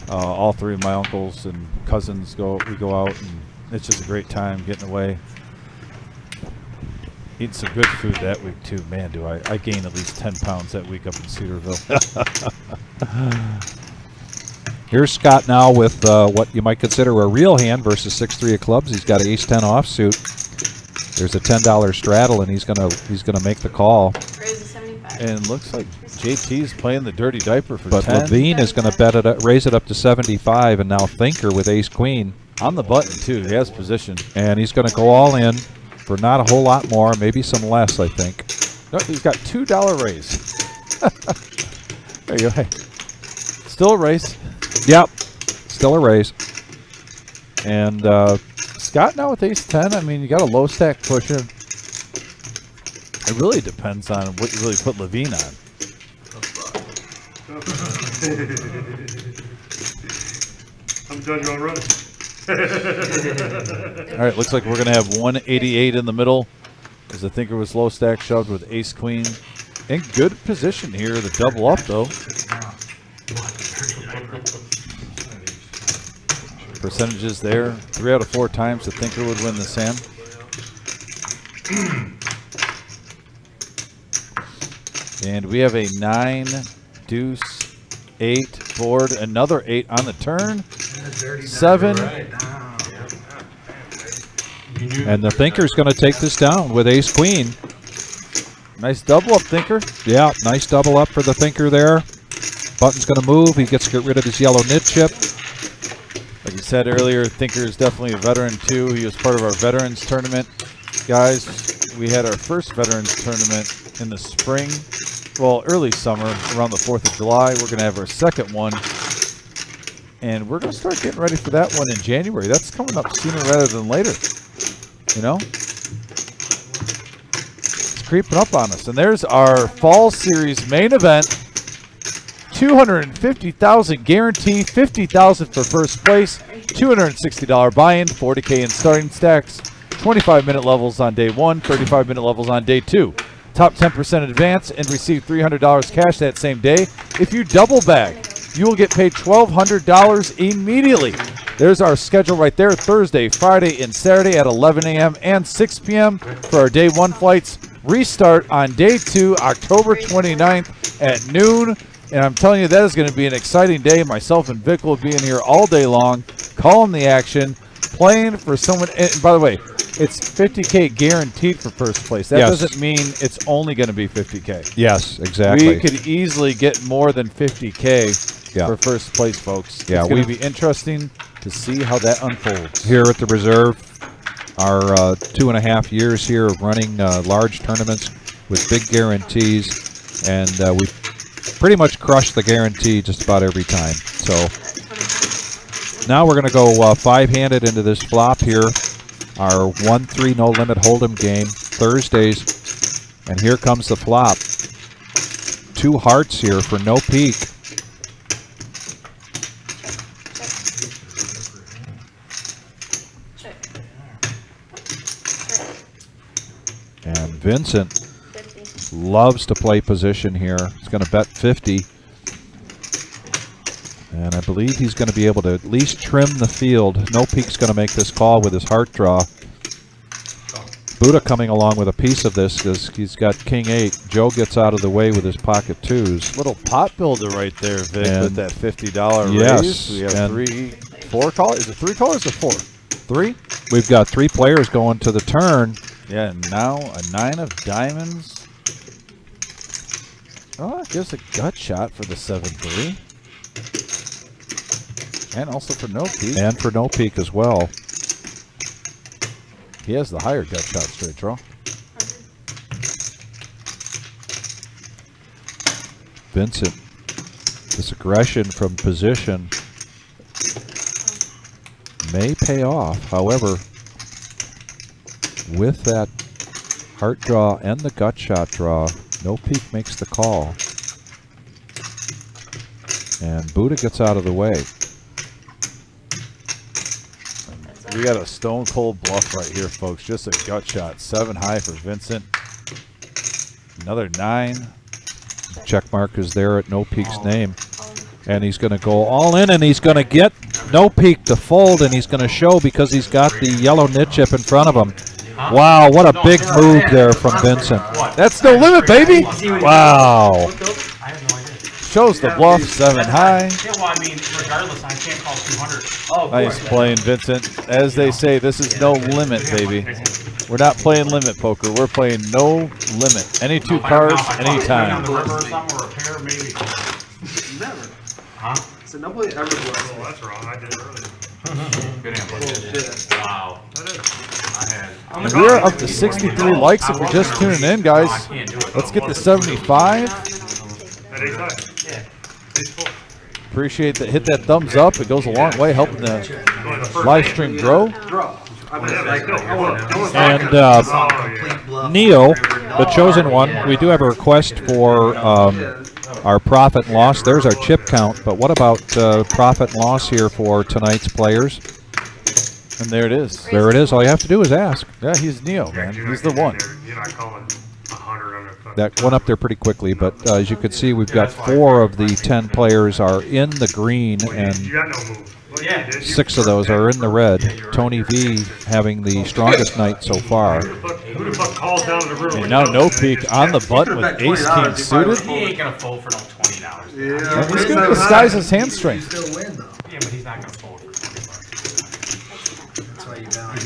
All 3 of my uncles and cousins we go out, and it's just a great time getting away. Eating some good food that week too. Man, do I gained at least 10 pounds that week up in Cedarville. Here's Scott now with what you might consider a real hand versus 6-3 of clubs. He's got ace-10 offsuit. There's a $10 straddle, and he's gonna make the call. Raise to 75. And looks like JT's playing the dirty diaper for But 10. Levine is going to bet it up, raise it up to 75, and now Thinker with ace-queen. On the button too. He has position. And he's going to go all in for not a whole lot more, maybe some less, I think. No, he's got $2 raise. There you go. Hey. Still a raise. Yep, still a raise. And Scott now with ace-10. I mean, you got a low stack pusher. It really depends on what you really put Levine on. I'm judging on running. All right, looks like we're going to have 188 in the middle as the Thinker was low stack shoved with ace-queen. In good position here to double up, though. Percentages there. 3 out of 4 times the Thinker would win this hand. And we have a 9, deuce, 8 board. Another 8 on the turn. 7. And the Thinker's going to take this down with ace-queen. Nice double up, Thinker. Yeah, nice double up for the Thinker there. Button's going to move. He gets to get rid of his yellow nit chip. Like you said earlier, Thinker is definitely a veteran too. He was part of our veterans tournament. Guys, we had our first veterans tournament in the spring. Well, early summer, around the 4th of July. We're going to have our second one. And we're going to start getting ready for that one in January. That's coming up sooner rather than later. You know? It's creeping up on us. And there's our fall series main event. $250,000 guarantee, $50,000 for first place. $260 buy-in, 40K in starting stacks, 25-minute levels on day 1, 35-minute levels on day 2. Top 10% advance and receive $300 cash that same day. If you double bag, you will get paid $1,200 immediately. There's our schedule right there, Thursday, Friday, and Saturday at 11 a.m. and 6 p.m. for our day 1 flights. Restart on day 2, October 29th at noon. And I'm telling you, that is going to be an exciting day. Myself and Vic will be in here all day long, calling the action, playing for someone. And by the way, it's 50K guaranteed for first place. That doesn't mean it's only going to be 50K. Yes, exactly. We could easily get more than 50K for first place, folks. Yeah, it's going to be interesting to see how that unfolds. Here at the Reserve, our 2.5 years here of running large tournaments with big guarantees, and we pretty much crush the guarantee just about every time. So now we're going to go 5-handed into this flop here. Our 1-3 no limit hold'em game Thursdays, and here comes the flop. 2 hearts here for no peak. And Vincent loves to play position here. He's going to bet 50. And I believe he's going to be able to at least trim the field. No Peak's going to make this call with his heart draw. Buddha coming along with a piece of this because he's got King 8. Joe gets out of the way with his pocket 2s. Little pot builder right there, Vic, And with that $50 yes, raise. We have and 4 callers. Is it 3 callers or 4? 3? We've got 3 players going to the turn. Yeah, and now a 9 of diamonds. Oh, it gives a gut shot for the 7-3. And also for no peak. And for no peak as well. He has the higher gut shot straight draw. Vincent, this aggression from position may pay off. However, with that heart draw and the gut shot draw, no peak makes the call. And Buddha gets out of the way. We got a stone cold bluff right here, folks. Just a gut shot. 7 high for Vincent. Another 9. Check mark is there at no peak's name. And he's going to go all in, and he's going to get no peak to fold, and he's going to show because he's got the yellow nit chip in front of him. Wow, what a big move there from Vincent. That's no limit, baby. Wow. I have no idea. Shows the bluff, 7 high. Yeah, well, I mean, regardless, I can't call 200. Nice playing, Vincent. As they say, this is no limit, baby. We're not playing limit poker. We're playing no limit. Any 2 cards, anytime. On the river or something, or a pair, maybe. Never. Huh? So nobody ever blessed Oh, me. that's wrong. I did it earlier. Good answer. Bullshit. Wow. That is. I had. We're up to 63 likes if you're just tuning in, guys. I can't do it. Let's get to 75. At 8 times. Yeah. It's full. Appreciate that. Hit that thumbs up. It goes a long way helping the live stream grow. Draw. I mean, Yeah, like, that's I want good. And Oh, yeah. Neo, the chosen one, we do have a request for our profit and loss. There's our chip count, but what about profit and loss here for tonight's players? And there it is. There it is. All you have to do is ask. Yeah, he's Neo, man. He's the one. You're not calling 100 on the That went up there pretty quickly, but as you can see, we've got 4 of the 10 players are in the green, and You got no move. Well, yeah, you did. 6 of those are in the red. Tony V having the strongest night so far. Who the fuck calls down the river? And now no peak on the button with ace king suited. He ain't gonna fold for no $20. Yeah, And he's going to disguise his hand strength. Still win though. Yeah, but he's not gonna fold for $20. That's why you balance.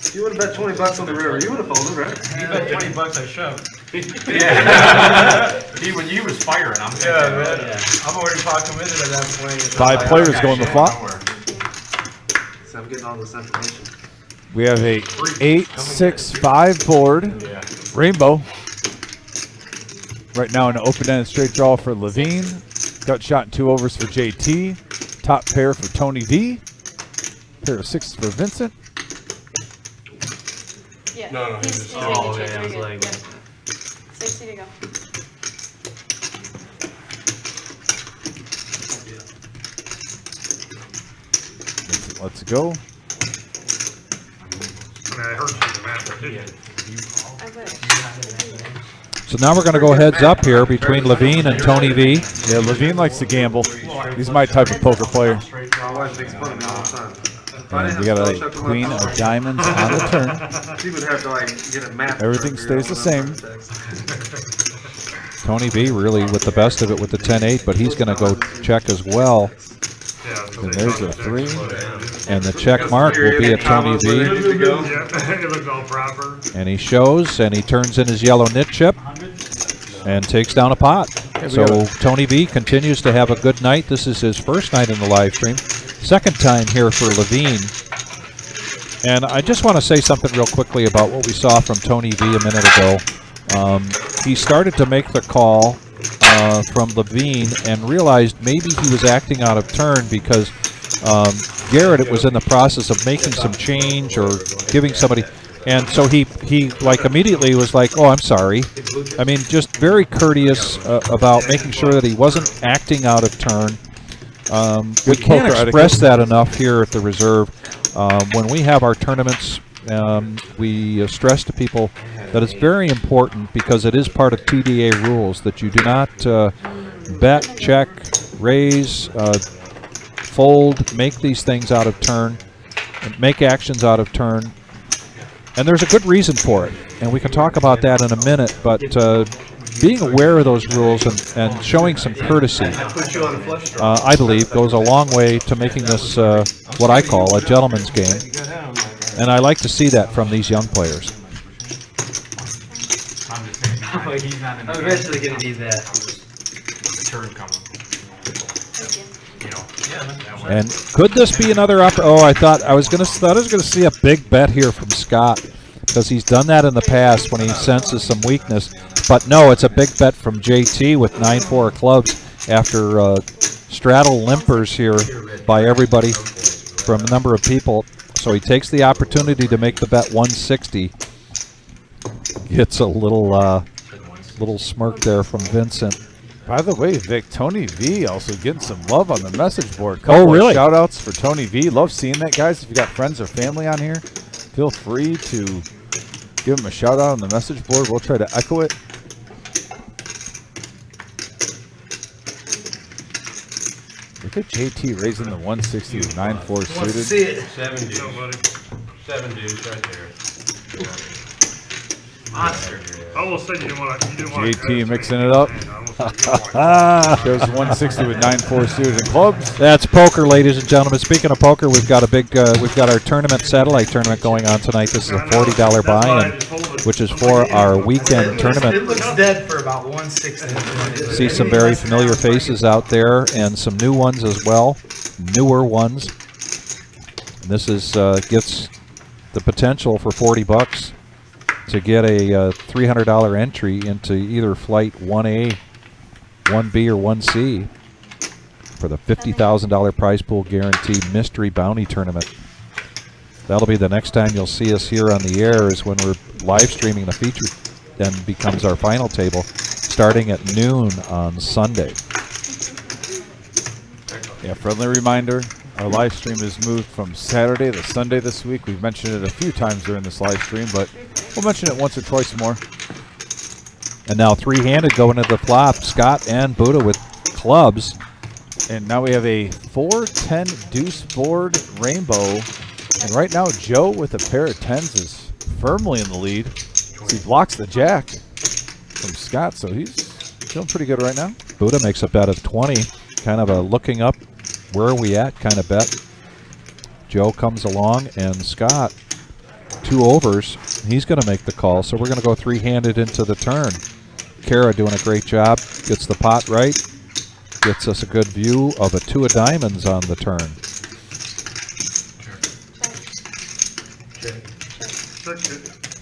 If you would have bet 20 bucks on the river, you would have folded, right? You bet 20 bucks I shoved. Yeah. When you was firing, I'm thinking. Yeah. I'm already pot committed at that point. 5 players going to flop. So I'm getting all this information. We have a 8-6-5 board. Yeah. Rainbow. Right now an open-ended straight draw for Levine. Gut shot and 2 overs for JT. Top pair for Tony V. Pair of 6s for Vincent. Yeah. No, He's he's taking oh, chips. yeah, I You're was good. like- Yep. 60 to go. Let's go. I mean, I heard you the match. I did. I wish. So now we're going to go heads up here between Levine and Tony V. Yeah, Levine likes to gamble. He's my type of poker player. My wife makes fun of me all the time. If I And didn't we have got to a touch up queen my phone, of diamonds on the turn. she would have to like get a map. Everything stays the same. Tony V really with the best of it with the 10-8, but he's going to go check as well. Yeah, so And they there's found a 3. And the check mark will be at Tony V. Yeah, it looked all proper. And he shows, and he turns in his yellow nit chip and takes down a pot. So Tony V continues to have a good night. This is his first night in the live stream. Second time here for Levine. And I just want to say something real quickly about what we saw from Tony V a minute ago. He started to make the call from Levine and realized maybe he was acting out of turn because Garrett was in the process of making some change or giving somebody, and so he like immediately was like, oh, I'm sorry. I mean, just very courteous about making sure that he wasn't acting out of turn. We can't express that enough here at the Reserve. When we have our tournaments, we stress to people that it's very important because it is part of TDA rules that you do not bet, check, raise, fold, make these things out of turn, and make actions out of turn. And there's a good reason for it, and we can talk about that in a minute, but being aware of those rules and showing some courtesy, I believe, goes a long way to making this what I call a gentleman's game. And I like to see that from these young players. I'm just saying, he's not in the I'm eventually gonna need that. turn coming. You know, that way. And could this be another I thought I was gonna see a big bet here from Scott because he's done that in the past when he senses some weakness. But no, it's a big bet from JT with 9-4 clubs after straddle limpers here by everybody from a number of people. So he takes the opportunity to make the bet 160. Gets a little smirk there from Vincent. By the way, Vic, Tony V also getting some love on the message board. Oh, really? Shout outs for Tony V. Love seeing that, guys. If you got friends or family on here, feel free to give them a shout out on the message board. We'll try to echo it. Look at JT raising the 160 with 9-4 Wants to suited. see it. 7 deuce. No, buddy. 7 deuce right there. Monster. I almost said you didn't want to. JT mixing it up. Shows 160 with 9-4 suited and clubs. That's poker, ladies and gentlemen. Speaking of poker, we've got a big, we've got our tournament, satellite tournament going on tonight. This is a $40 buy-in, which is for our weekend tournament. It looks dead for about 160. See some very familiar faces out there and some new ones as well, newer ones. And this is gets the potential for $40 to get a $300 entry into either flight 1A, 1B, or 1C for the $50,000 prize pool guaranteed mystery bounty tournament. That'll be the next time you'll see us here on the air is when we're live streaming the feature, then becomes our final table starting at noon on Sunday. Yeah, friendly reminder, our live stream is moved from Saturday to Sunday this week. We've mentioned it a few times during this live stream, but we'll mention it once or twice more. And now three-handed going to the flop, Scott and Buddha with clubs. And now we have a 4-10 deuce board rainbow. And right now Joe with a pair of 10s is firmly in the lead. So he blocks the jack from Scott, so he's feeling pretty good right now. Buddha makes a bet of 20, kind of a looking up, where are we at kind of bet. Joe comes along and Scott, 2 overs. He's going to make the call, so we're going to go three-handed into the turn. Kara doing a great job, gets the pot right, gets us a good view of a 2 of diamonds on the turn.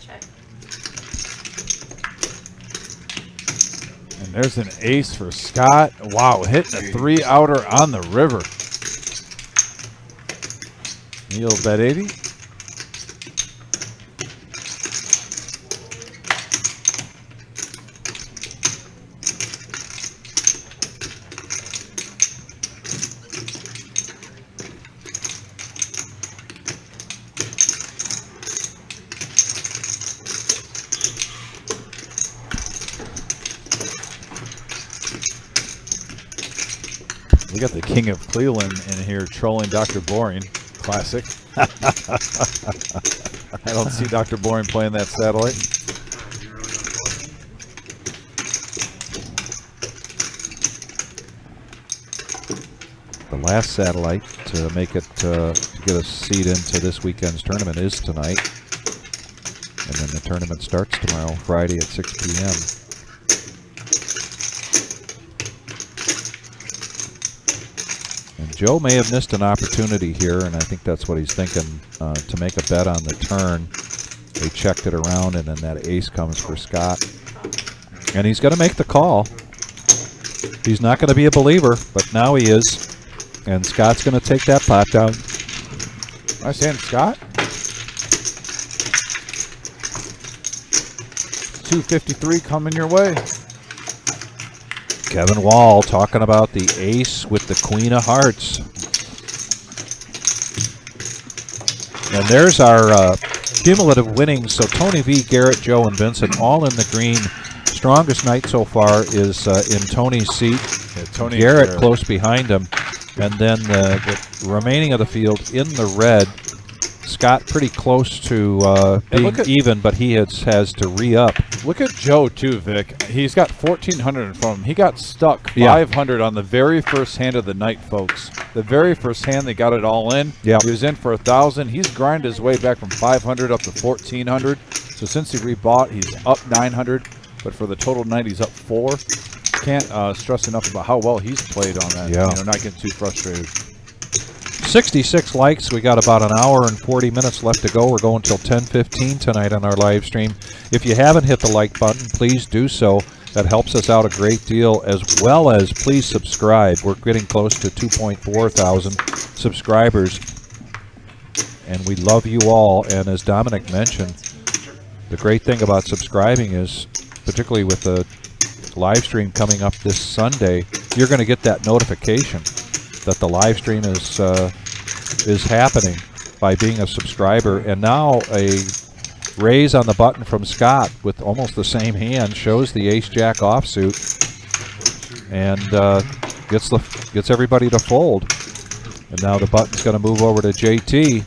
Check. And there's an ace for Scott. Wow, hitting a 3-outer on the river. He'll bet 80. We got the King of Cleveland in here trolling Dr. Boring. Classic. I don't see Dr. Boring playing that satellite. The last satellite to make it to get a seat into this weekend's tournament is tonight. And then the tournament starts tomorrow, Friday at 6 p.m. And Joe may have missed an opportunity here, and I think that's what he's thinking, to make a bet on the turn. They checked it around, and then that ace comes for Scott. And he's going to make the call. He's not going to be a believer, but now he is. And Scott's going to take that pot down. Nice hand, Scott. 253 coming your way. Kevin Wall talking about the ace with the queen of hearts. And there's our cumulative winnings. So Tony V, Garrett, Joe, and Vincent all in the green. Strongest night so far is in Tony's seat. Yeah, Tony Garrett close behind him. And then the remaining of the field in the red. Scott pretty close to being even, but he has to re-up. Look at Joe too, Vic. He's got 1,400 in front of him. He got stuck 500 on the very first hand of the night, folks. The very first hand, they got it all in. Yeah. He was in for 1,000. He's grinded his way back from 500 up to 1,400. So since he rebought, he's up 900. But for the total night, he's up 4. Can't stress enough about how well he's played on that. Yeah. You know, not getting too frustrated. 66 likes. We got about an hour and 40 minutes left to go. We're going till 10:15 tonight on our live stream. If you haven't hit the like button, please do so. That helps us out a great deal, as well as please subscribe. We're getting close to 2.4 thousand subscribers, and we love you all. And as Dominic mentioned, the great thing about subscribing is, particularly with the live stream coming up this Sunday, you're going to get that notification that the live stream is happening by being a subscriber. And now a raise on the button from Scott with almost the same hand shows the ace-jack offsuit and gets everybody to fold. And now the button's going to move over to JT.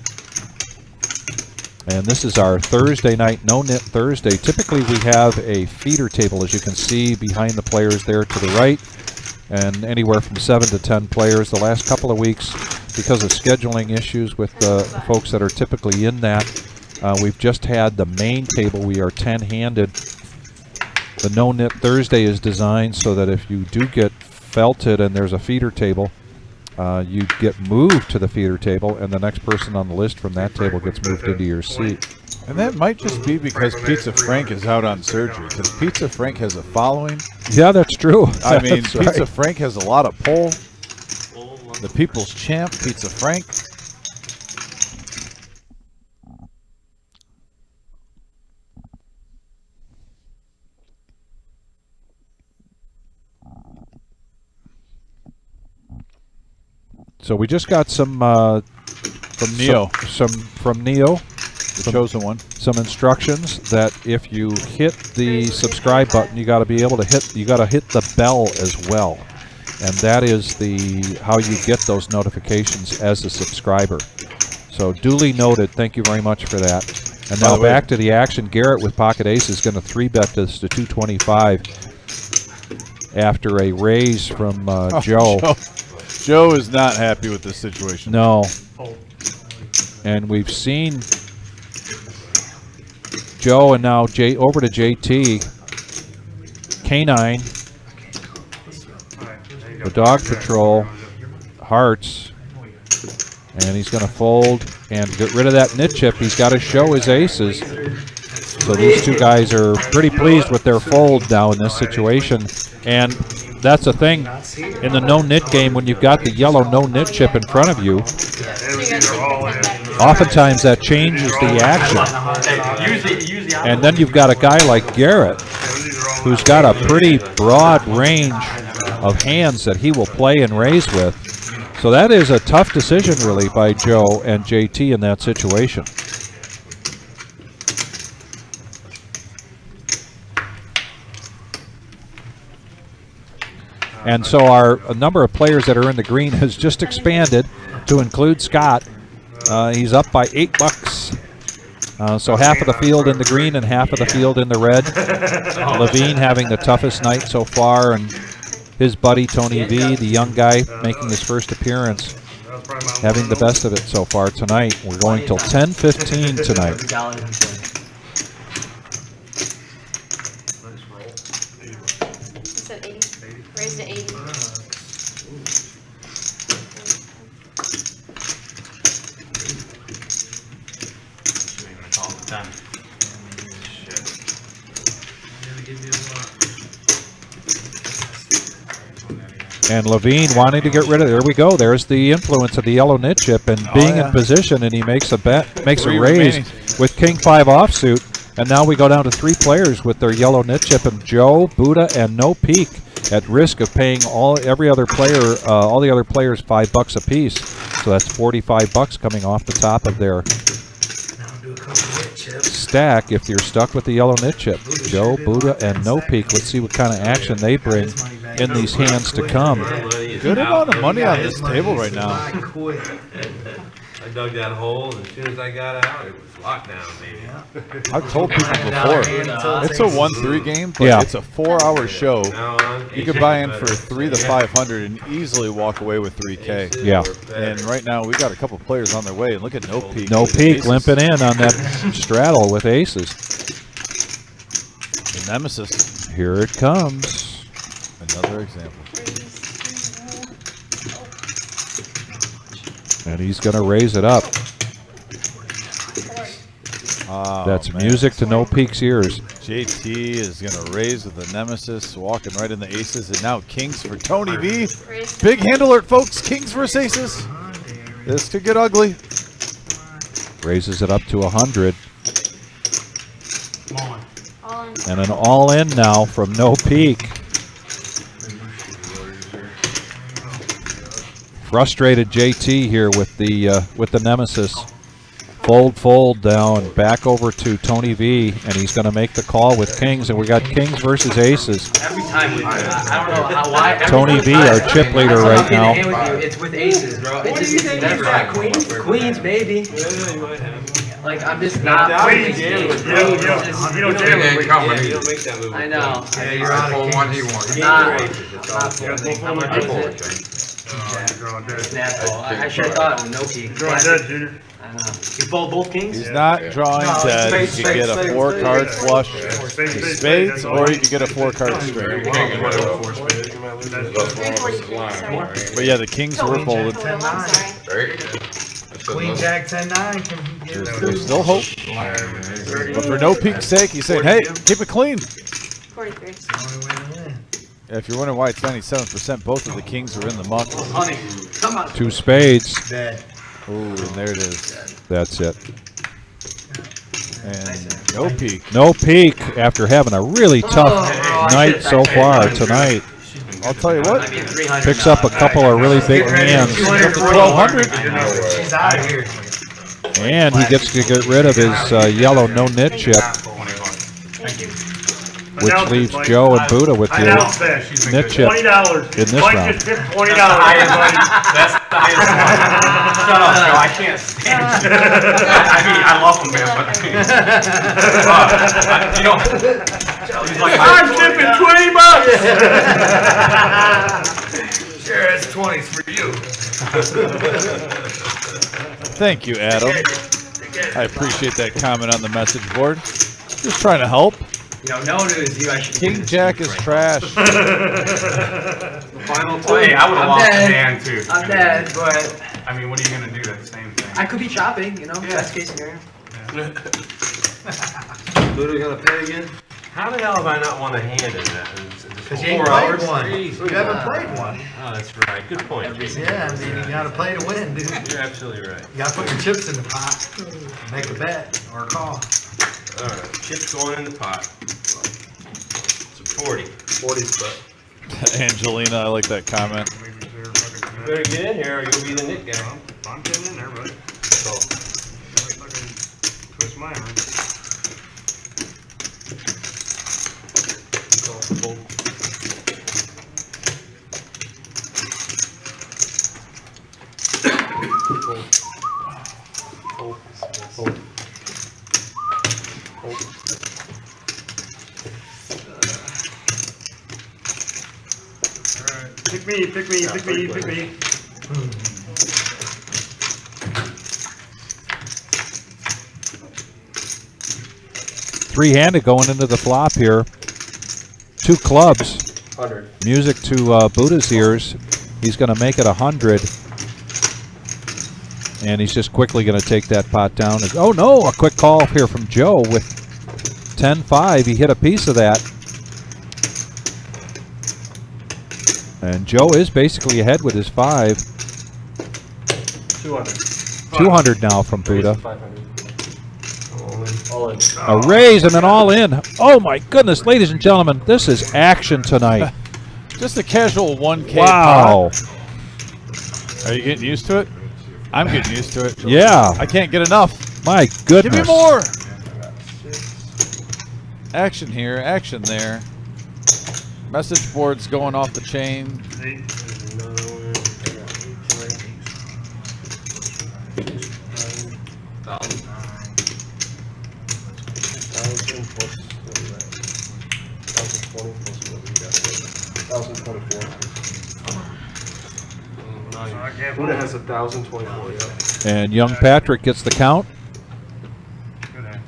And this is our Thursday night no-nit Thursday. Typically we have a feeder table, as you can see behind the players there to the right, and anywhere from 7 to 10 players. The last couple of weeks, because of scheduling issues with the folks that are typically in that, we've just had the main table. We are 10-handed. The no-nit Thursday is designed so that if you do get felted and there's a feeder table, you get moved to the feeder table, and the next person on the list from that table gets moved into your seat. And that might just be because Pizza Frank is out on surgery, because Pizza Frank has a following. Yeah, that's true. I mean, That's Pizza right. Frank has a lot of pull. The people's champ, Pizza Frank. So we just got some From Neo. some from Neo, The chosen one. some instructions that if you hit the subscribe button, you got to be able to hit the bell as well, and that is how you get those notifications as a subscriber. So duly noted. Thank you very much for that. And now back to the action. Garrett with pocket ace is going to 3-bet this to 225 after a raise from Joe. Joe is not happy with this situation. No. And we've seen Joe and now over to JT. K9. The dog patrol. Hearts. And he's going to fold and get rid of that nit chip. He's got to show his aces. So these two guys are pretty pleased with their fold now in this situation. And that's the thing in the no-nit game, when you've got the yellow no-nit chip in front of you, oftentimes that changes the action. And then you've got a guy like Garrett who's got a pretty broad range of hands that he will play and raise with. So that is a tough decision really by Joe and JT in that situation. And so our number of players that are in the green has just expanded to include Scott. He's up by $8. So half of the field in the green and half of the field in the red. Levine having the toughest night so far, and his buddy Tony V, the young guy making his first appearance, having the best of it so far tonight. We're going till 10:15 tonight. You said 80. Raised to 80. All the time. And Levine wanting to get rid of it. There we go. There's the influence of the yellow nit chip and being in position, and he makes a bet, makes a raise with King 5 offsuit. And now we go down to 3 players with their yellow nit chip, and Joe, Buddha, and No Peak at risk of paying every other player, all the other players $5 apiece. So that's $45 coming off the top of their stack if you're stuck with the yellow nit chip. Joe, Buddha, and No Peak. Let's see what kind of action they bring in these hands to come. Good amount of money on this table right now. I dug that hole, and as soon as I got out, it was lockdown, baby. I've told people before, it's a 1-3 game, but Yeah. it's a 4-hour show. Now on, You could buy in for 3 to 500 and easily walk away with 3K. Yeah. And right now we got a couple players on their way. And look at No Peak. No with Peak aces. limping in on that straddle with aces. The Nemesis, Here it comes. another example. And he's going to raise it up. Oh, That's man. music to No Peak's ears. JT is going to raise with the Nemesis, walking right in the aces. And now Kings for Tony V. Raised Big hand alert, folks. Kings versus aces. This could get ugly. Raises it up to 100. all in. And an all-in now from No Peak. Frustrated JT here with the Nemesis. Fold down, back over to Tony V, and he's going to make the call with Kings, and we got Kings versus Aces. Every time we do it. I don't know why. every Tony V, time. our chip leader I'm right not now. being with you, it's with aces, bro. It just it's never queens. Queens, baby. Like I'm just not. Queens. You don't jam it. You don't make that move. I know. Yeah, you're out of One he won. Not. I'm drawing dead. Natural. I should have thought of no peak. Drawing dead, Junior. I know. You fold both kings? He's not drawing dead. You could get a 4-card flush to spades, or you could get a 4-card straight. 343. Sorry. But yeah, the Kings were folded. Total, I'm sorry. Very good. Queen Jack 10-9 can get it. There's still hope. But for No Peak's sake, he's saying, hey, keep it clean. 43. Only way to win. If you're wondering why it's 97%, both of the Kings are in the muck. Honey, come on. 2 spades. Dead. Ooh, and there it is. That's it. And No Peak. No Peak after having a really tough night so far tonight. I'll tell you what, Picks up a couple of really big hands. up to 1,200. She's out of here. And he gets to get rid of his yellow no nit chip, Thank you. which leaves Joe and Buddha with the Announce that. nit chip. $20. In this Mike round. just tipped $20, everybody. That's the highest one. Shut up, Joe. I can't stand you. I mean, I love him, man, but you know, he's like, I'm tipping $20. Sure, it's 20s for you. Thank you, Adam. I appreciate that comment on the message board. Just trying to help. You know, no news. You, I should. King Jack is trash. final play. I would have I'm lost dead. the hand too. I'm dead, but I mean, what are you gonna do? That's the same thing. I could be chopping. You know, best case scenario. Buddha gonna play again? How the hell have I not won a hand in that? Because you ain't played one. You haven't played one. Oh, that's right. Good point. Jason. Yeah, I mean, you gotta play to win, dude. You're absolutely right. You gotta put your chips in the pot. Make a bet or a call. All right, chips going in the pot. It's a 40. 40's butt. Angelina, I like that comment. Better get in here or you'll be the nit guy. I'm getting in there, buddy. Twist my arm. Pick me, pick me, pick me, pick me. Three-handed going into the flop here. 2 clubs. 100. Music to Buddha's ears. He's going to make it 100. And he's just quickly going to take that pot down. Oh, no, a quick call here from Joe with 10-5. He hit a piece of that. And Joe is basically ahead with his 5. 200. 200 now from Buddha. 500. All in. A raise and then all in. Oh, my goodness, ladies and gentlemen, this is action tonight. Just a casual 1K Wow. pot. Are you getting used to it? I'm getting used to it. Yeah. I can't get enough. My goodness. Give me more. Action here, action there. Message board's going off the chain. Buddha has 1,024. Yeah. And young Patrick gets the count.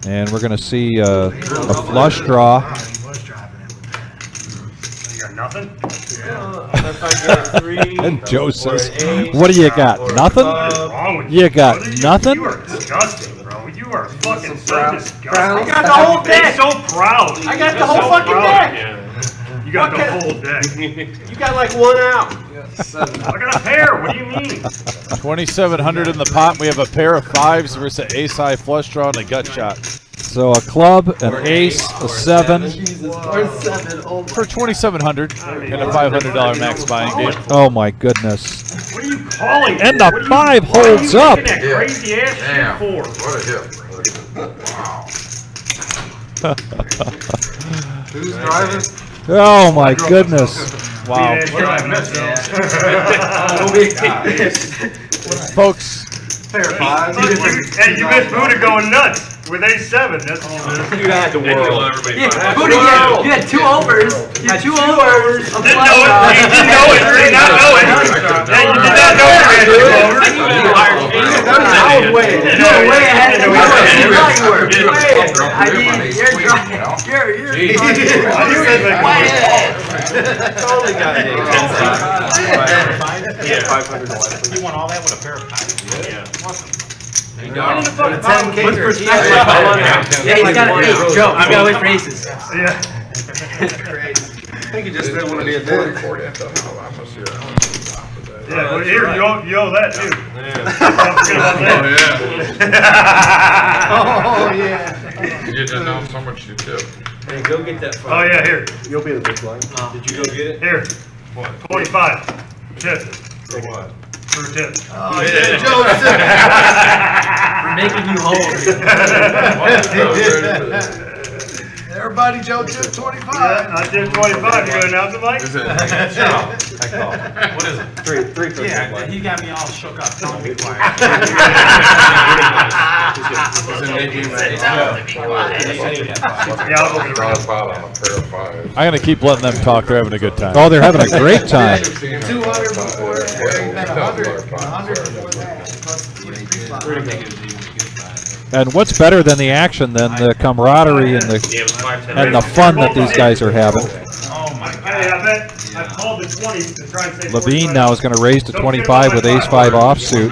And we're going to see a flush draw. You got nothing? If I get 3. And Joe says, or an 8, what do you got? or a Nothing? What is club. wrong with You got brother? nothing? You are disgusting, bro. You are fucking so Brown. disgusting. Brown. You got the whole They're deck. so proud. I got the You're whole so fucking proud. deck. You got Okay. the whole deck. You got like 1 out. I got a pair. What do you mean? 2,700 in the pot. We have a pair of 5s versus an ace-high flush draw and a gut shot. So a club, an ace, a 7. Or 7. Oh For 2,700 and a $500 max buying game. Oh my goodness. What are you calling? And for? the What are you- 5 what are you holds up. making that crazy ass Damn. shit for? What a hit. Wow. Who's driving? Oh my goodness. Wow. Beat ass driving, that's all. Folks, Hey, you missed Buddha going nuts with A7. That's what you missed. You had the world. Yeah, Buddha, you had 2 overs. You had 2 overs. Didn't know it. You didn't know it. Did not know it. Yeah, you did not know you had 2 overs. I was way. You were way ahead of me. You were way ahead. I mean, you're driving. You're I knew it was way ahead. Totally got it. Yeah. 500. You want all that with a pair of pies? Yeah. What the fuck? What's perspective? Yeah, he's got an 8. Joe, I'm going to wait for aces. Yeah. I think he just didn't want to be a dick. Yeah, well, here, you owe that too. Don't forget about that. Oh, yeah. You get to know so much you do. Hey, go get that Oh, yeah, here. You'll be the big blind. Did you go get it? Here. 25. Tip. For what? For a tip. Oh, yeah. We're making you hold. Everybody, Joe took 25. Yeah, I did 25. You gonna announce it, Mike? Is it? I call it. What is it? 3 for Yeah, big blind. he got me all shook up. Don't be quiet. Is it making Yeah, I'll go get it. draw a pot on a pair of 5s? I'm going to keep letting them talk. They're having a good time. Oh, they're having a great time. 200 before, and then 100 before that. Plus the pre-flop. And what's better than the action than the camaraderie and the fun that these guys are having? Oh my Hey, God. I bet I called the 20 to try and say Levine now is going to raise to 25 with ace-5 offsuit.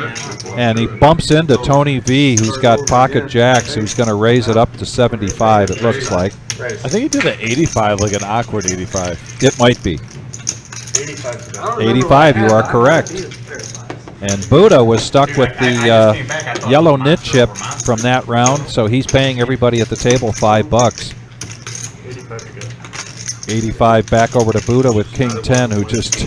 And he bumps into Tony V, who's got pocket jacks, who's going to raise it up to 75, it looks like. I think he did an 85, like an awkward 85. It might be. 85. 85, you are correct. And Buddha was stuck with the yellow nit chip from that round, so he's paying everybody at the table $5. 85 back over to Buddha with King 10, who just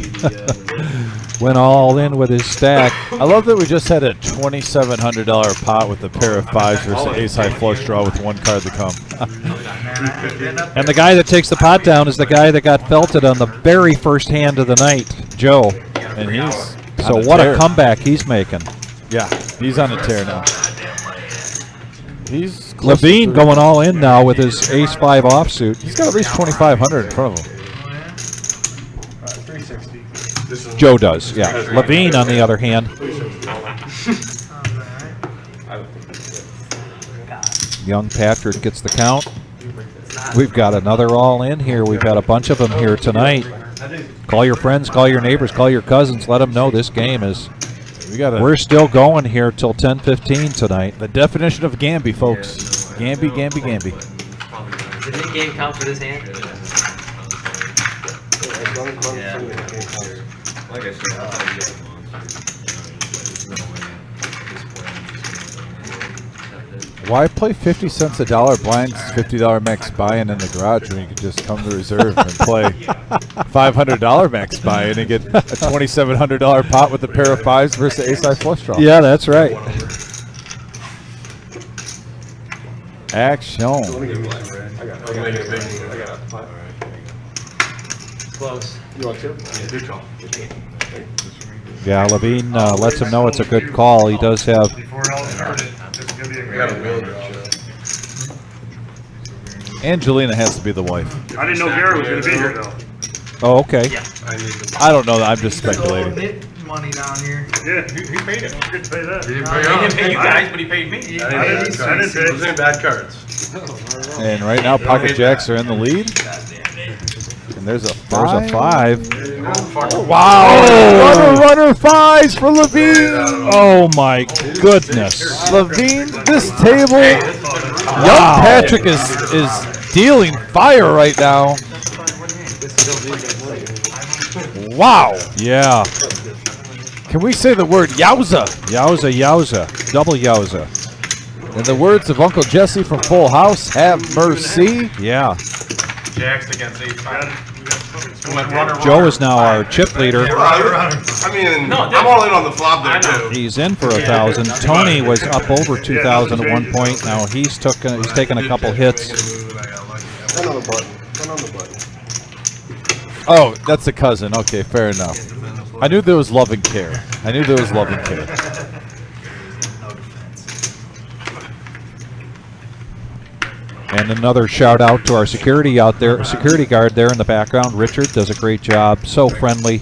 went all in with his stack. I love that we just had a $2,700 pot with a pair of 5s versus an ace-high flush draw with 1 card to come. And the guy that takes the pot down is the guy that got felted on the very first hand of the night, Joe. And he's So on what tear. a comeback he's making. Yeah, he's on a tear now. He's Levine going all in now with his ace-5 offsuit. He's got at least 2,500 in front of him. 360. Joe does, yeah. Levine, on the other hand. Young Patrick gets the count. We've got another all in here. We've got a bunch of them here tonight. Call your friends, call your neighbors, call your cousins. Let them know this game is. We're still going here till 10:15 tonight. The definition of Gamby, folks. Gamby, Gamby, Gamby. Did any game count for this hand? Like I said, Why play 50 cents a dollar blinds, $50 max buy-in in the garage when you could just come to reserve and play $500 max buy-in and get a $2,700 pot with a pair of fives versus the ace-high flush draw? Yeah, that's right. Action. I got a five. Close. You want to? Yeah, do call. Yeah, Levine lets him know it's a good call. He does have. Before it all started, this is gonna be a I great got a one. wheel draw. Angelina has to be the wife. I didn't know Garrett was gonna be here though. Oh, okay. I need to. I don't know. I'm just speculating. Money down here. Yeah, He paid it. good to pay that. He didn't He didn't pay you guys, but he paid me. I didn't pay. Those ain't bad cards. And right now, pocket jacks are in the lead. And there's a There's five. a 5. Oh, wow! Runner fives for Levine. Oh my goodness. Levine, this table. Young Patrick is dealing fire right now. Wow. Yeah. Can we say the word yowza? Yowza, yowza. Double yowza. In the words of Uncle Jesse from Full House, have mercy. Yeah. Jacks against ace-5. Joe is now our chip leader. I mean, I'm all in on the flop there too. He's in for 1,000. Tony was up over 2,000 at one point. Now he's taken a couple hits. Turn on the button. Turn on the button. Oh, that's a cousin. Okay, fair enough. I knew there was love and care. I knew there was love and care. And another shout out to our security guard there in the background. Richard does a great job. So friendly.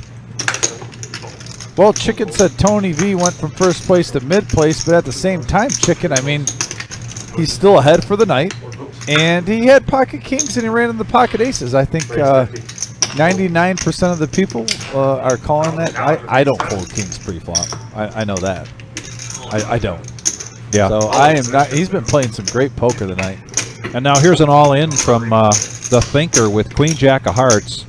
Well, Chicken said Tony V went from first place to mid place, but at the same time, Chicken, I mean, he's still ahead for the night. And he had pocket kings and he ran in the pocket aces. I think 99% of the people are calling that. I don't fold kings pre-flop. I know that. I don't. Yeah. So I am not. He's been playing some great poker tonight. And now here's an all-in from the Thinker with Queen Jack of Hearts.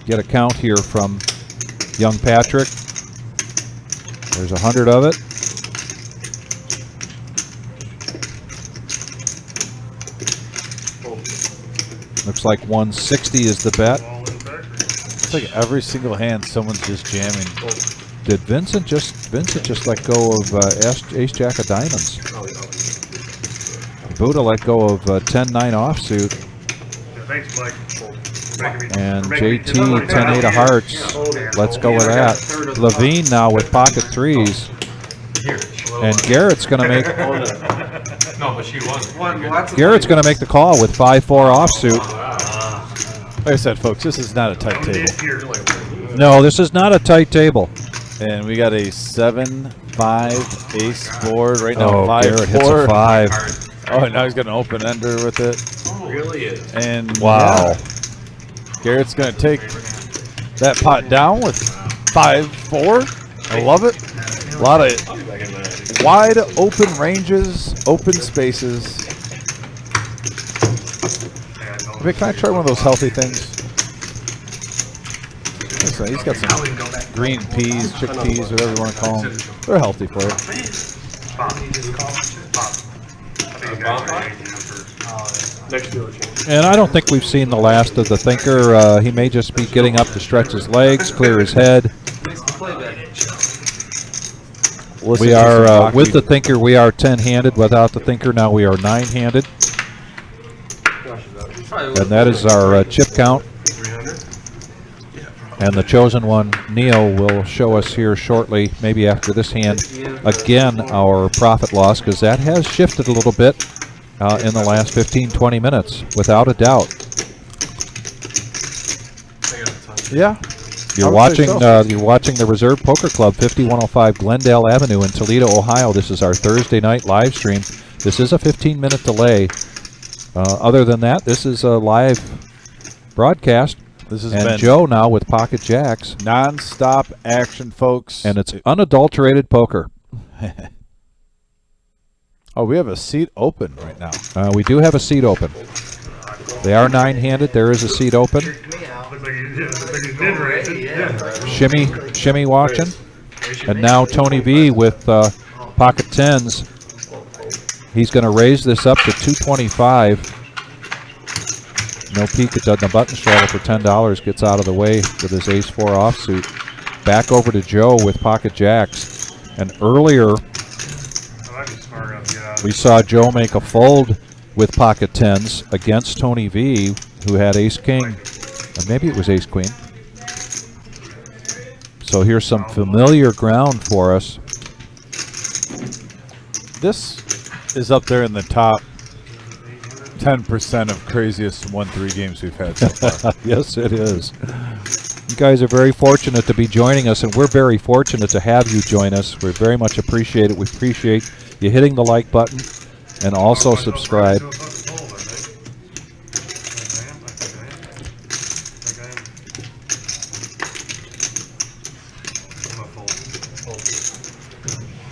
Get a count here from young Patrick. There's 100 of it. Looks like 160 is the bet. It's like every single hand someone's just jamming. Did Vincent just let go of Ace Jack of Diamonds? Buddha let go of 10-9 offsuit. Thanks, Mike. And JT 10-8 of hearts. Let's go with that. Levine now with pocket threes. And Garrett's going to make No, but she won. Garrett's going to make the call with 5-4 offsuit. Like I said, folks, this is not a tight table. No, this is not a tight table. And we got a 7-5 ace board right now. Oh, 5-4. Garrett hits a 5. Oh, now he's got an open ender with it. Really is. And Wow. yeah, Garrett's going to take that pot down with 5-4. I love it. A lot of wide open ranges, open spaces. Vic, can I try one of those healthy things? So he's got some green peas, chickpeas, whatever you want to call them. They're healthy for you. Next dealer change. And I don't think we've seen the last of the Thinker. He may just be getting up to stretch his legs, clear his head. We are, with the Thinker, we are 10-handed. Without the Thinker, now we are 9-handed. And that is our chip count. 300? And the chosen one, Neil, will show us here shortly, maybe after this hand, again, our profit loss, because that has shifted a little bit in the last 15, 20 minutes, without a doubt. Yeah. You're watching the Reserve Poker Club, 5105 Glendale Avenue in Toledo, Ohio. This is our Thursday night live stream. This is a 15-minute delay. Other than that, this is a live broadcast. This has and been Joe now with Pocket Jacks. non-stop action, folks. And it's unadulterated poker. Oh, we have a seat open right now. We do have a seat open. They are 9-handed. There is a seat open. Looks like he's did raise it. Yeah. Shimmy watching. And now Tony V with pocket tens. He's going to raise this up to 225. No peek at the button straddle for $10. Gets out of the way with his ace-4 offsuit. Back over to Joe with pocket jacks. And earlier, we saw Joe make a fold with pocket tens against Tony V, who had ace-king. Or maybe it was ace-queen. So here's some familiar ground for us. This is up there in the top 10% of craziest 1-3 games we've had so far. Yes, it is. You guys are very fortunate to be joining us, and we're very fortunate to have you join us. We very much appreciate it. We appreciate you hitting the like button and also subscribe.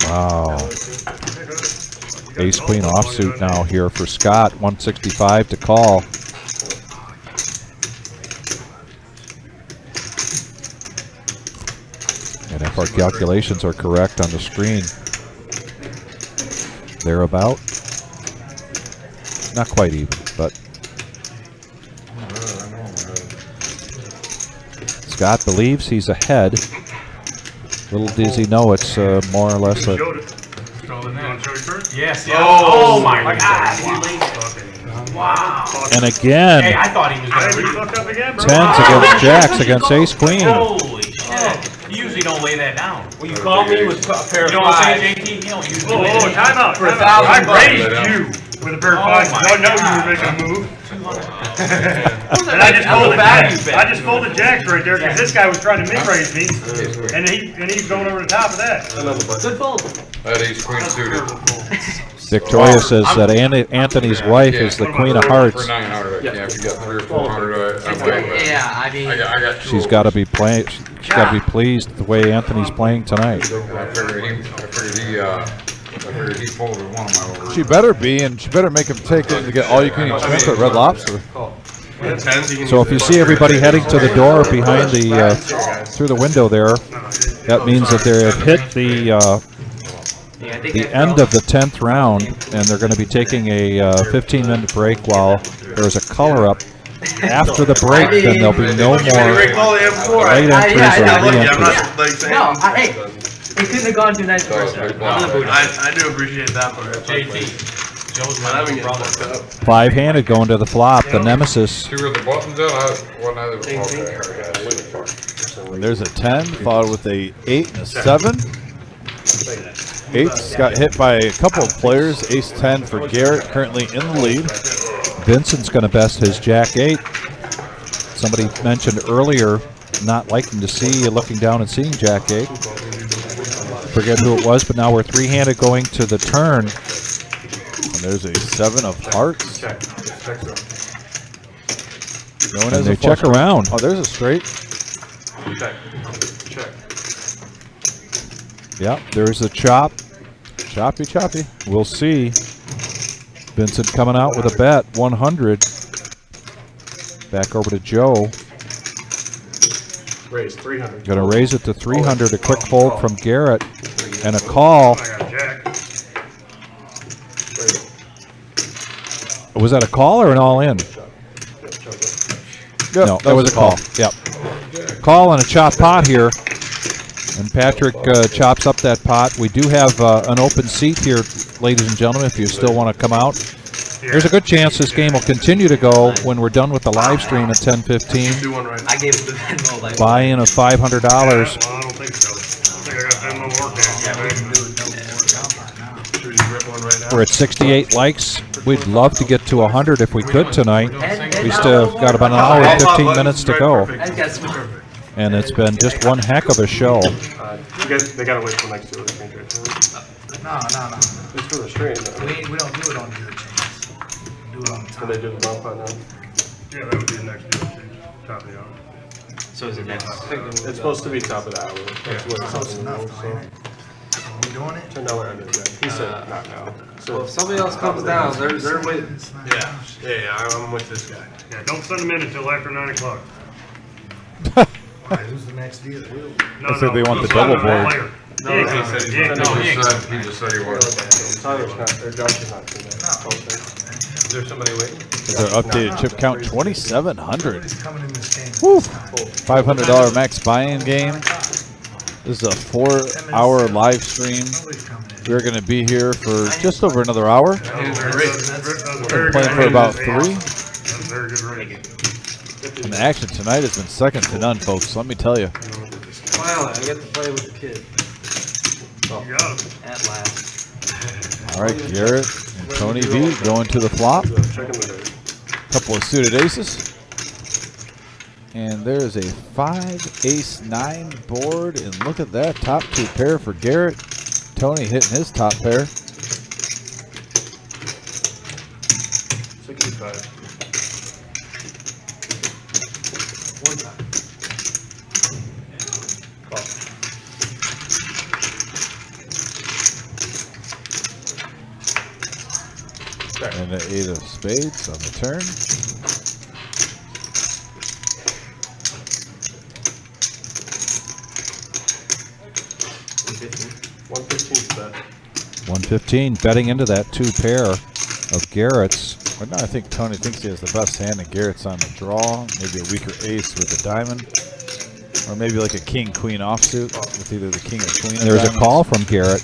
Wow. Ace-queen offsuit now here for Scott. 165 to call. And if our calculations are correct on the screen, they're about, not quite even, but Scott believes he's ahead. Little does he know it's more or less a... Yes, yeah. Oh my God. Wow. And again, Hey, I thought he was going Hey, to you fucked up again, bro. tens against jacks against ace-queen. Holy shit. You usually don't lay that down. Well, you called me with a pair of You know what I'm fives. saying, JT? You don't usually Oh, lay that down. time out. For time out. I $1,000 raised you with a pair of fives. my I know you were making a move. And I just folded jacks. I just folded jacks right there because this guy was trying to min-raise me. And he's going over the top of that. Good fold. That ace-queen suited. Victoria says that Anthony's wife is the queen of hearts. For 900, yeah, if you got 300 or 400, I'm good with it. Yeah, I mean. I got two. She's got to be playing. She's got to be pleased with the way Anthony's playing tonight. I figured he folded one of my overs. She better be, and she better make him take it to get all you can eat shrimp at Red Lobster. So if you see everybody heading to the door behind the through the window there, that means that they have hit the end of the 10th round, and they're going to be taking a 15-minute break while there's a color up. After the break, then there'll be no more late entries or re-entries. No, hey, it couldn't have gone too nice the first time. I do appreciate that part. JT. Joe's my little brother. 5-handed going to the flop, the nemesis. See where the buttons at? And there's a 10, followed with a 8 and a 7. 8's got hit by a couple of players. Ace-10 for Garrett, currently in the lead. Vincent's going to best his Jack-8. Somebody mentioned earlier not liking to see, looking down and seeing Jack-8. Forget who it was, but now we're 3-handed going to the turn. And there's a 7 of hearts. And they check around. Oh, there's a straight. Yeah, there's a chop. Choppy, choppy. We'll see. Vincent coming out with a bet, 100. Back over to Joe. Raise 300. Going to raise it to 300. A quick fold from Garrett. And a call. I got jack. Was that a call or an all-in? Yep, No, that was a call. Yep. Call and a chop pot here. And Patrick chops up that pot. We do have an open seat here, ladies and gentlemen, if you still want to come out. There's a good chance this game will continue to go when we're done with the live stream at 10:15. Do one right. I gave it to Venmo like. Buy-in of $500. Well, I don't think so. I think I got 10 more work days. Yeah, we can do it double more compound now. Should we just rip one right now? We're at 68 likes. We'd love to get to 100 if we could tonight. We still got about an hour and 15 minutes to go. That guy's super. And it's been just one heck of a show. You guys, they gotta wait till next year. No. It's for the stream, though. We don't do it on the other channels. We do it on the Can top. they do the bump on now? Yeah, that would be the next deal, top of the hour. So is it next? It's supposed to be top of the hour. That's what it's Close supposed to enough, be, though, so. ain't it? Are we doing it? $10 under, yeah. He said not now. So Well, if somebody else comes down, they're waiting. It's not- Yeah, I'm with this guy. Yeah, don't send them in until after 9 o'clock. All right, who's the next deal? No, I said they want the send them double in board. later. No, He ain't he coming. said he's He ain't not. coming. He just said he was. Tyler's not, or Josh is not doing that. Is there somebody waiting? Their updated chip count 2,700. Nobody's coming in this game. Woo. $500 max buy-in game. This is a 4-hour live stream. Nobody's coming in. We're going to be here for just over another hour. That was a very Playing good for rating. about Yeah. 3. That was a very good rating. And the action tonight has been second to none, folks. Let me tell you. Finally, I get to play with the kid. You got him. At last. All right, Garrett and Tony V going to the flop. Checking the dirt. Couple of suited aces. And there's a 5-ace-9 board. And look at that, top 2 pair for Garrett. Tony hitting his top pair. 65. One time. And an 8 of spades on the turn. $115 bet. 115, betting into that 2 pair of Garrett's. Right now, I think Tony thinks he has the best hand, and Garrett's on the draw. Maybe a weaker ace with a diamond. Or maybe like a king-queen offsuit with either the king or queen. of There's a diamonds. call from Garrett.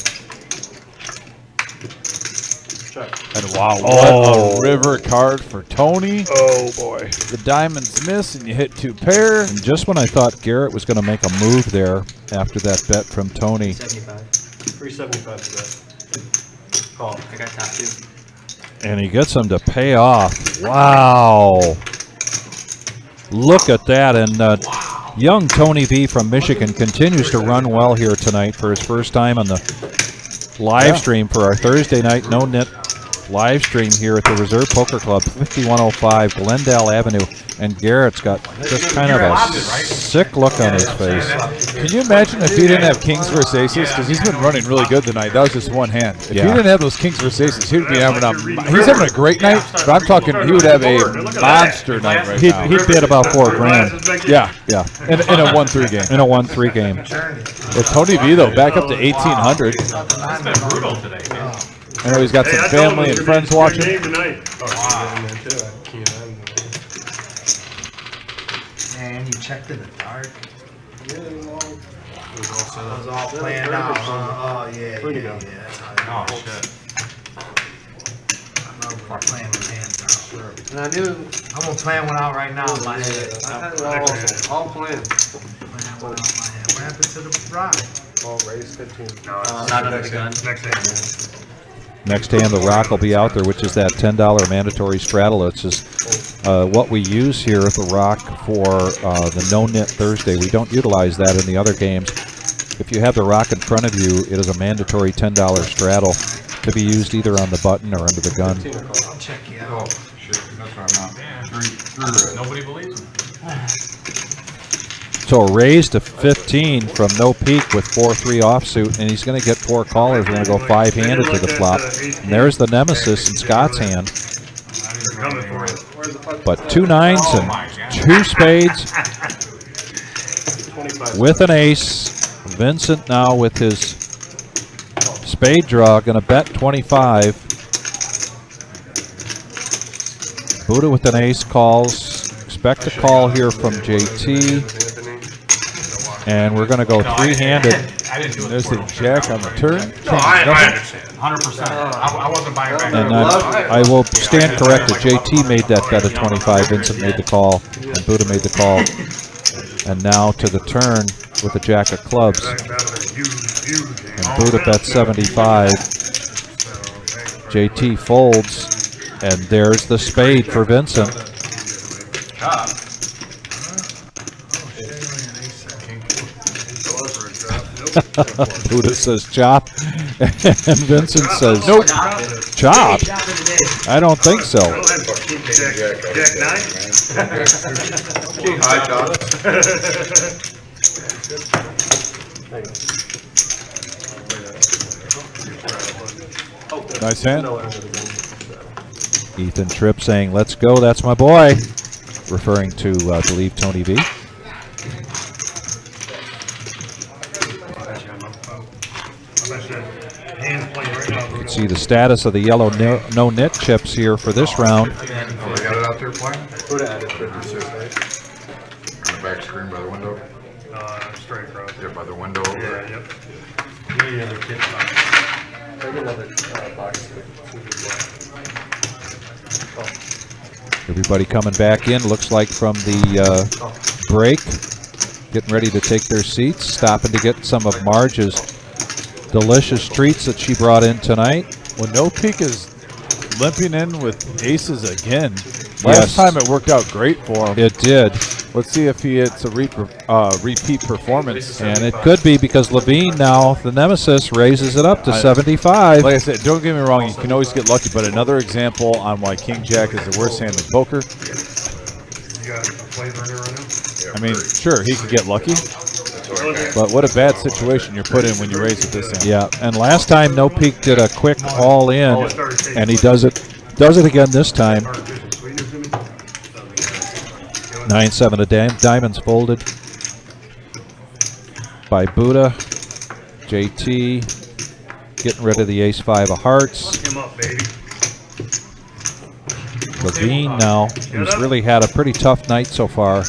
Check. And wow, Oh. what a river card for Tony. Oh, boy. The diamonds miss, and you hit 2 pair. And just when I thought Garrett was going to make a move there after that bet from Tony, 75. 375 to bet. Call. I got top 2. and he gets them to pay off. Wow. Look at that. And young Tony V from Michigan continues to run well here tonight for his first time on the live stream for our Thursday night no-nit live stream here at the Reserve Poker Club, 5105 Glendale Avenue. And Garrett's got just kind of a sick look on his face. Can you imagine if he didn't have kings versus aces? Because he's been running really good tonight. That was just one hand. If he Yeah. didn't have those kings versus aces, he would be having he's having a great night, but I'm talking he would have a monster night right now. He'd bid about $4,000 Yeah, yeah, in a 1-3 game. in a 1-3 game. With Tony V, though, back up to 1,800. It's been brutal today, man. I know he's got some Hey, I told him family it and was friends your watching. game tonight. Man, you checked in the dark. Yeah, it was all set It up. was all planned out. Oh, yeah. Where'd he go? That's how it Oh, goes. shit. I love when playing with hands out. And I knew, I'm gonna plan one out right now in my head. I had it all planned. Plan one out in my head. What happened to the rock? All raise 15. No, it's Not under the gun. next hand. Next hand, the rock will be out there, which is that $10 mandatory straddle. It's just what we use here at the rock for the no-nit Thursday. We don't utilize that in the other games. If you have the rock in front of you, it is a mandatory $10 straddle to be used either on the button or under the gun. I'll check you Oh, out. shit, that's what I'm not. Nobody believes him. So a raise to 15 from no peak with 4-3 offsuit, and he's going to get 4 callers. We're going to go 5-handed to the flop. And there's the nemesis in Scott's hand. Coming for it. But 2 nines and 2 spades 25. with an ace. Vincent now with his spade draw, going to bet 25. Buddha with an ace calls. Expect a call here from JT. And we're going to go 3-handed. I didn't do it. There's for the him. jack on the turn. No, I understand. 100%. I wasn't buying back. And I will stand corrected. JT made that bet at 25. Vincent made the call, and Buddha made the call. And now to the turn with the jack of clubs. And Buddha bet 75. JT folds, and there's the spade for Vincent. Buddha says chop, and Vincent says nope. Chop? I don't think so. Jack 9? High top. Nice hand. Ethan Tripp saying, let's go, that's my boy. Referring to, I believe, Tony V. You can see the status of the yellow no nit chips here for this round. Oh, they got it out there playing? Put it at it, 56, right? On the back screen by the window? Straight across. Yeah, by the window over there. Yeah, yep. Everybody coming back in, looks like from the break. Getting ready to take their seats, stopping to get some of Marge's delicious treats that she brought in tonight. Well, No Peak is limping in with aces again. Last time it worked out great for him. It did. Let's see if it's a repeat performance. And it could be because Levine now, the nemesis, raises it up to 75. Like I said, don't get me wrong, you can always get lucky, but another example on why King Jack is the worst hand in poker. You got a flavor in there right now? I mean, sure, he could get lucky, but what a bad situation you're put in when you raise it this hand. Yeah, and last time No Peak did a quick all in, and he does it again this time. 9-7 of diamonds folded by Buddha. JT getting rid of the ace-5 of hearts. Him up, baby. Levine now, who's really had a pretty tough night so far.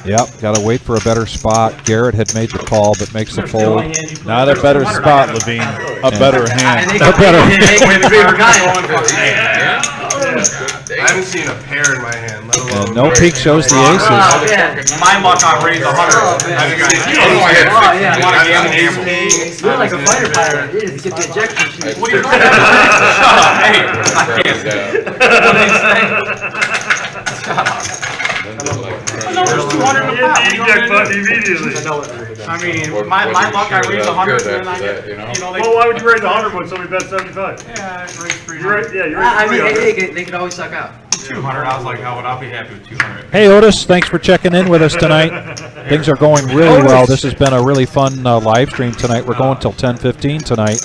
Yep, got to wait for a better spot. Garrett had made the call, but makes the fold. Not a better spot, Levine. A better hand. A better I haven't seen a pair in my hand, let alone... And No Peak shows the aces. My luck, I raised 100. Have you guys seen it? Oh, yeah. You want to gamble? You're like a fighter pilot. You just get the ejection sheet. What are you doing? Shut up. Hey, I can't. What did he say? Shut up. The number's 200 He hit the eject button immediately. I mean, my luck, I raised 100 and I get, you know, they... Well, why would you raise 100 when somebody bet 75? Yeah, I raised 300. You're right, yeah, you're I mean, right. they could always suck out. 200, I was like, oh, well, I'll be happy with 200. Hey Otis, thanks for checking in with us tonight. Things are going really well. This has been a really fun live stream tonight. We're going till 10:15 tonight.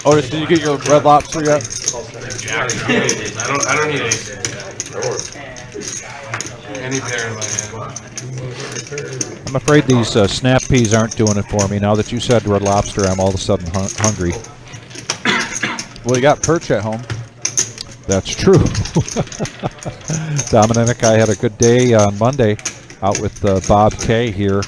Otis, did you get your Red Lobster yet? I don't need ace. Any pair in my hand. I'm afraid these snap peas aren't doing it for me. Now that you said Red Lobster, I'm all of a sudden hungry. Well, you got Perch at home. That's true. Dominic, I had a good day on Monday out with Bob K here,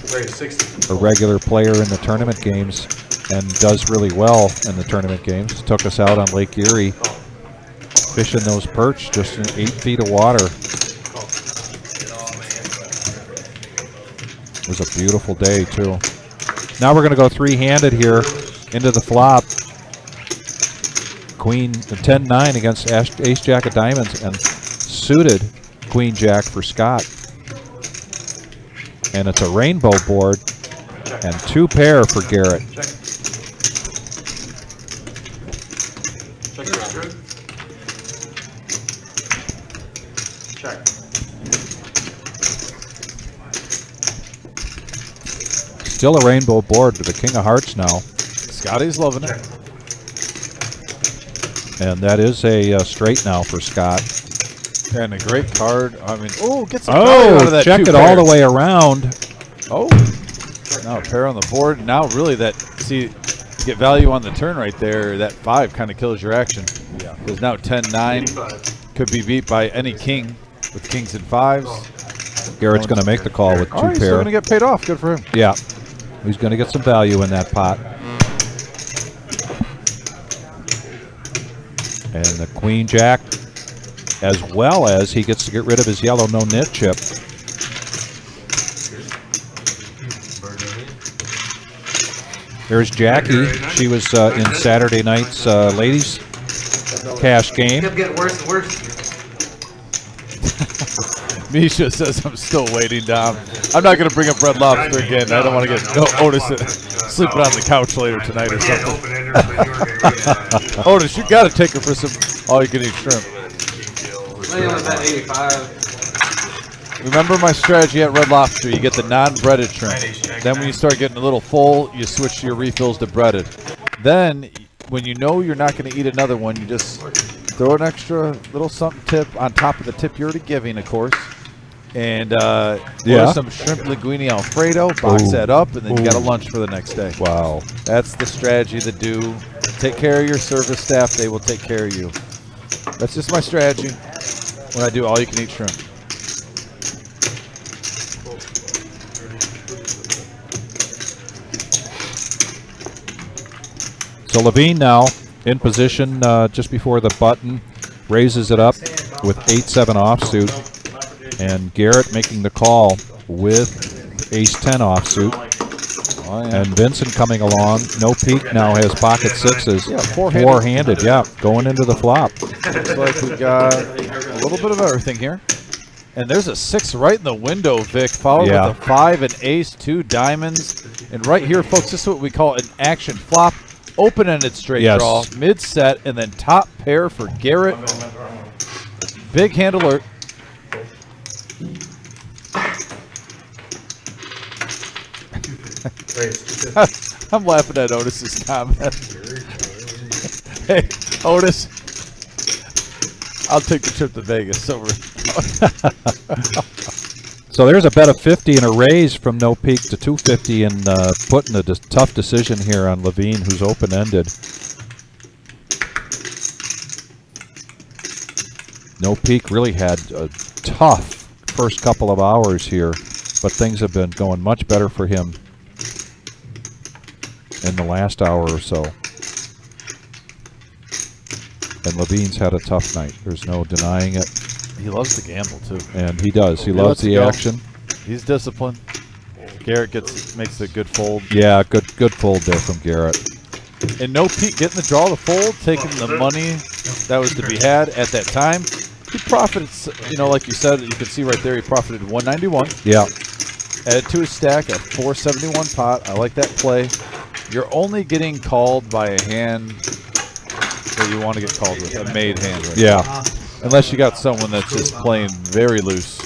a regular player in the tournament games, and does really well in the tournament games. Took us out on Lake Erie, fishing those perch just in 8 feet of water. It was a beautiful day, too. Now we're going to go three-handed here into the flop. Queen 10-9 against Ace-Jack of diamonds and suited Queen-Jack for Scott. And it's a rainbow board and 2 pair for Garrett. Check. Still a rainbow board with the King of Hearts now. Scotty's loving it. And that is a straight now for Scott. And a great card. I mean, get some value out of that check 2 it pair. all the way around. Oh, now a pair on the board. Now really you get value on the turn right there. That 5 kind of kills your action. Yeah. Because now 10-9 could be beat by any king with kings and 5s. Garrett's going to make the call with 2 Oh, he's still pair. going to get paid off. Good for him. Yeah, he's going to get some value in that pot. And the queen jack, as well as he gets to get rid of his yellow no nit chip. There's Jackie. She was in Saturday night's ladies cash game. Kept getting worse and worse. Misha says I'm still waiting, Dom. I'm not going to bring up Red Lobster again. I don't want to get Otis sleeping on the couch later tonight or something. Otis, you got to take her for some all-you-can-eat shrimp. Well, about 85. Remember my strategy at Red Lobster. You get the non-breaded shrimp. Then when you start getting a little full, you switch your refills to breaded. Then, when you know you're not going to eat another one, you just throw an extra little something tip on top of the tip you're already giving, of course. And order some shrimp linguine Alfredo, box that up, and then you got a lunch for the next day. Wow. That's the strategy to do. Take care of your service staff. They will take care of you. That's just my strategy when I do all-you-can-eat shrimp. So Levine now in position just before the button, raises it up with 8-7 offsuit, and Garrett making the call with ace-10 offsuit. Oh, yeah. And Vincent coming along. No peak now has pocket sixes. Yeah, four-handed. Four-handed, yeah, going into the flop. Looks like we got a little bit of everything here. And there's a 6 right in the window, Vic, followed with a 5 and ace, 2 diamonds. And right here, folks, this is what we call an action flop. Open-ended straight draw, mid-set, and then top pair for Garrett. Big hand alert. I'm laughing at Otis's comment. Hey, Otis, I'll take the trip to Vegas. So there's a bet of 50 and a raise from no peak to 250, and putting a tough decision here on Levine, who's open-ended. No peak really had a tough first couple of hours here, but things have been going much better for him in the last hour or so. And Levine's had a tough night. There's no denying it. He loves to gamble, too. And he does. He loves the action. He's disciplined. Garrett makes a good fold. Yeah, good fold there from Garrett. And no peak getting the draw to fold, taking the money that was to be had at that time. He profited, like you said, you can see right there, he profited 191. Yeah. Added to his stack at 471 pot. I like that play. You're only getting called by a hand that you want to get called with, a made hand. Right now. Unless you got someone that's just playing very loose,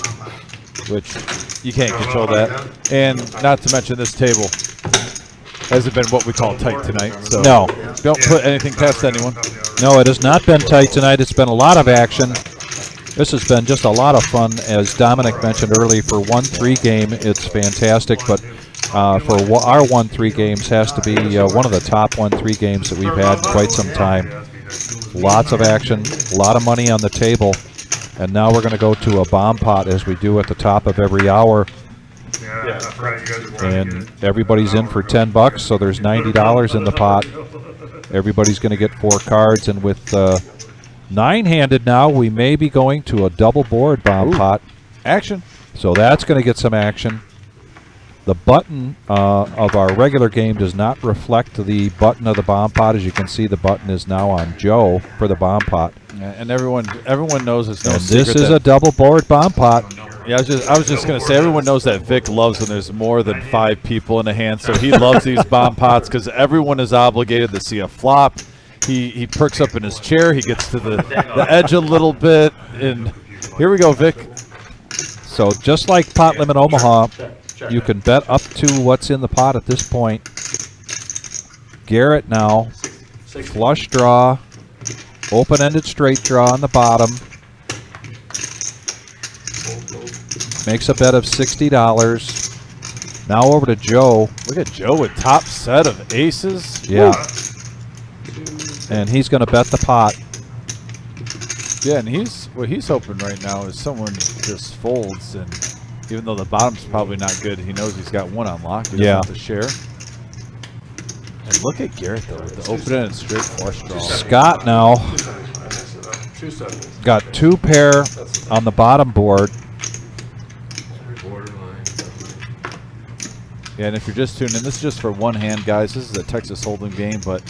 which you can't control that. And not to mention this table hasn't been what we call tight tonight. So no. Don't put anything past anyone. No, it has not been tight tonight. It's been a lot of action. This has been just a lot of fun. As Dominic mentioned earlier, for 1-3 game, it's fantastic. But for our 1-3 games, has to be one of the top 1-3 games that we've had in quite some time. Lots of action, a lot of money on the table, and now we're going to go to a bomb pot as we do at the top of every hour. And everybody's in for $10, so there's $90 in the pot. Everybody's going to get 4 cards, and with 9-handed now, we may be going to a double board bomb pot. Action. So that's going to get some action. The button of our regular game does not reflect the button of the bomb pot. As you can see, the button is now on Joe for the bomb pot. And everyone knows it's no and secret. This is a double board bomb pot. Yeah, I was just going to say, everyone knows that Vic loves when there's more than 5 people in a hand, so he loves these bomb pots because everyone is obligated to see a flop. He perks up in his chair. He gets to the edge a little bit, and here we go, Vic. So just like Pot Limit Omaha, you can bet up to what's in the pot at this point. Garrett now, flush draw, open-ended straight draw on the bottom. Makes a bet of $60. Now over to Joe. Look at Joe with top set of aces. Yeah. And he's going to bet the pot. Yeah, and what he's hoping right now is someone just folds and Even though the bottom's probably not good, he knows he's got one on lock. He Yeah. doesn't have to share. And look at Garrett, though, with the open-ended straight flush draw. Scott now 270. got 2 pair on the bottom board. Yeah, and if you're just tuning in, this is just for one hand, guys. This is a Texas Hold'em game, but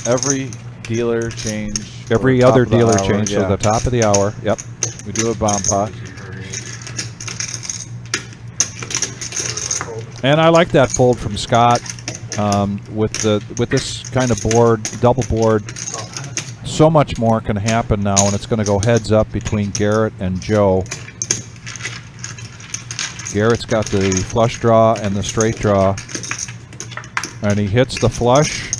every dealer change. Every or other top of the dealer hour, change to yeah. the top of the hour. Yep. We do a bomb pot. And I like that fold from Scott with this kind of board, double board. So much more can happen now, and it's going to go heads up between Garrett and Joe. Garrett's got the flush draw and the straight draw, and he hits the flush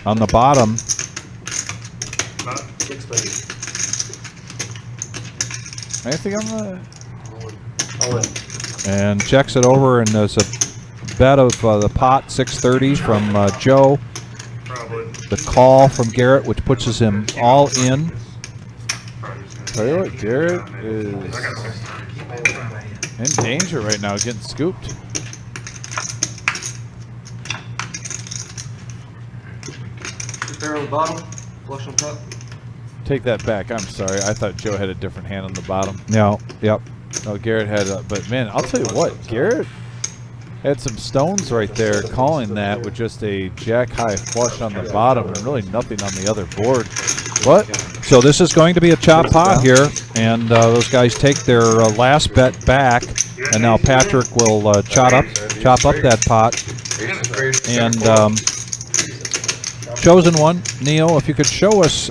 on the bottom. 630. Anything on the... All in. And checks it over, and there's a bet of the pot 630 from Joe. Probably. The call from Garrett, which pushes him all in. Tell you what, Garrett is in danger right now, getting scooped. Pair on the bottom, flush on top. Take that back. I'm sorry. I thought Joe had a different hand on the bottom. No, yep. No, Garrett had a... But, man, I'll tell you what. Garrett had some stones right there calling that with just a jack-high flush on the bottom and really nothing on the other board. What? So this is going to be a chop pot here, and those guys take their last bet back, and now Patrick will chop up that pot. And chosen one, Neo, if you could show us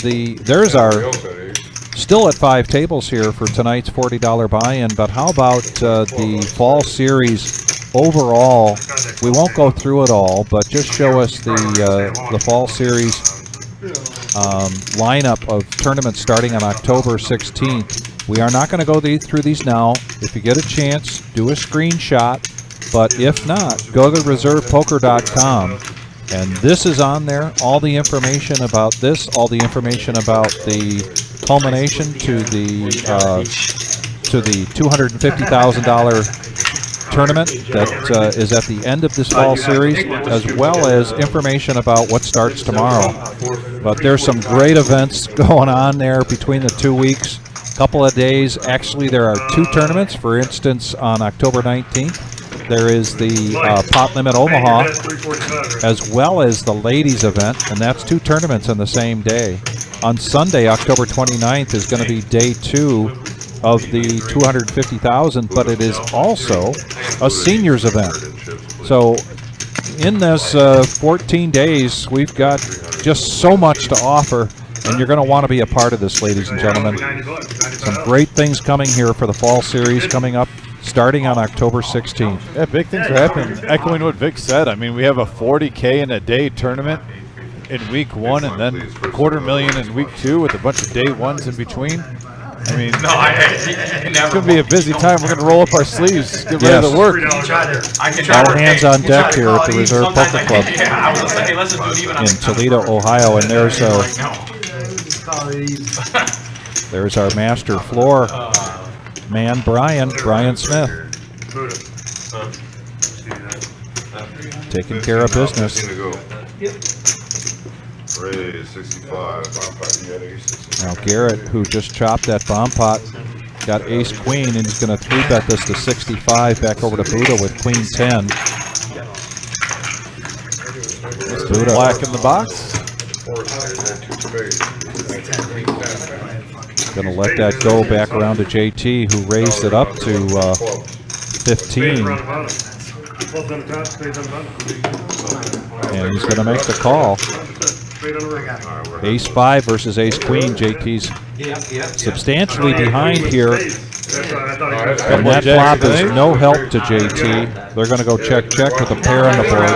there's our still at 5 tables here for tonight's $40 buy-in, but how about the fall series overall? We won't go through it all, but just show us the fall series lineup of tournaments starting on October 16th. We are not going to go through these now. If you get a chance, do a screenshot, but if not, go to reservepoker.com. And this is on there, all the information about this, all the information about the culmination to the $250,000 tournament that is at the end of this fall series, as well as information about what starts tomorrow. But there's some great events going on there between the 2 weeks, couple of days. Actually, there are 2 tournaments. For instance, on October 19th, there is the Pot Limit Omaha, as well as the ladies event, and that's 2 tournaments on the same day. On Sunday, October 29th, is going to be day 2 of the 250,000, but it is also a seniors event. So in this 14 days, we've got just so much to offer, and you're going to want to be a part of this, ladies and gentlemen. Some great things coming here for the fall series coming up, starting on October 16th. Yeah, big things are happening. Echoing what Vic said, I mean, we have a 40K in a day tournament in week 1, and then $250,000 in week 2 with a bunch of day ones in between. I mean, it's going to be a busy time. We're going to roll up our sleeves, get ready to work. All hands on deck here at the Reserve Poker Club in Toledo, Ohio, and there's our master floor man, Brian Smith, taking care of business. Raise 65. Now Garrett, who just chopped that bomb pot, got ace queen, and he's going to 3-bet this to 65 back over to Buddha with queen 10. Buddha black in the box. Going to let that go back around to JT, who raised it up to 15. And he's going to make the call. Ace 5 versus ace queen. JT's substantially behind here. And that flop is no help to JT. They're going to go check with a pair on the board.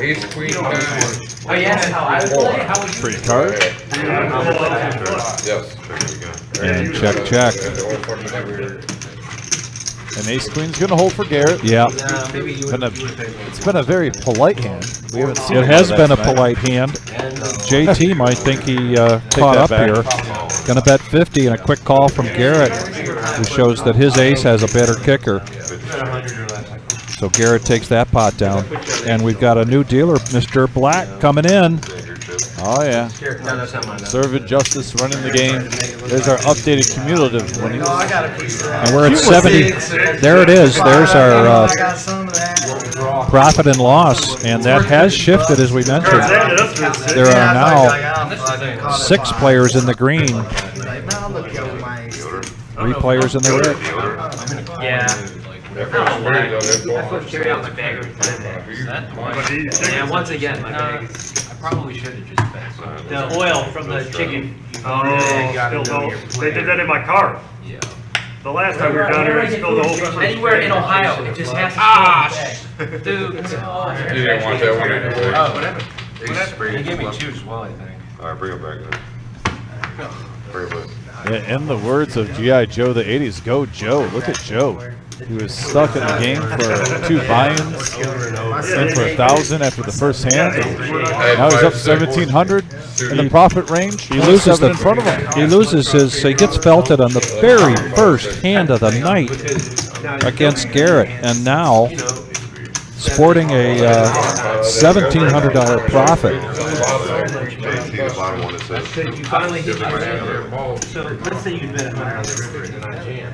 Ace queen. Free card. Yes. And check. And ace queen's going to hold for Garrett. Yeah. It's been a very polite hand. We haven't seen It has been a tonight. polite hand. JT might think he caught up back. here. Gonna bet 50 and a quick call from Garrett, who shows that his ace has a better kicker. So Garrett takes that pot down. And we've got a new dealer, Mr. Black, coming in. Oh, yeah. Serving justice, running the game. There's our updated cumulative winnings. And we're at 70. There it is. There's our profit and loss. And that has shifted, as we mentioned. There are now 6 players in the green, 3 players in the red. Yeah. I put carry out my bag every time. Yeah, once again, my bag is, I probably should have just bet. The oil from the chicken. Oh, spilled all. They did that in my car. Yeah. The last time we were down here, they spilled the whole pepper. Anywhere in Ohio, it just has to dude. You didn't want that one anyway. Oh, whatever. They gave me 2 as well, I think. All right, bring it back then. Bring it back. In the words of G.I. Joe the 80s, go Joe. Look at Joe. He was stuck in the game for 2 buy-ins, in for 1,000 after the first hand. Now he's up 1,700 in the profit range. He loses in front of him. He loses his. He gets felted on the very first hand of the night against Garrett, and now sporting a $1,700 profit. The bottom one that says, You finally hit my hand. So let's say you bet 100 and I jam.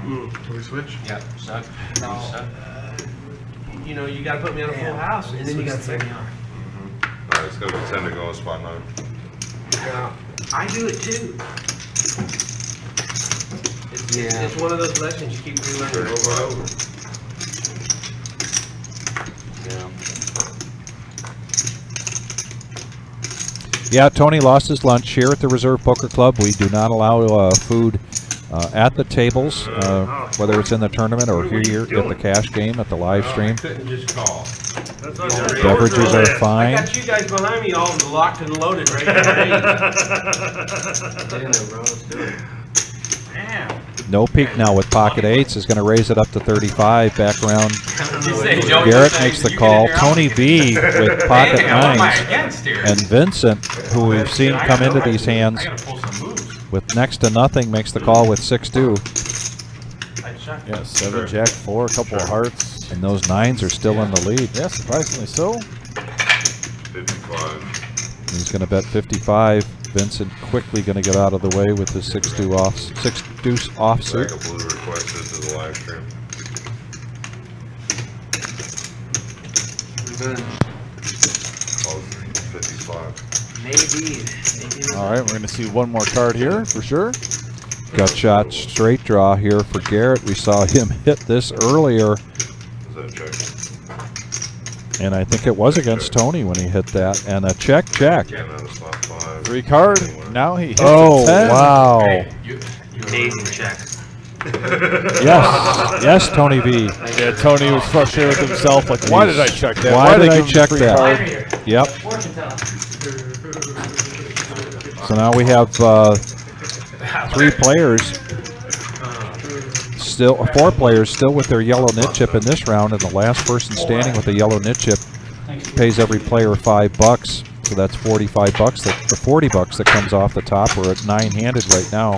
Can we switch? Yeah, suck. Suck. You know, you gotta put me on a full house and then you gotta take me off. all right, it's gonna be 10 to go, spot 9. Now, I do it too. It's one of those lessons you keep relearning over and over. Yeah, Tony lost his lunch here at the Reserve Poker Club. We do not allow food at the tables, whether it's in the tournament or here at the cash game, at the live stream. Couldn't just call. Beverages are fine. I got you guys behind me all locked and loaded right there. Damn. No peek now with pocket 8s is going to raise it up to 35. Back around. Garrett makes the call. Tony V with pocket 9s. And Vincent, who we've seen come into these hands with next to nothing, makes the call with 6-2. Yeah, 7, Jack, 4, a couple of hearts. And those 9s are still in the lead. Yeah, surprisingly so. 55. He's going to bet 55. Vincent quickly going to get out of the way with his 6-2 6-deuce offsuit. Backup blue requested to the live stream. Oh, 55. Maybe. All right, we're going to see one more card here for sure. Gut shot straight draw here for Garrett. We saw him hit this earlier, Is that a check? and I think it was against Tony when he hit that. And a check. And then a slot 5. 3 card. Now he hits Oh, a 10. wow. Amazing check. Yes, Tony V. Yeah, Tony was frustrated with himself. Like, why did I check that? Why did I give him check the free that? card? Yep. So now we have 3 players, still 4 players still with their yellow nit chip in this round, and the last person standing with a yellow nit chip pays every player $5. So that's $45. The $40 that comes off the top. We're at 9-handed right now.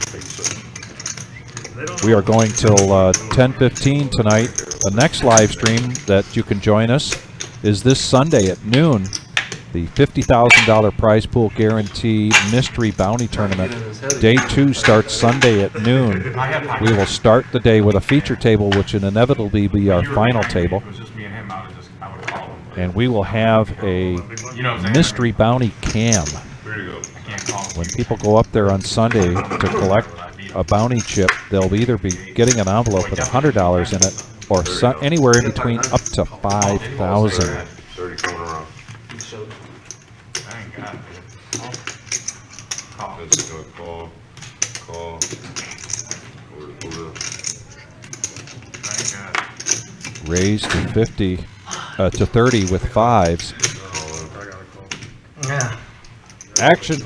We are going till 10:15 tonight. The next live stream that you can join us is this Sunday at noon. The $50,000 prize pool guarantee mystery bounty tournament. Day 2 starts Sunday at noon. We will start the day with a feature table, which will inevitably be our final table. And we will have a mystery bounty cam. When people go up there on Sunday to collect a bounty chip, they'll either be getting an envelope with $100 in it, or anywhere in between up to $5,000. 30 coming around. It's gonna call. Raised to 50, to 30 with 5s. Yeah. Action.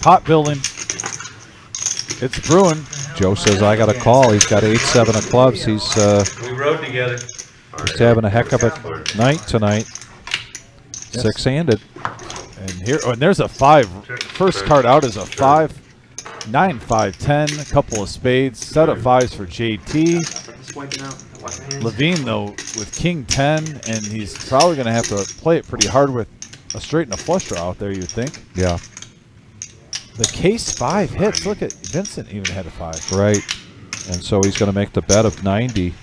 Pot building. It's brewing. Joe says, I got a call. He's got 8-7 of clubs. He's We rode together. just having a heck of a night tonight. 6-handed. And here, oh, and there's a 5. First card out is a 5. 9, 5, 10, a couple of spades, set of 5s for JT. Levine, though, with King 10, and he's probably going to have to play it pretty hard with a straight and a flush draw out there, you'd think. Yeah. The case 5 hits. Look at Vincent even had a 5. Right. And so he's going to make the bet of 90.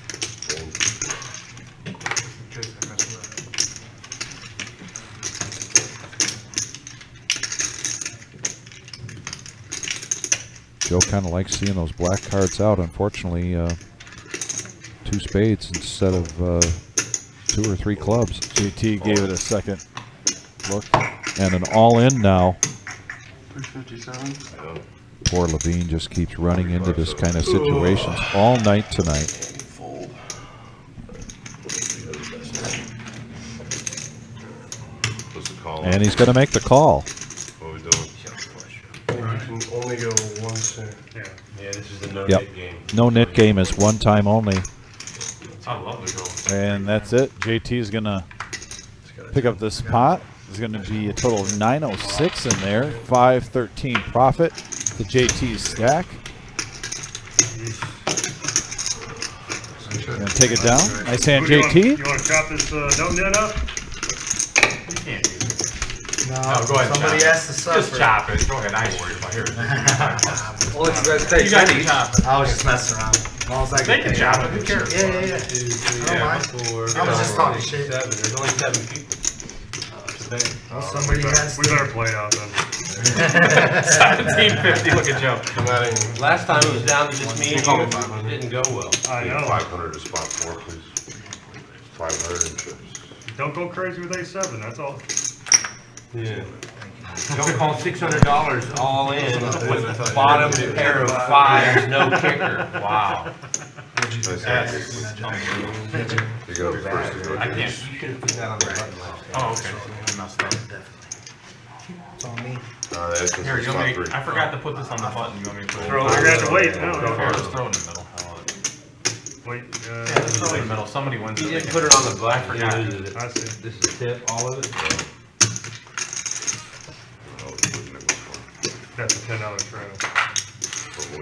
Joe kind of likes seeing those black cards out. Unfortunately, 2 spades instead of 2 or 3 clubs. JT gave it a second look. And an all-in now. 357. Poor Levine just keeps running into this kind of situations all night tonight. What's the call? And he's going to make the call. What are we doing? You can only go one cent. Yeah, this is the no Yep. nit game. No nit game is one time only. I love the goal. And that's it. JT is going to pick up this pot. There's going to be a total of 906 in there. 513 profit. The JT stack. Going to take it down. Nice hand, JT. You want to chop this no net up? You can't do this. No, Go ahead. somebody chop has to it. suffer. Just chop it. Go ahead. I ain't worried about here. Well, it's You got to chop it. I was just messing around. As long as I They get can paid. chop it. Who cares? Yeah. 2, 3, I don't mind. 4. I was just talking shit. 7. There's only 7 people. Well, somebody has We to. better play it out then. 1750. Look at Joe. Come out and Last time it was down to just me and you. It didn't go well. I Need know. 500 to spot 4, please. 500 and chips. Don't go crazy with A7, that's all. Yeah. Don't call $600 all in with the bottom pair of 5s, no kicker. Wow. Nice hand. You go first. You go I can't. first. You could have put that on the button. Oh, okay. It's on me. That's just Here, you want me? spot 3. I forgot to put this on the button. You want me to put it? You're gonna have to wait. No, Here, just throw it in the middle. Wait, Yeah, just throw it in the middle. Somebody wins. You it. didn't put it on the button. I forgot. I see. This is tip, all of it? That's a $10 trail. But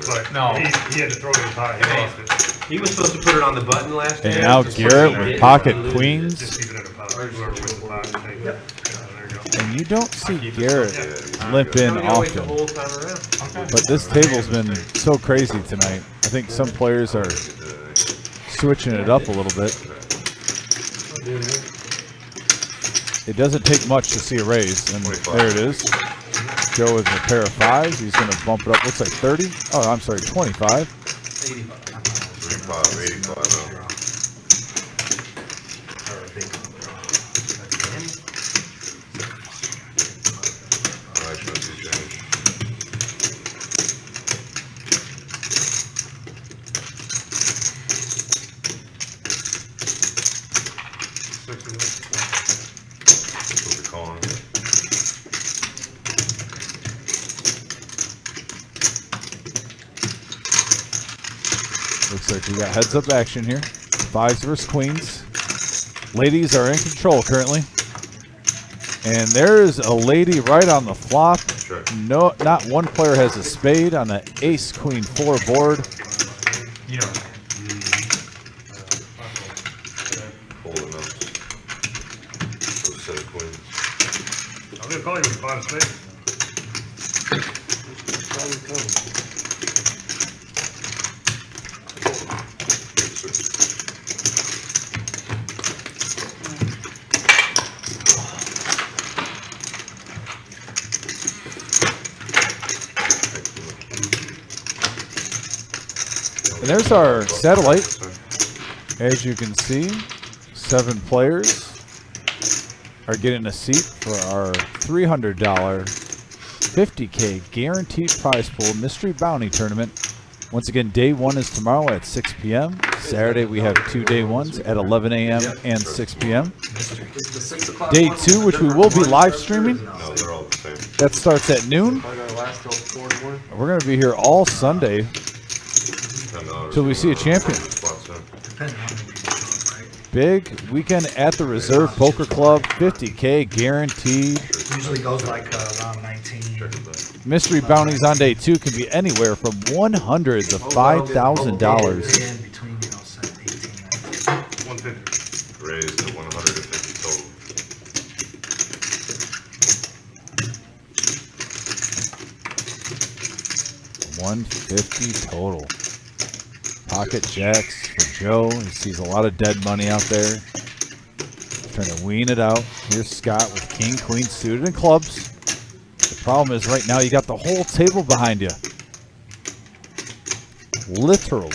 But No. he had to throw it as high, he lost it. He was supposed to put it on the button last And year. now Just Garrett put it with in. pocket Just queens. keep it at a pot, whoever wins the pot, take it. There you go. And you don't see Garrett yeah, limp in No, you gotta wait the often. whole time around. Okay. But this table's been so crazy tonight. I think some players are switching it up a little bit. It doesn't take much to see a raise, and there it is. Joe with a pair of 5s. He's going to bump it up. Looks like 30. Oh, I'm sorry, 25. 35, 85 now. Alright, should be changed. We'll be calling. Looks like we got heads up action here. 5s versus queens. Ladies are in control currently. And there is a lady right on the flop. Check. No, not one player has a spade on the ace queen 4 board. You know. Holding up. Those set of queens. I'm gonna call you when you find a spade. And there's our satellite. As you can see, 7 players are getting a seat for our $300 50K guaranteed prize pool mystery bounty tournament. Once again, day 1 is tomorrow at 6 p.m. Saturday we have 2 day 1s at 11 a.m. and 6 p.m. Day 2, which we will be live streaming, No, they're all the same. that starts at noon. We're going to be here all Sunday $10 till we see a champion. spots in. Big weekend at the Reserve Poker Club, 50K guaranteed. Usually goes like around 19. Mystery bounties on day 2 can be anywhere from $100 to $5,000. Between, 150. Raised to 150 total. $150 total. Pocket jacks for Joe. He sees a lot of dead money out there. Trying to wean it out. Here's Scott with king, queen suited, and clubs. The problem is right now you got the whole table behind you. Literally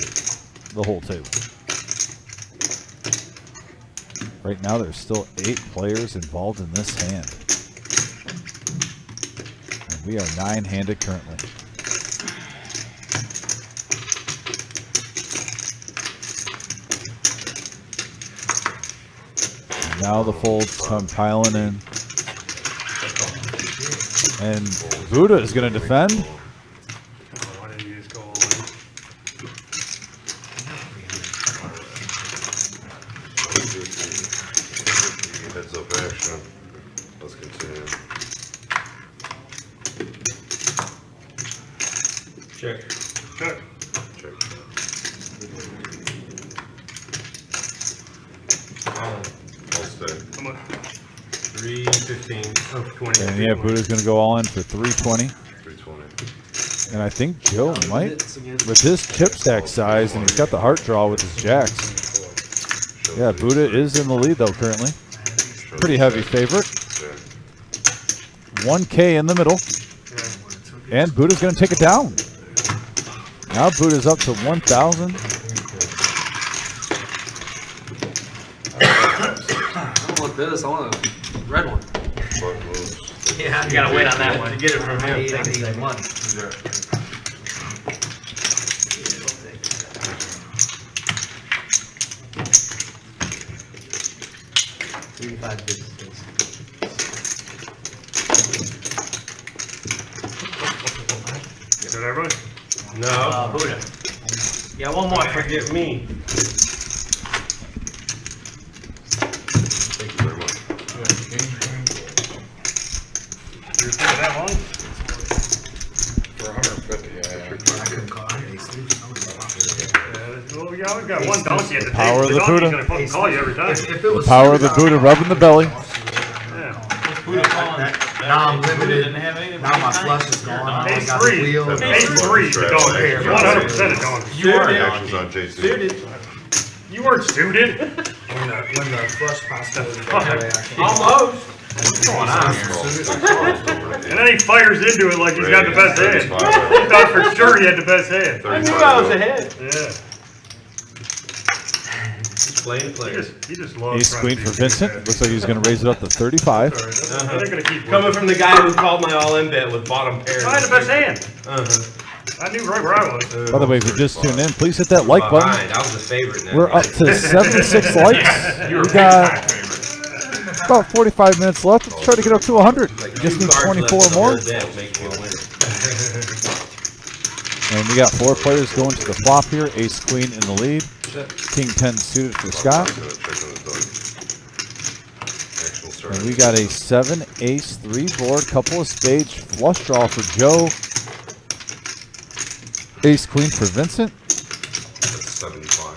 the whole table. Right now there's still 8 players involved in this hand. And we are 9-handed currently. And now the folds come piling in. And Buddha is going to defend. Why didn't you just go all in? Heads up action. Let's continue. Check. Check. Check. I'll stay. How much? 315. Oh, 20. And yeah, Buddha's going to go all in for 320. 320. And I think Joe might, with his chip stack size, and he's got the heart draw with his jacks. Yeah, Buddha is in the lead though currently. Pretty heavy favorite. 1K in the middle. And Buddha's going to take it down. Now Buddha's up to 1,000. I don't want this. I want a red one. Buck moves. Yeah, you gotta wait on that one. Get it from him. I need that money. Is that everybody? No. Buddha. Yeah, one more. Forget me. Thank you very much. You were thinking that long? For 150, yeah. Well, yeah, we've got one donkey at the Power table. of the The donkey's Buddha. gonna fucking call you every time. The power of the Buddha rubbing the belly. Yeah. Buddha calling. Now I'm limited. Didn't have anything. Now my flush is gone. I Ace got the three. wheel. Ace three is a donkey. You're 100% a donkey. You are a Actions donkey. on JC. You weren't suited. When the flush pasta goes away, I can't. Almost. What's going on here? And then he fires into it like he's got the best hand. He thought for sure he had the best hand. I knew I was ahead. Yeah. Playing player. He just loves Ace trying queen to for beat Vincent. these Looks like he's going to raise it up to 35. guys. They're gonna keep Coming winning. from the guy who called my all-in bet with bottom pair. I had the best hand. Uh-huh. I knew right where I was. By the way, if you're just tuned in, please hit that like button. Behind. I was a favorite. in that We're up game. to 76 likes. We got about 45 minutes left. Let's try to get up to 100. Like Just two need cards 24 left in the more. whole deck will make you a winner. And we got 4 players going to the flop here. Ace queen in the lead. King 10 suited for Scott. And we got a 7 ace 3 board, couple of spades, flush draw for Joe. Ace queen for Vincent. That's 75.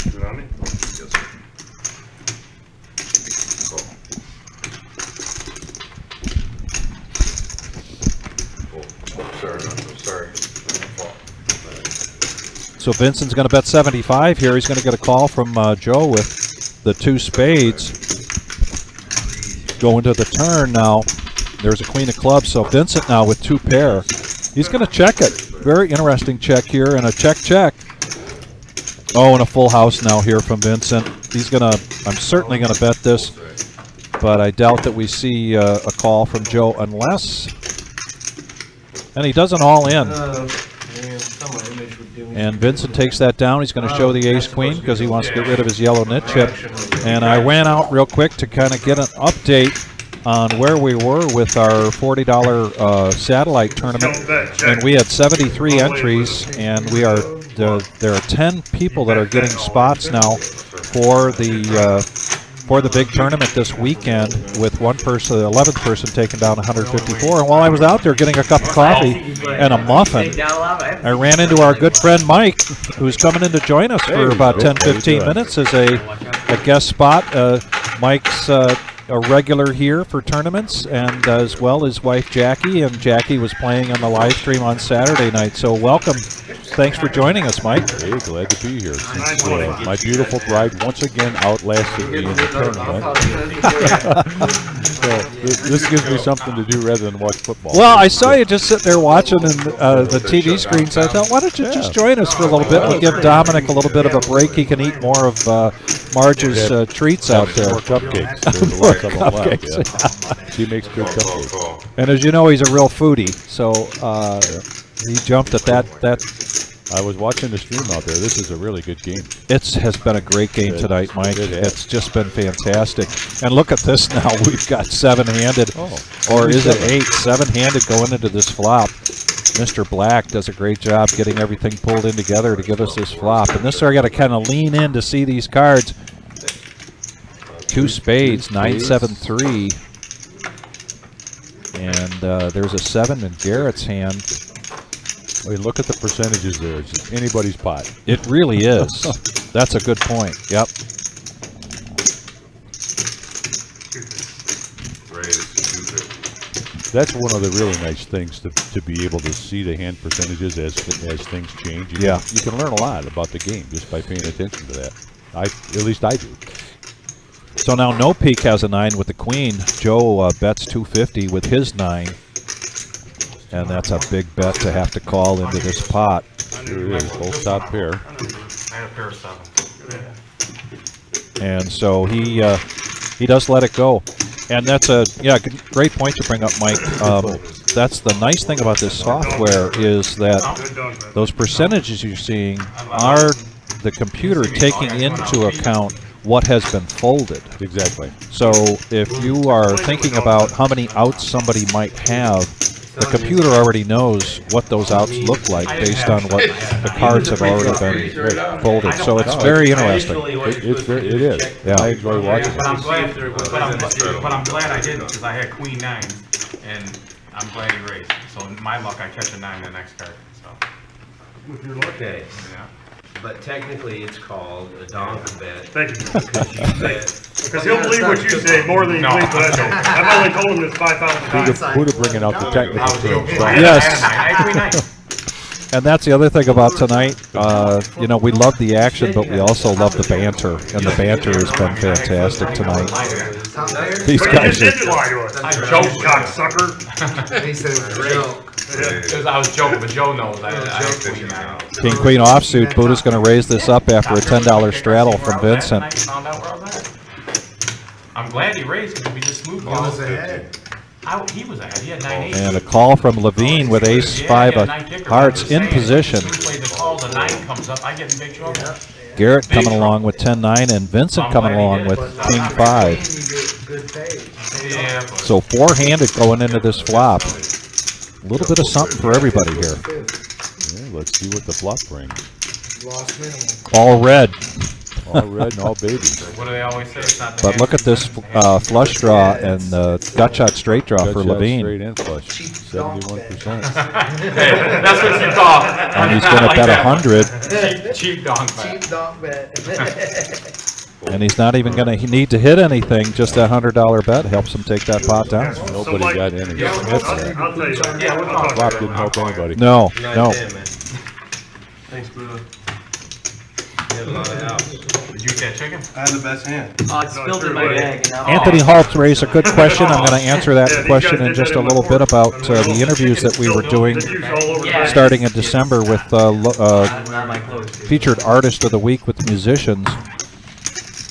Is it on me? Yes, sir. Oh, sorry, I'm sorry. So Vincent's going to bet 75 here. He's going to get a call from Joe with the 2 spades. Going to the turn now. There's a queen of clubs. So Vincent now with 2 pair. He's going to check it. Very interesting check here and a check. Oh, and a full house now here from Vincent. He's going to, I'm certainly going to bet this, but I doubt that we see a call from Joe unless, and he does an all in. And Vincent takes that down. He's going to show the ace queen because he wants to get rid of his yellow knit chip. And I ran out real quick to kind of get an update on where we were with our $40 satellite tournament. And we had 73 entries, and we are there are 10 people that are getting spots now for the for the big tournament this weekend, with one person, the 11th person, taking down 154. And while I was out there getting a cup of coffee and a muffin, I ran into our good friend Mike, who's coming in to join us for about 10-15 minutes as a guest spot. Mike's a regular here for tournaments, and as well his wife Jackie, and Jackie was playing on the live stream on Saturday night. So welcome. Thanks for joining us, Mike. Hey, glad to be here. Since, my beautiful bride once again outlasted me in the tournament. So this gives me something to do rather than watch football. Well, I saw you just sitting there watching the TV screen, so I thought, why don't you just join us for a little bit? We'll give Dominic a little bit of a break. He can eat more of Marge's treats out there. More cupcakes. There's lots of them left. Yeah. She makes good cupcakes. And as you know, he's a real foodie, so he jumped at that. I was watching the stream out there. This is a really good game. It has been a great game tonight, Mike. It's just been fantastic. And look at this now. We've got seven-handed, or is it eight? Seven-handed going into this flop. Mr. Black does a great job getting everything pulled in together to give us this flop. And this is where I got to kind of lean in to see these cards. Two spades, 9-7-3. And there's a 7 in Garrett's hand. I mean, look at the percentages there. It's just anybody's pot. It really is. That's a good point. Yep. That's one of the really nice things to be able to see the hand percentages as things change. You can learn a lot about the game just by paying attention to that. At least I do. So now No Peak has a 9 with the queen. Joe bets 250 with his 9. And that's a big bet to have to call into this pot. Sure is. Both top pair. I had a pair of 7. And so he does let it go. And that's a great point to bring up, Mike. That's the nice thing about this software is that those percentages you're seeing are the computer taking into account what has been folded. Exactly. So if you are thinking about how many outs somebody might have, the computer already knows what those outs look like based on what the cards have already been folded. So it's very interesting. It is. Yeah. I enjoy watching But I'm it. glad I didn't, because I had queen 9, and I'm glad he raised. So in my luck, I catch a 9 the next card. So With your luck. Okay, yeah. but technically it's called a donk bet. Thank you. Because you bet. Because he'll believe what you say more than he believes what I say. I've only told him this 5,000 times. Who'd have bringing out the technical terms? Yes. I had queen 9. And that's the other thing about tonight. You know, we love the action, but we also love the banter. And the banter has been fantastic tonight. These But you guys just didn't are... lie to us. I joked. Cocksucker. He said it was a joke. Because I was joking, but Joe knows I had queen 9. King Queen offsuit. Buddha's going to raise this up after a $10 straddle from Vincent. I found out where I was at. I'm glad he raised because we just moved He was ahead. He was ahead. He had 9-8. And a call from Levine with ace-5 of hearts in position. He played the call, the 9 comes up. I get in big trouble. Garrett coming along with 10-9 and Vincent coming along with king-5. Good pay. Yeah. So four-handed going into this flop. A little bit of something for everybody here. Yeah, let's see what the flop brings. Lost minimal. All red. All red and all baby. What do they always say? It's not the But look at this flush draw and gut shot straight draw Gut for shot Levine. straight and flush. 71%. Hey, that's what you call. And he's going to bet 100. Cheap donk Cheap bet. donk bet. And he's not even going to need to hit anything. Just that $100 bet helps him take that pot down. Nobody Mike, got any. I'll tell you. Yeah, we're talking. Flop didn't help anybody. No, no. Thanks, Buddha. You had a lot of outs. Did you catch chicken? I had the best hand. Oh, it spilled in my bag. Anthony Halt raised a good question. I'm going to answer that question in just a little bit about the interviews that we were doing starting in December with featured artist of the week with musicians.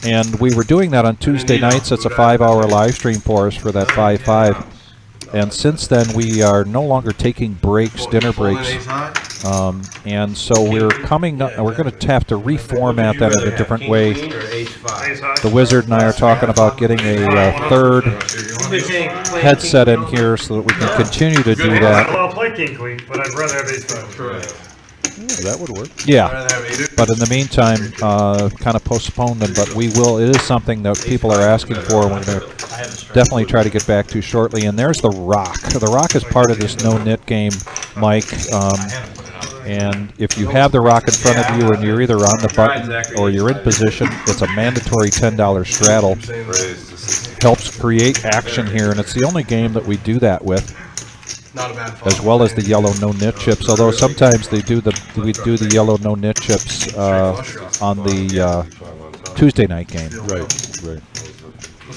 And we were doing that on Tuesday nights. It's a 5-hour live stream for us for that 5-5. And since then, we are no longer taking breaks, dinner breaks. And so we're coming up, we're going to have to reformat that in a different way. The Wizard and I are talking about getting a third headset in here so that we can continue to do that. Well, I'll play king queen, but I'd rather have ace five. That would work. Yeah, but in the meantime, kind of postpone them. But we will. It is something that people are asking for. We're going to definitely try to get back to shortly. And there's the rock. The rock is part of this no-knit game, Mike. And if you have the rock in front of you and you're either on the button or you're in position, it's a mandatory $10 straddle. Helps create action here, and it's the only game that we do that with. Not a bad fall. As well as the yellow no knit chips, although sometimes we do the yellow no knit chips on the Tuesday night game. Right. What's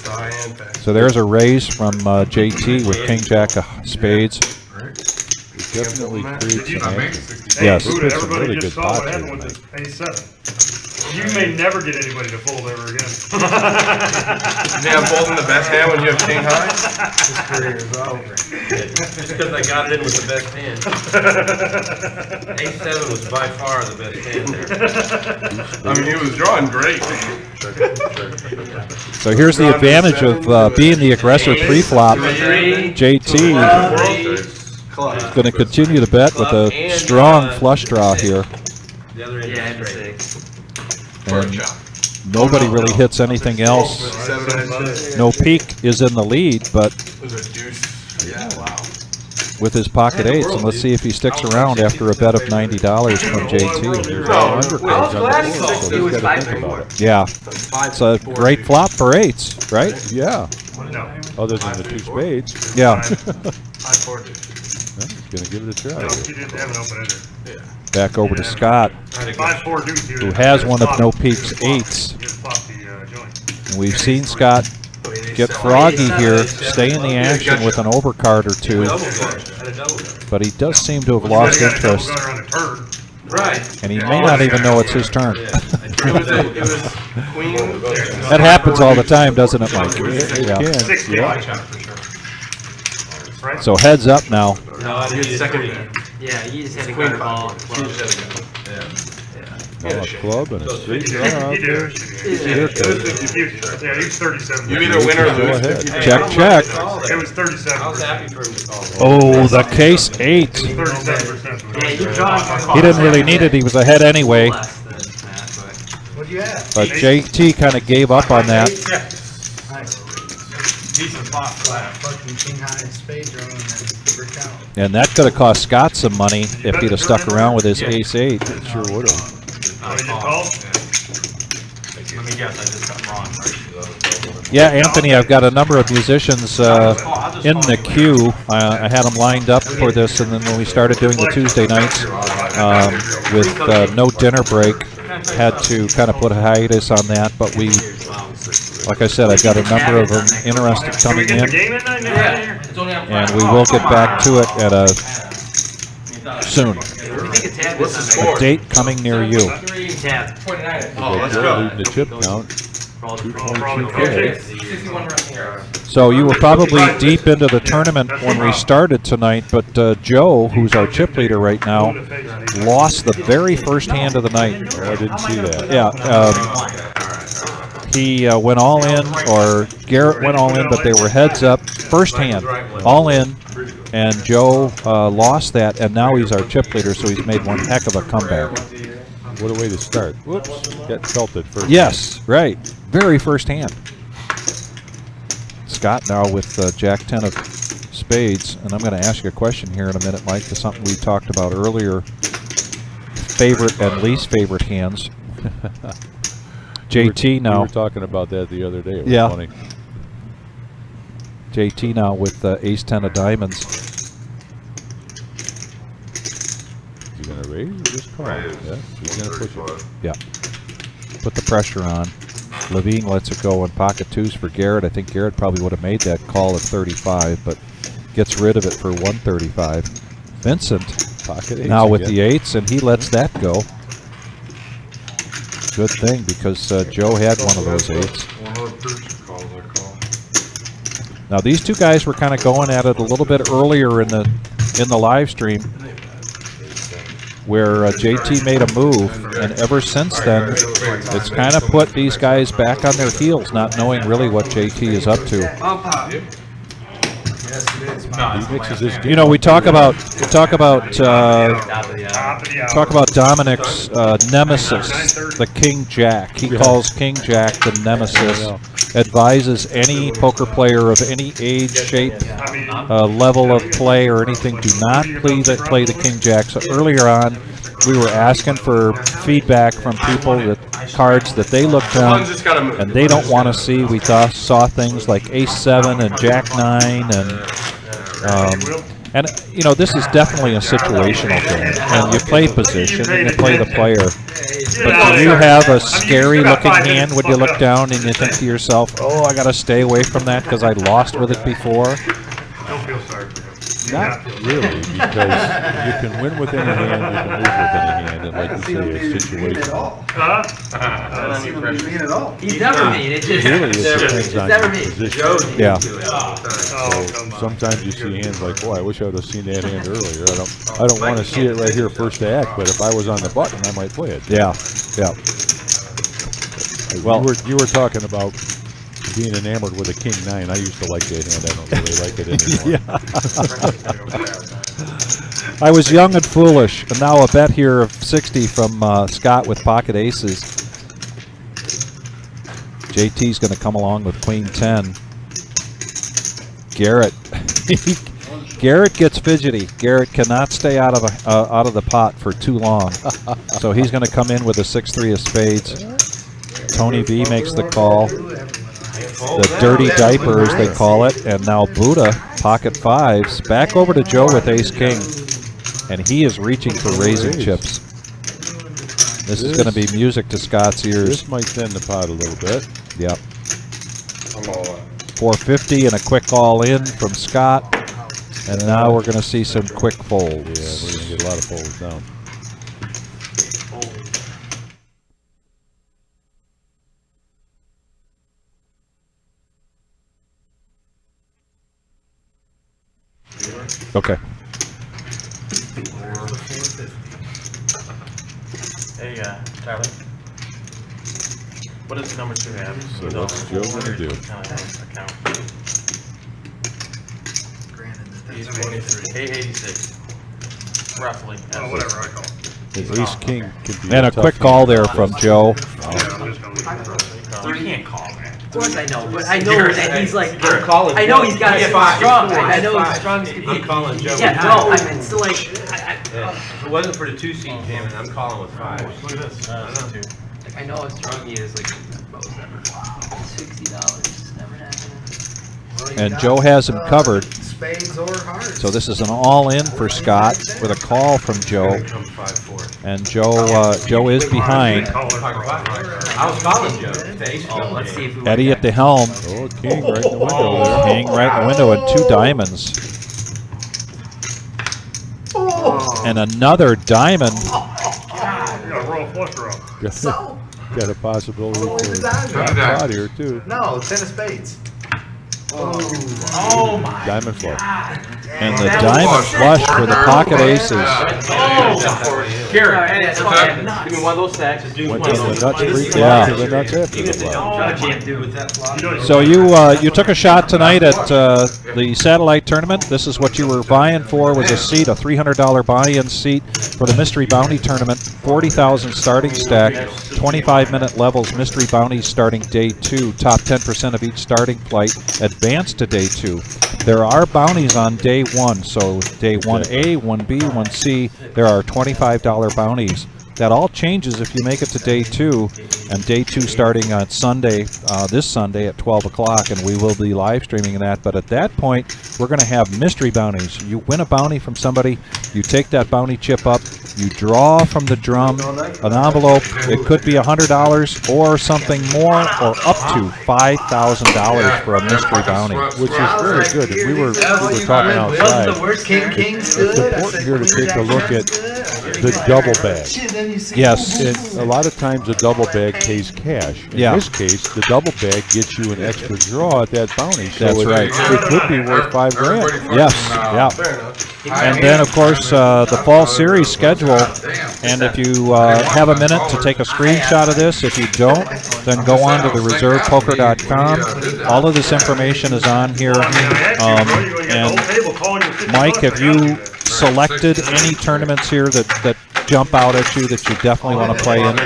the high end pack? So there's a raise from JT with King Jack of Spades. It definitely creates some action. Yes. Buddha, It's a everybody really just good saw pot what happened here with the A7. You may never get anybody to fold ever again. Yeah, I'm folding the best hand when you have king high. His career is over. Just because I got it in with the best hand. A7 was by far the best hand there. I mean, he was drawing great. So here's the advantage of being the aggressor pre-flop. JT is going to continue to bet with a strong flush draw here. The other end Yeah, is straight. mistake. And nobody really hits anything else. 7 No peak is in the lead, but was a deuce. Yeah, wow. with his pocket eights, and let's see if he sticks around after a bet of $90 from JT. There's No, all undercards I was on glad the he board, said so he was he's got to 5-4. think about it. Yeah, it's a great flop for eights, right? Yeah, No. other than the two spades. Yeah. He's going to give it a try. No, he didn't have an open ender. Back over to Scott, 5-4 deuce here. who has one of no peaks eights. Just flop the joint. And we've seen Scott get froggy here, stay in the action with an overcard or two, but he does seem to have lost You gotta interest, double gutter on the turn. Right. and he may not even know it's his turn. It was queen. That happens all the time, doesn't it, Mike? It Yeah. can. 60. Yeah. Right? So heads up now. No, I did Second second. hand. Yeah, you just had to Queen guard ball. A club and a straight He draw did. out He there. did. Yeah, he was 37. You either win or Go lose. ahead. Check, check. It was 37. I was happy for him to call it. Oh, the case eight. 37%. Yeah, you draw. He didn't really need it. He was ahead anyway. Less than that, but. What'd you have? But JT kind of gave up on that. Decent pot flat. Fucking king high and spade draw and then brick out. And that could have cost Scott some money if he'd have stuck around with his ace eight. Sure would have. What did you call? Let me guess, I did something wrong. Yeah, Anthony, I've got a number of musicians in the queue. I had them lined up for this, and then when we started doing the Tuesday nights with no dinner break, had to kind of put a hiatus on that. But we, like I said, I've got a number of them interested Can we coming get the in, game in there? and we will get back to it at a soon. What's the score? A date coming near you. Tap. Oh, let's They're go. leading the chip count. Okay. So you were probably deep into the tournament when we started tonight, but Joe, who's our chip leader right now, lost the very first hand of the night. Oh, I didn't see that. Yeah, he went all in, or Garrett went all in, but they were heads up. First hand, all in, and Joe lost that, and now he's our chip leader, so he's made one heck of a comeback. What a way to start. Whoops. Got felted first. Yes, right. Very first hand. Scott now with Jack 10 of spades, and I'm going to ask you a question here in a minute, Mike, to something we talked about earlier. Favorite and least favorite hands. JT now. We were talking about that the other day. It was Yeah. funny. JT now with ace 10 of diamonds. Is he going to raise or just call? Yeah, he's going to push it. Yeah. Put the pressure on. Levine lets it go in pocket twos for Garrett. I think Garrett probably would have made that call at 35, but gets rid of it for 135. Vincent Pocket eights now with again. the eights, and he lets that go. Good thing, because Joe had one of those eights. Now these two guys were kind of going at it a little bit earlier in the live stream, where JT made a move, and ever since then, it's kind of put these guys back on their heels, not knowing really what JT is up to. He mixes his game. You know, we talk about Top of the hour. Dominic's nemesis, the King Jack. He calls King Jack the nemesis. Advises any poker player of any age, shape, level of play, or anything, do not play the King Jack. So earlier on, we were asking for feedback from people that cards that they looked down and they don't want to see. We saw things like Ace-7 and Jack-9 and you know, this is definitely a situational game, and you play position and you play the player. But do you have a scary-looking hand when you look down and you think to yourself, "Oh, I got to stay away from that because I lost with it before"? Don't feel sorry for him. Not really, because you can win with any hand, you can lose with any hand, and like you say, it's situational. He's never mean. It just Really, it depends on never your mean. position. Yeah. So sometimes you see hands like, "Boy, I wish I would have seen that hand earlier." I don't want to see it right here first act, but if I was on the button, I might play it. Yeah, yeah. Well, you were talking about being enamored with a King-9. I used to like that hand. I don't really like it anymore. I was young and foolish, and now a bet here of 60 from Scott with pocket aces. JT's going to come along with Queen 10. Garrett. Garrett gets fidgety. Garrett cannot stay out of the pot for too long. So he's going to come in with a 6-3 of spades. Tony B makes the call. The dirty diaper, as they call it, and now Buddha, pocket fives, back over to Joe with ace-king, and he is reaching for raising chips. This is going to be music to Scott's ears. This might thin the pot a little bit. Yep. 450 and a quick all-in from Scott, and now we're going to see some quick folds. Yeah, we're going to get a lot of folds down. Okay. Hey, Tyler. What does number 2 have? So what's Joe going to do? Account. 823. 886. Roughly. Oh, whatever I call it. His ace-king could be And a tough quick hand. call there from Joe. You can't call, man. Of course I know, but I know that he's like, I'm calling I know Joe. he's got He's it five. strong. He's I know five. he's strong as can be. I'm calling Joe. Yeah, no, I mean, still like, If it wasn't for the 2-seat jamming, I'm calling with 5. Look at this. like, I know how strong he is. Like, most never. $60 never happened. And Joe has him covered. Spades or hearts. So this is an all-in for Scott with a call from Joe. Come 5-4. And Joe is behind. I was calling Joe. The ace Oh, let's see if we Eddie at the helm. Oh, king right in the window there. King right in the window and 2 diamonds. And another diamond. Yeah, roll flush draw. So, Got a possibility Oh, for a diamond. top pot here, too. no, 10 of spades. Oh my Diamond flush. And the diamond flush for the pocket aces. Garrett, give me one of those stacks. Went to the nuts briefly Yeah. to the nuts after the flop. So you took a shot tonight at the satellite tournament. This is what you were vying for, was a seat, a $300 buy-in seat for the Mystery Bounty Tournament. 40,000 starting stack, 25-minute levels. Mystery Bounty starting day 2. Top 10% of each starting flight advance to day 2. There are bounties on day 1, so day 1A, 1B, 1C, there are $25 bounties. That all changes if you make it to day 2, and day 2 starting on Sunday, this Sunday at 12 o'clock, and we will be live streaming that. But at that point, we're going to have mystery bounties. You win a bounty from somebody, you take that bounty chip up, you draw from the drum an envelope. It could be $100 or something more, or up to $5,000 for a mystery bounty. Which is really good. And we were talking outside. King, king's It's good. important here to take a look at the double bag. Yes. A lot of times the double bag pays cash. In Yeah. this case, the double bag gets you an extra draw at that bounty. So That's right. It could be worth $5 grand. Yes, yeah. And then, of course, the fall series schedule. And if you have a minute to take a screenshot of this, if you don't, then go on to the reservepoker.com. All of this information is on here. And Mike, have you selected any tournaments here that jump out at you that you definitely want to play in?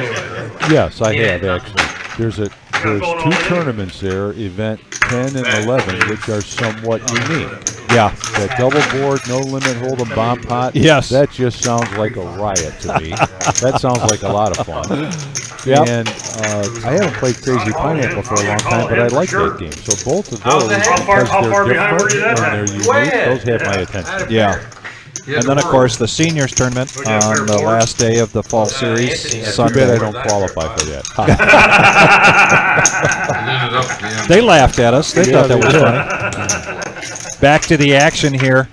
Yes, I have actually. There's two tournaments there, event 10 and 11, which are somewhat unique. Yeah. That double board, no limit hold'em bomb pot. Yes. That just sounds like a riot to me. That sounds like a lot of fun. Yep. And I haven't played Crazy Pineapple for a long time, but I like that game. So both of those, because they're different and they're unique, those have my attention. Yeah. And then, of course, the seniors tournament on the last day of the fall series, Too Sunday. bad I don't qualify for that. They laughed at us. They thought that was funny. Back to the action here.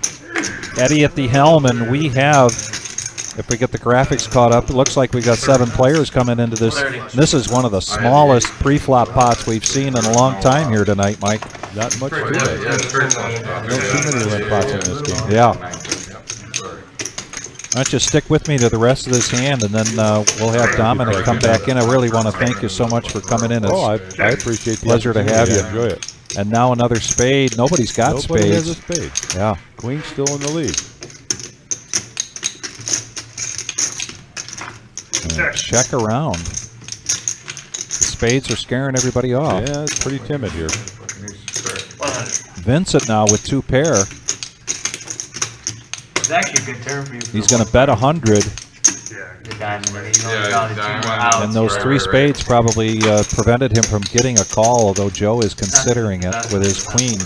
Eddie at the helm, and we have, if we get the graphics caught up, it looks like we got 7 players coming into this. This is one of the smallest pre-flop pots we've seen in a long time here tonight, Mike. Not much to it. No too many limp pots in this game. Yeah. Why don't you stick with me to the rest of this hand, and then we'll have Dominic come back in. I really want to thank you so much for coming in. It's I appreciate the pleasure to have you. Enjoy it. And now another spade. Nobody's got Nobody spades. has a spade. Yeah. Queen's still in the lead. Check around. The spades are scaring everybody off. Yeah, it's pretty timid here. Vincent now with 2 pair. It's actually a good turn for you. He's going to bet 100. The diamond, and you only got 2 more outs. And those 3 spades probably prevented him from getting a call, although Joe is considering it with his queen.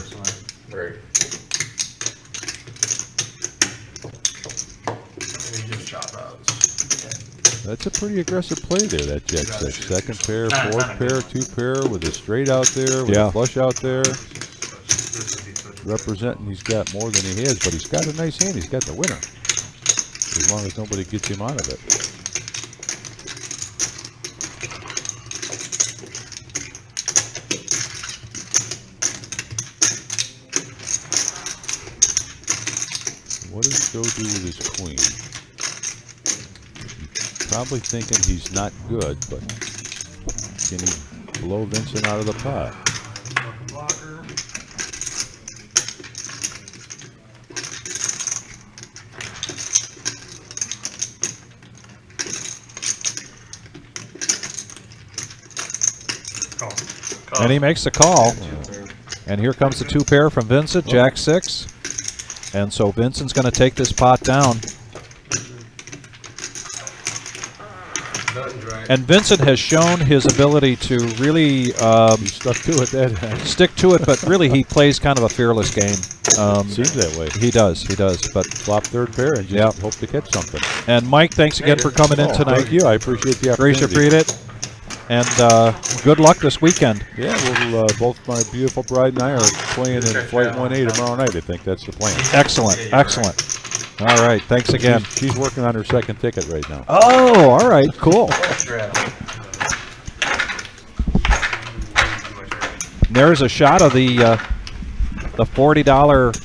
That's a pretty aggressive play there, that Jack 6. Second pair, fourth pair, 2 pair with a straight out there, with a flush out there. Representing he's got more than he has, but he's got a nice hand. He's got the winner. As long as nobody gets him out of it. What does Joe do with his queen? Probably thinking he's not good, but can he blow Vincent out of the pot? And he makes the call. And here comes the 2 pair from Vincent, Jack 6. And so Vincent's going to take this pot down. And Vincent has shown his ability to really stuck to it that stick to it, but really he plays kind of a fearless game. Seems that way. He does. But flop 3rd pair and just hope to catch something. And Mike, thanks again for coming in tonight. Thank you. I appreciate the opportunity. Appreciate it. And good luck this weekend. Yeah, we'll both my beautiful bride and I are playing in Flight 1A tomorrow night. I think that's the plan. Excellent. Excellent. All right. Thanks again. She's working on her 2nd ticket right now. Oh, all right. Cool. There's a shot of the $40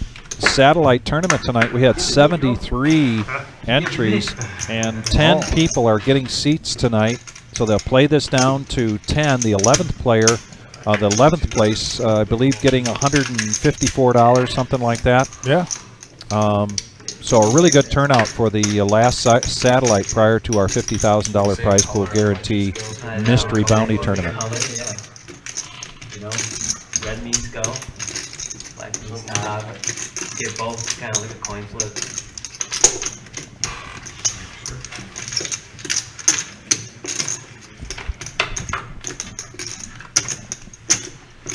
satellite tournament tonight. We had 73 entries, and 10 people are getting seats tonight. So they'll play this down to 10. The 11th player, the 11th place, I believe, getting $154, something like that. Yeah. So a really good turnout for the last satellite prior to our $50,000 prize pool guarantee mystery bounty tournament. You know, red means go, black means stop. Get both, kind of like a coin flip.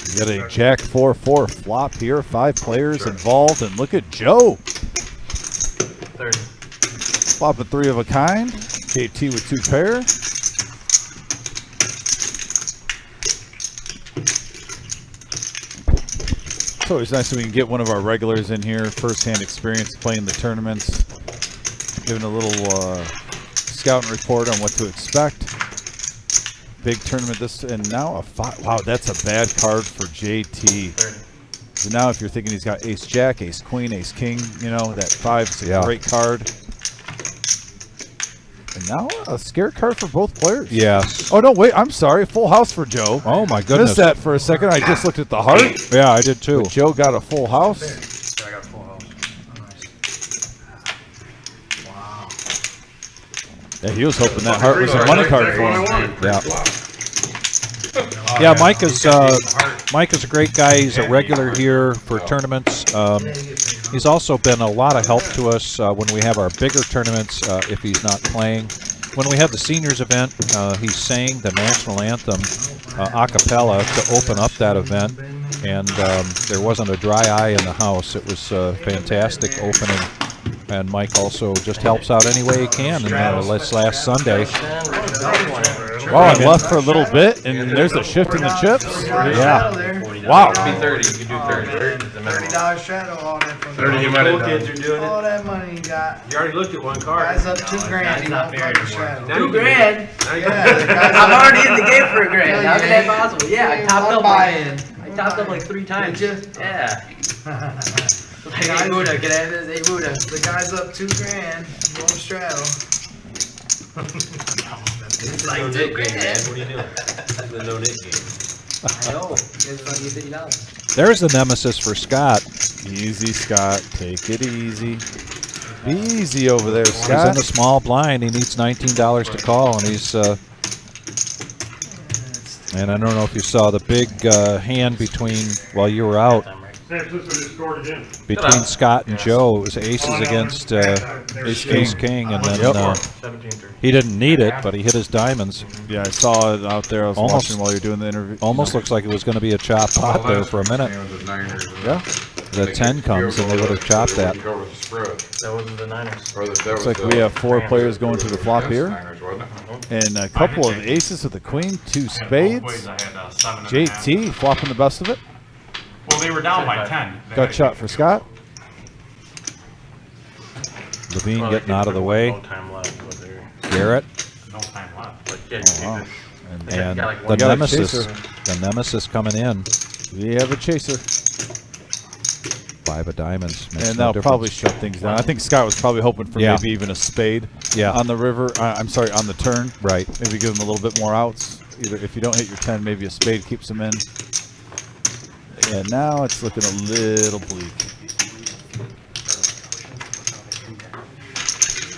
You got a Jack 4-4 flop here, 5 players involved, and look at Joe. 30. Flopping 3 of a kind. KT with 2 pair. It's always nice when we can get one of our regulars in here, first-hand experience playing the tournaments, giving a little scouting report on what to expect. Big tournament this, and now a 5. Wow, that's a bad card for JT. 30. So now if you're thinking he's got ace jack, ace queen, ace king, you know, that 5 is a great card. And now a scare card for both players. Yes. Oh, no, wait, I'm sorry. Full house for Joe. Oh, my goodness. Missed that for a second. I just looked at the heart. Yeah, I did too. But Joe got a full house. I got a full house. Wow. Yeah, he was hoping that heart was a money card for him. Yeah. Yeah, Mike is a great guy. He's a regular here for tournaments. He's also been a lot of help to us when we have our bigger tournaments if he's not playing. When we had the seniors event, he sang the national anthem a cappella to open up that event, and there wasn't a dry eye in the house. It was a fantastic opening, and Mike also just helps out any way he can. And last Sunday, Oh, I left for a little bit, and there's a shift in the chips. Yeah. Wow. Be 30. You can do 30. $30 shadow, all that. 30 you might have done. Kids are doing All it. that money you got. You already looked at one card. Guys up $2,000. He won't fucking shadow. Now you $2 can- grand. now you Yeah, can- the guys I'm up- already in the game for $1 grand. Yeah, How is yeah, that possible? Yeah, I topped One up buy-in. I topped up like 3 times. Did you? Yeah. Like, hey Buddha, can I have this? Hey Buddha. The guy's up $2,000. He won't straddle. It's like No $2 Nick game, grand. man. What are you doing? This is the no Nick game. I know. It's like you $50. there's the nemesis for Scott. Easy, Scott. Take it easy. Be easy over there, He's in Scott. the small blind. He needs $19 to call, and he's. And I don't know if you saw the big hand between while you were out San Francisco just scored again. between Scott and Joe. It was aces against ace king, and then 17-3. he didn't need it, but he hit his diamonds. Yeah, I saw it out there. I was Almost- watching while you were doing the interview. Almost looks like it was going to be a chop pot there for a minute. Yeah. The 10 comes, and they would have chopped that. That wasn't the Niners. Looks like we have 4 players going to the flop here. And a couple of aces with the queen, 2 spades. I had 7.5. JT flopping the best of it. Well, they were down by 10. Gut shot for Scott. Levine getting out of the way. No time left. But they're Garrett no time left. Like, yeah, Oh, wow. and got like the one- got a nemesis. chaser. The nemesis coming in. We have a chaser. 5 of diamonds. Makes And no that'll probably difference. shut things down. I think Scott was probably hoping for Yeah. maybe even a spade Yeah. on the river. I'm sorry, on the turn. Right. Maybe give him a little bit more outs. Either if you don't hit your 10, maybe a spade keeps him in. And now it's looking a little bleak.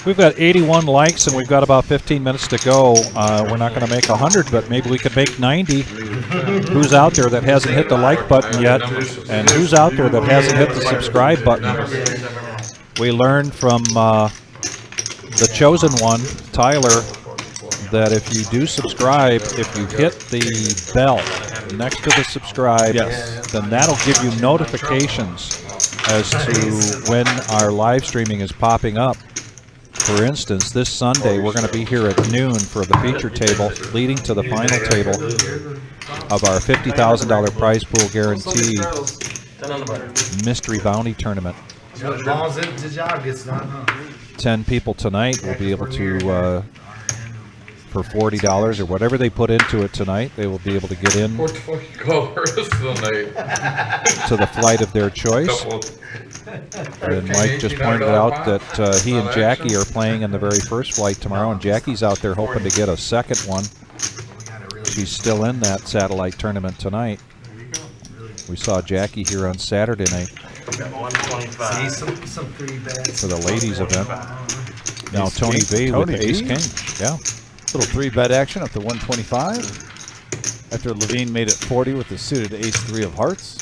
We've got 81 likes, and we've got about 15 minutes to go. We're not going to make 100, but maybe we could make 90. Who's out there that hasn't hit the like button yet? And who's out there that hasn't hit the subscribe button? We learned from the chosen one, Tyler, that if you do subscribe, if you hit the bell next to the subscribe, then that'll give you notifications as to when our live streaming is popping up. For instance, this Sunday we're going to be here at noon for the feature table leading to the final table of our $50,000 prize pool guarantee 10 on the button. mystery bounty tournament. As long as the job gets done, huh? 10 people tonight will be able to, for $40 or whatever they put into it tonight, they will be able to get in What the fuck you call the rest of the night? to the flight of their choice. And Mike just pointed out that he and Jackie are playing in the very first flight tomorrow, and Jackie's out there hoping to get a second one. She's still in that satellite tournament tonight. We saw Jackie here on Saturday night 125. See, some pretty bad. for the ladies event. Now Ace Tony king. V with Tony the ace V. king. Yeah. Little 3-bet action up to 125. After Levine made it 40 with the suited ace-3 of hearts.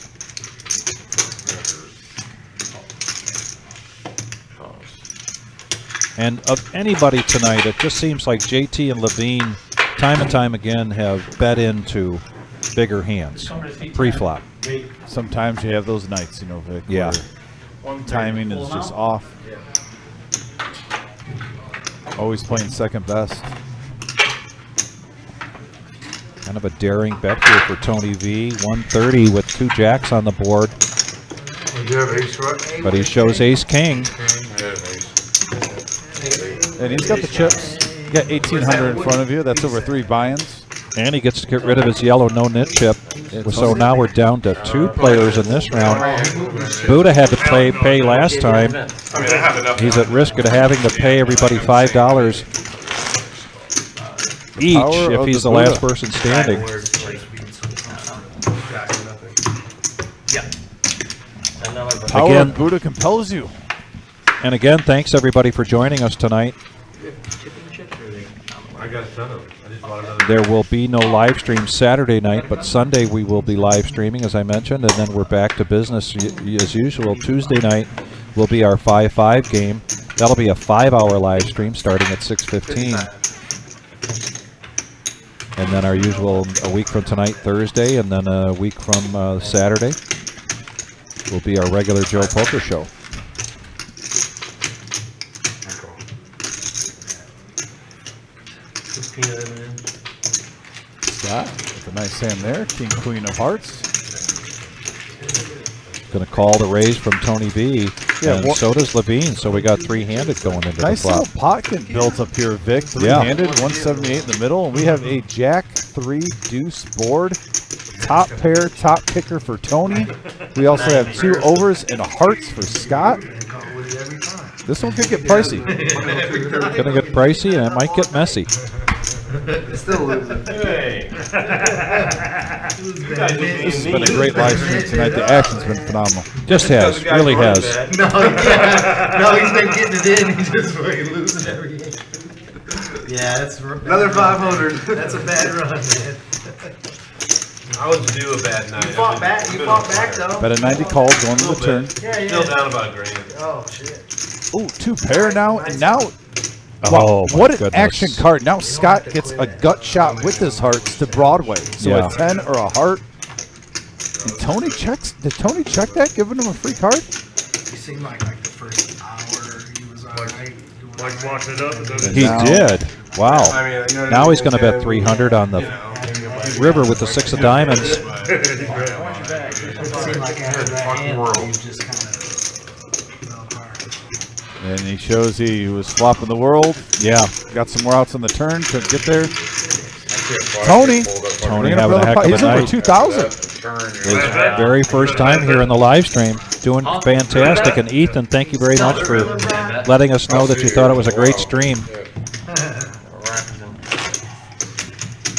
And of anybody tonight, it just seems like JT and Levine, time and time again, have bet into bigger hands pre-flop. Sometimes you have those nights, you know, Vic, Yeah. where timing is just off. Always playing second best. Kind of a daring bet here for Tony V. 130 with 2 jacks on the board, You have ace what? but he shows ace king. And he's got the chips. You got 1,800 in front of you. That's over 3 buy-ins. And he gets to get rid of his yellow no-nit chip. So now we're down to 2 players in this round. Buddha had to pay last time. I mean, I have enough. He's at risk of having to pay everybody $5 each power if of he's the the last Buddha. person standing. Power Again- of Buddha compels you. And again, thanks everybody for joining us tonight. I got a ton of them. I just bought another. There will be no live stream Saturday night, but Sunday we will be live streaming, as I mentioned, and then we're back to business as usual. Tuesday night will be our 5-5 game. That'll be a 5-hour live stream starting at 6:15. And then our usual, a week from tonight, Thursday, and then a week from Saturday will be our regular Joe Poker Show. Scott with a nice hand there. King, Queen of Hearts. Going to call the raise from Tony B. Yeah, And so does Levine, so we got 3-handed going into Nice the flop. little pocket built up here, Vic. Yeah. 3-handed, 178 in the middle, and we have a Jack 3 deuce board. Top pair, top kicker for Tony. We also have 2 overs and hearts for Scott. This one could get pricey. Going to get pricey, and it might get messy. Still losing. Hey. This has been a great live stream tonight. The action's been phenomenal. Just has, really has. No, yeah. No, he's been getting it in. He's just fucking losing every game. Yeah, that's another 500. That's a bad run, man. I was due a bad night. You fought back. You fought back though. Bet a 90 call going to the turn. Yeah, Still down about $1,000. Oh shit. Ooh, 2 pair now, and now. Oh, Wow, my what an goodness. action card. Now Scott gets a gut shot with his hearts to Broadway. So Yeah. a 10 or a heart. And Tony checks. Did Tony check that, giving him a free card? He seemed like the first hour he was alright. Like washing it up. And then He Now- did. Wow. I mean, you know, Now he's going to bet 300 on the river with the 6 of diamonds. It seemed like after that hand, he was just kind of fell apart. And he shows he was flopping the world. Yeah. Got some more outs on the turn. Couldn't get there. Tony. Tony having a heck of a He's over night. 2,000. His very first time here in the live stream. Doing fantastic. And Ethan, thank you very much for letting us know that you thought it was a great stream.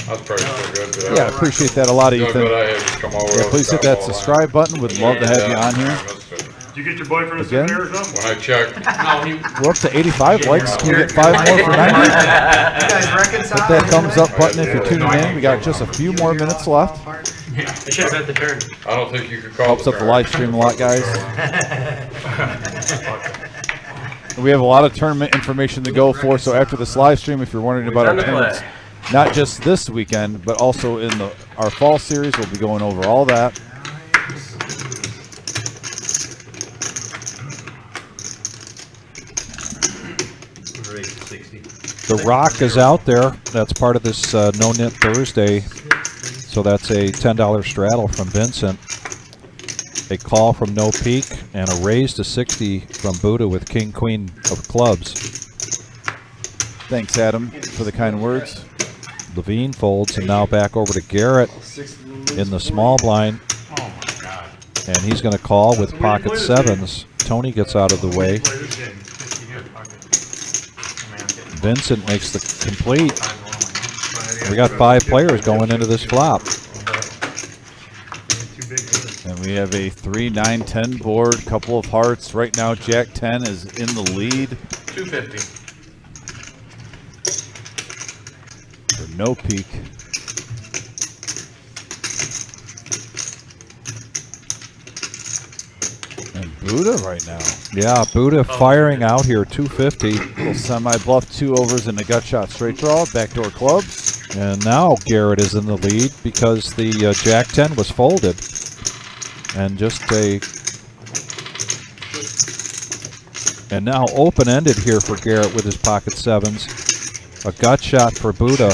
That's pretty good. But Yeah, I appreciate that a lot, you know, Ethan. good I had come over Yeah, please hit that subscribe button. Would love to have you on here. Did you get your boyfriend a Again? souvenir or something? When I checked, We're up to 85 likes. Can we get 5 more for 90? You guys reconcile? Hit that thumbs up button if you're tuning in. We got just a few more minutes left. I should have bet the turn. I don't think you could call Helps up the live stream a lot, guys. We have a lot of tournament information to go for, so after this live stream, if you're wondering about our tournaments, not just this weekend, but also in our fall series, we'll be going over all that. The Rock is out there. That's part of this No Knit Thursday. So that's a $10 straddle from Vincent. A call from No Peak and a raise to 60 from Buddha with King Queen of clubs. Thanks, Adam, for the kind words. Levine folds, and now back over to Garrett in the small blind. And he's going to call with pocket sevens. Tony gets out of the way. Vincent makes the complete. We got 5 players going into this flop. And we have a 3, 9, 10 board, couple of hearts. Right now, Jack 10 is in the lead. 250. For No Peak. And Buddha right now. Yeah, Buddha firing out here, 250. Little semi-bluff, 2 overs and a gut shot straight draw, backdoor clubs. And now Garrett is in the lead because the Jack 10 was folded. And just and now open-ended here for Garrett with his pocket sevens. A gut shot for Buddha.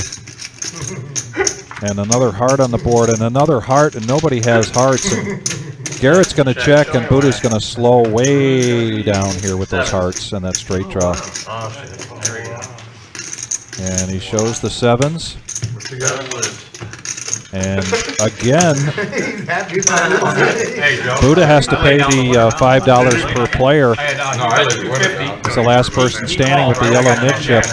And another heart on the board, and another heart, and nobody has hearts. And Garrett's going to check, and Buddha's going to slow way down here with those hearts and that straight draw. And he shows the sevens. And again, Buddha has to pay the $5 per player. He's the last person standing with the yellow nib chip.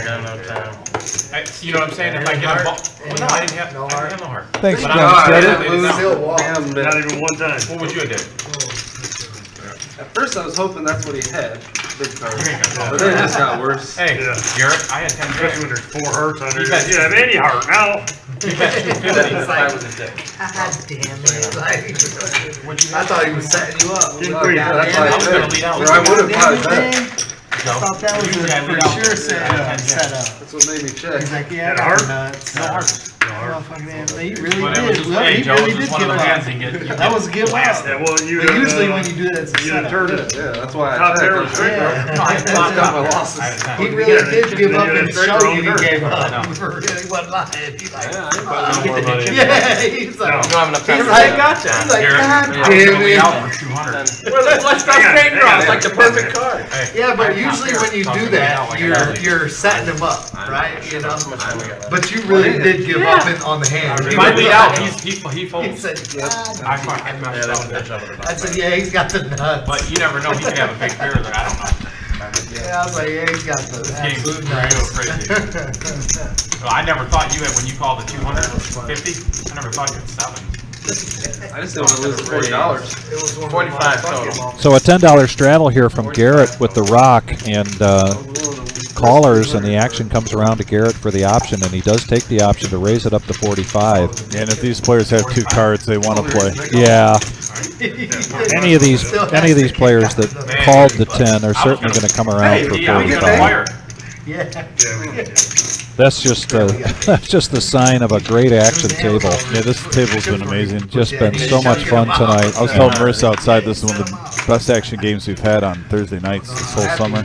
You know what I'm saying? If I get a ball. Well, no, I didn't have no heart. Thanks, But Glenn. Not even one time. What would you have done? At first I was hoping that's what he had. Big card. But then it just got worse. Hey, Yeah. Garrett, I had 10 Especially when grand. there's 4 hearts under You it. bet. You have any heart now. You bet 250 if I was a dick. God damn it. Like, I thought he was setting you up. Didn't we? That's I why was gonna lead out. Or I would have probably bet. I thought that was Usually I a lead for out. sure setup. That's what made me check. He's like, yeah, I Had a got heart? nuts. No heart. Motherfucker, man, he really But it was did. just Well, hey, he Joe, really it's did just one give of those hands up. you get. That was a give up. Yeah, well, you But usually when you do that, it's a you setup. turned Yeah, it. yeah, that's why I Top checked. arrow straight Yeah. arrow. No, I had I got my losses. I had a He time. really did give up Yeah, and straight show arrow you he dirt. gave I up. know. For real, he wasn't lying. He's like, Yeah, I didn't put no more money in. yeah, he's like, No. You don't have enough time he's to like, do that. he's like, Garrett, God I was gonna damn lead it. out for 200. Well, let's Hang on, straight hang draw. on. It's like the perfect card. Yeah, but usually when you do that, you're setting him up, right? You know. But you really did give up on the hand. If I lead out, he He folds. said, God. I messed up. I said, yeah, he's got the nuts. But you never know, he could have a big pair that I don't know. Yeah, I was like, yeah, he's got the Game's absolute real nuts. crazy. Well, I never thought you had, when you called the 250, I never thought you had 7. I just didn't want to lose the $40. It was one of 45 my fucking total. So a $10 straddle here from Garrett with the rock and callers, and the action comes around to Garrett for the option, and he does take the option to raise it up to 45. And if these players have 2 cards they want to play. Yeah. Any of these players that called the 10 are certainly going to come around for 45. Yeah. That's just the sign of a great action table. Yeah, this table's been amazing. Just been so much fun tonight. I was telling Marissa outside, this is one of the best action games we've had on Thursday nights this whole summer.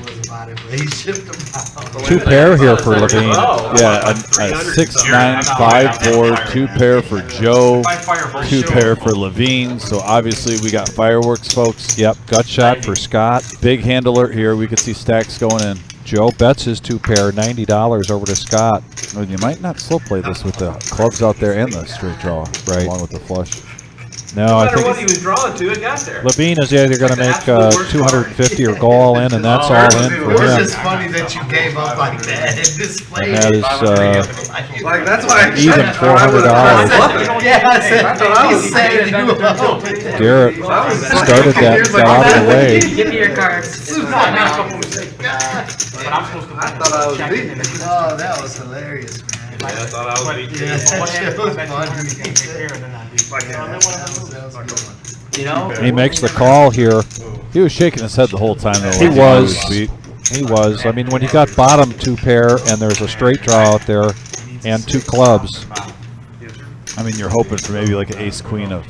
He shipped them out. 2 pair here for Levine. Yeah, a 6-9 5-4 2 pair for Joe, 2 pair for Levine. So obviously we got fireworks, folks. Yep, gut shot for Scott. Big hand alert here. We could see stacks going in. Joe bets his 2 pair, $90 over to Scott. Well, you might not slow play this with the clubs out there and the straight draw, Right. along with the flush. No, No I matter what he think was drawing to, it got there. Levine is either going to make 250 or go all in, and that's all in It for was him. just funny that you gave up like that and displayed And that it. is Like, that's why I even checked. I would've tried to bluff it. Yeah, I said, I thought I was he saved you up. Garrett started that, got out of the way. Give me your cards. But I'm supposed to. I thought I was beating. Oh, that was hilarious, man. I thought I was beating. Yeah, that shit was funny. You know? He makes the call here. He was shaking his head the whole time. Though, He like was. beat. He was. I mean, when you got bottom 2 pair and there's a straight draw out there and 2 clubs. I mean, you're hoping for maybe like an ace queen of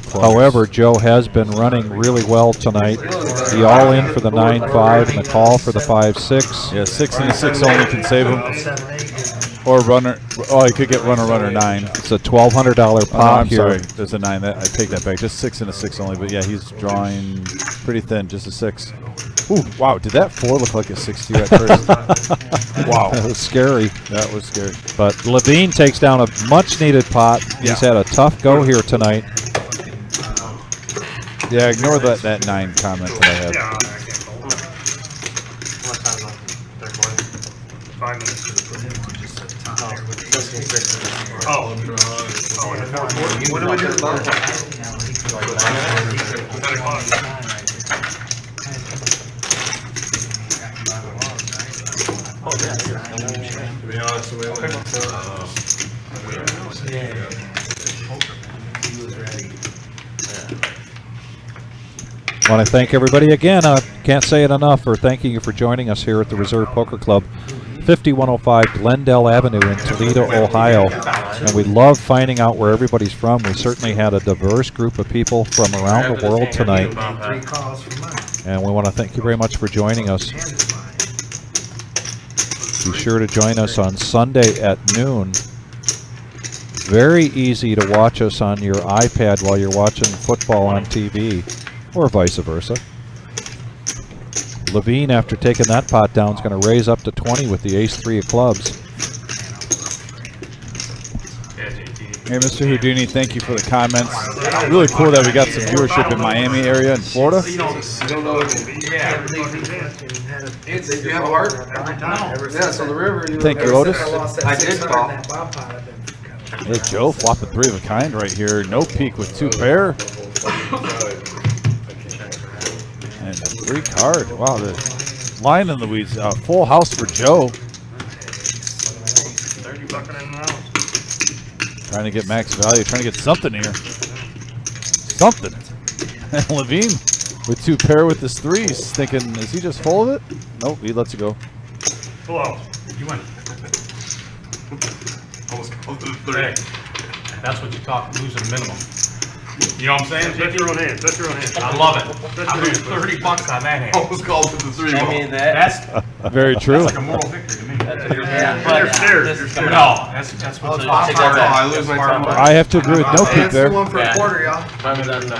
clubs. However, Joe has been running really well tonight. The all in for the 9-5 and the call for the 5-6. Yeah, 6 and a 6 only can save him. Or runner. Oh, he could get runner 9. It's a $1,200 Oh, no, pop I'm here. sorry. There's a 9. I take that back. Just 6 and a 6 only. But yeah, he's drawing pretty thin. Just a 6. Ooh, wow. Did that 4 look like a 6 to you at first? Wow. That was scary. That was scary. But Levine takes down a much-needed pot. He's had a tough go here tonight. Yeah, ignore that 9 comment that I had. Yeah, I can't fold. 5 minutes. Oh. Oh, and the 4-4. What do we do about that? 10 o'clock. To be honest with Want to thank everybody again. I can't say it enough for thanking you for joining us here at the Reserve Poker Club, 5105 Glendale Avenue in Toledo, Ohio. And we love finding out where everybody's from. We certainly had a diverse group of people from around the world tonight. And we want to thank you very much for joining us. Be sure to join us on Sunday at noon. Very easy to watch us on your iPad while you're watching football on TV, or vice versa. Levine, after taking that pot down, is going to raise up to 20 with the ace-3 of clubs. Hey, Mr. Houdini, thank you for the comments. Really cool that we got some viewership in Miami area in Florida. You don't know. Yeah. Do you have a heart? Yeah, so the river. Thank you, Otis. I did call. Hey, Joe flopping 3 of a kind right here. No peak with 2 pair. And a 3 card. Wow, the line in the weeds. Full house for Joe. 30 bucking in the house. Trying to get max value. Trying to get something here. Something. And Levine with 2 pair with his 3s. Thinking, is he just full of it? Nope, he lets it go. Full house. You win. Almost close to the 3. Hey, that's what you talk, losing minimum. You know what I'm saying? Touch your own hand. Touch your own hand. I love it. Touch I your lose hand. 30 bucks on that hand. Almost called to the 3. I mean, That's Very true. like a moral victory to me. yeah, You're scared. You're scared. No, that's what's I lose my time. I have to agree with no peak there. one for a quarter, y'all. Come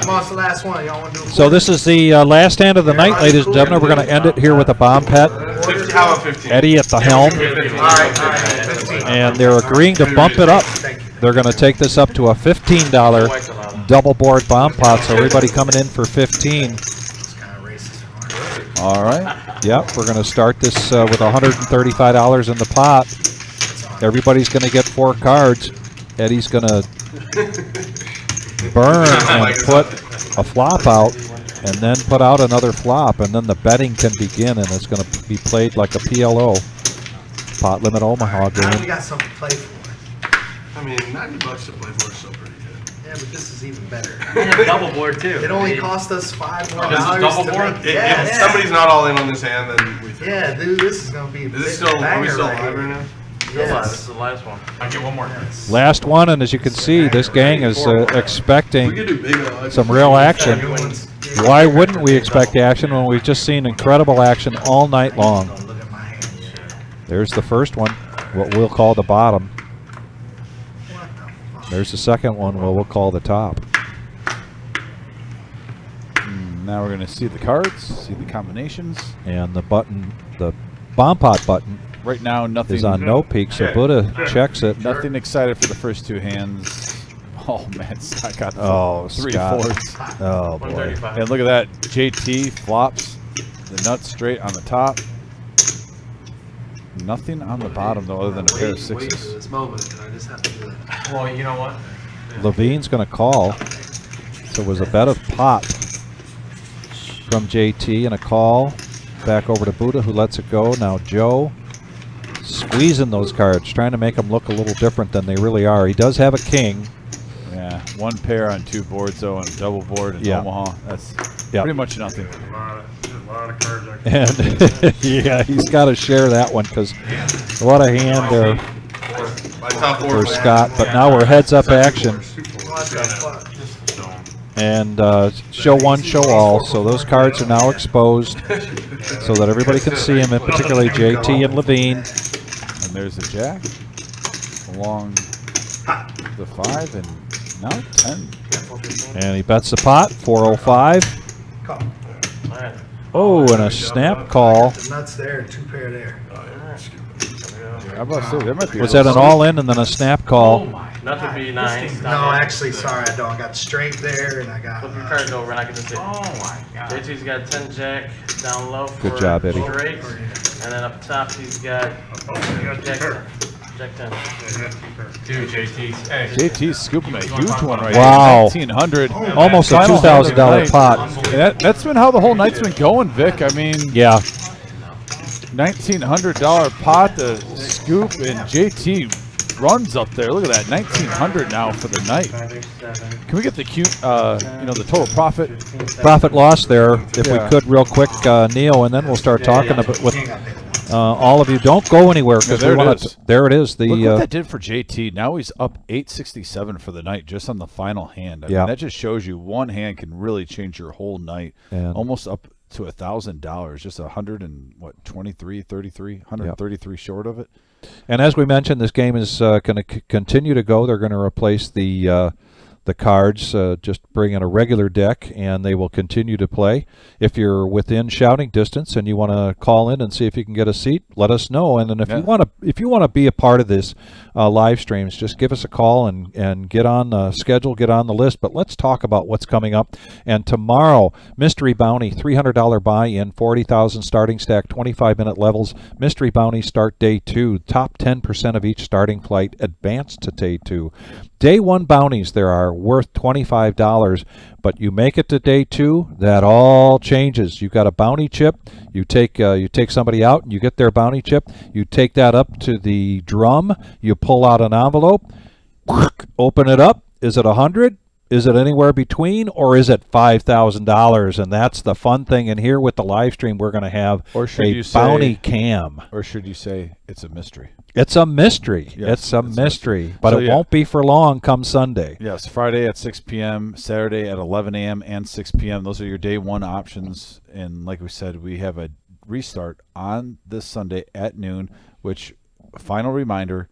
on, it's the last one. Y'all want to do a So this is the last hand of the night, ladies and gentlemen. We're going to end it here with a bomb pet. 50, how about 15? Eddie at the helm, All right. and they're agreeing to bump it up. They're going to take this up to a $15 double board bomb pot. So everybody coming in for 15. All right. Yep, we're going to start this with $135 in the pot. Everybody's going to get 4 cards. Eddie's going to burn and put a flop out, and then put out another flop, and then the betting can begin, and it's going to be played like a PLO, Pot Limit Omaha Now we game. got something to play for. I mean, $90 to play for is still pretty good. Yeah, but this is even better. Double board too. It only cost us $5 more. This is double to board? make- If Yeah, somebody's not all in on this hand, then we think. yeah, dude, this is gonna be. Is it still? Are we still live right now? This Yes. is the last one. I get one more. Last one, and as you can see, this gang is We expecting could do big. some real action. Why wouldn't we expect action when we've just seen incredible action all night long? Look at my hand. There's the first one, what we'll call the bottom. There's the second one, what we'll call the top. Now we're going to see the cards, see the combinations. And the button, the bomb pot button, Right now, nothing. is on no peak, so Buddha checks it. Nothing excited for the first 2 hands. Oh man, Scott got Oh, 3 Scott. 4s. Oh boy. 135. And look at that, JT flops the nuts straight on the top. Nothing on the bottom though, other than a pair of 6s. This moment, and I just have to do it. Well, you know what? Levine's going to call. So it was a bet of pot from JT and a call back over to Buddha, who lets it go. Now Joe squeezing those cards, trying to make them look a little different than they really are. He does have a king. Yeah, 1 pair on 2 boards though, and a double board in Yeah. Omaha. That's Yeah. pretty much nothing. There's a lot of cards I can. And yeah, he's got to share that one because what a hand there My top 4 for Scott. But now we're heads up action. And show one, show all. So those cards are now exposed so that everybody can see them, and particularly JT and Levine. And there's the jack along the 5 and now 10. And he bets the pot, 405. Oh, and a snap call. The nuts there, 2 pair there. How about so? That might be Was a that little an all-in and then a snap call? Nuts would be nice. No, actually, sorry, I don't. I got straight there, and I got. Flip your cards over and I can just hit. Oh my God. JT's got 10 jack down low for Good job, Eddie. straight. And then up top he's got jack 10. Jack 10. Dude, JT's. Hey. JT's scooping a huge one right Wow. here. 1900. Almost a Final hand of the $2,000 night. pot. And that's been how the whole night's been going, Vic. I mean, Yeah. $1,900 pot to scoop, and JT runs up there. Look at that, $1,900 now for the night. Can we get the cute, the total profit? Profit loss there, if Yeah. we could, real quick, Neil, and then we'll start talking about with all of you. Don't go anywhere because Yeah, we there it want is. to. There it is. Look what The that did for JT. Now he's up 867 for the night just on the final hand. I Yeah. mean, that just shows you one hand can really change your whole night. And- Almost up to $1,000, just 133 short of it. and as we mentioned, this game is going to continue to go. They're going to replace the the cards. Just bring in a regular deck, and they will continue to play. If you're within shouting distance and you want to call in and see if you can get a seat, let us know. And then if you want to be a part of this live streams, just give us a call and get on the schedule, get on the list. But let's talk about what's coming up. And tomorrow, Mystery Bounty, $300 buy-in, 40,000 starting stack, 25-minute levels. Mystery Bounty start day 2. Top 10% of each starting flight advance to day 2. Day 1 bounties there are worth $25, but you make it to day 2, that all changes. You've got a bounty chip. You take somebody out and you get their bounty chip. You take that up to the drum. You pull out an envelope, open it up. Is it 100? Is it anywhere between, or is it $5,000? And that's the fun thing. And here with the live stream, we're going to have a bounty cam. Or should you say it's a mystery? It's a mystery. Yes, it's a mystery. But it won't be for long come Sunday. Yes, Friday at 6 p.m., Saturday at 11 a.m., and 6 p.m. Those are your day 1 options. And like we said, we have a restart on this Sunday at noon, which, final reminder,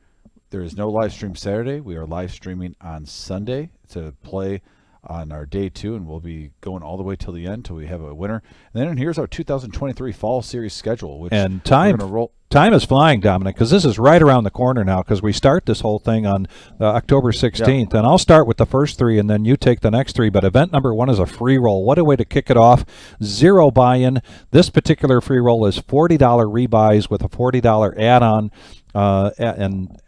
there is no live stream Saturday. We are live streaming on Sunday to play on our day 2, and we'll be going all the way till the end till we have a winner. And then here's our 2023 Fall Series schedule. Which and time is flying, Dominic, because this is right around the corner now, because we start this whole thing on October 16th. And I'll start with the first 3, and then you take the next 3. But event number 1 is a free roll. What a way to kick it off. 0 buy-in. This particular free roll is $40 rebuys with a $40 add-on. And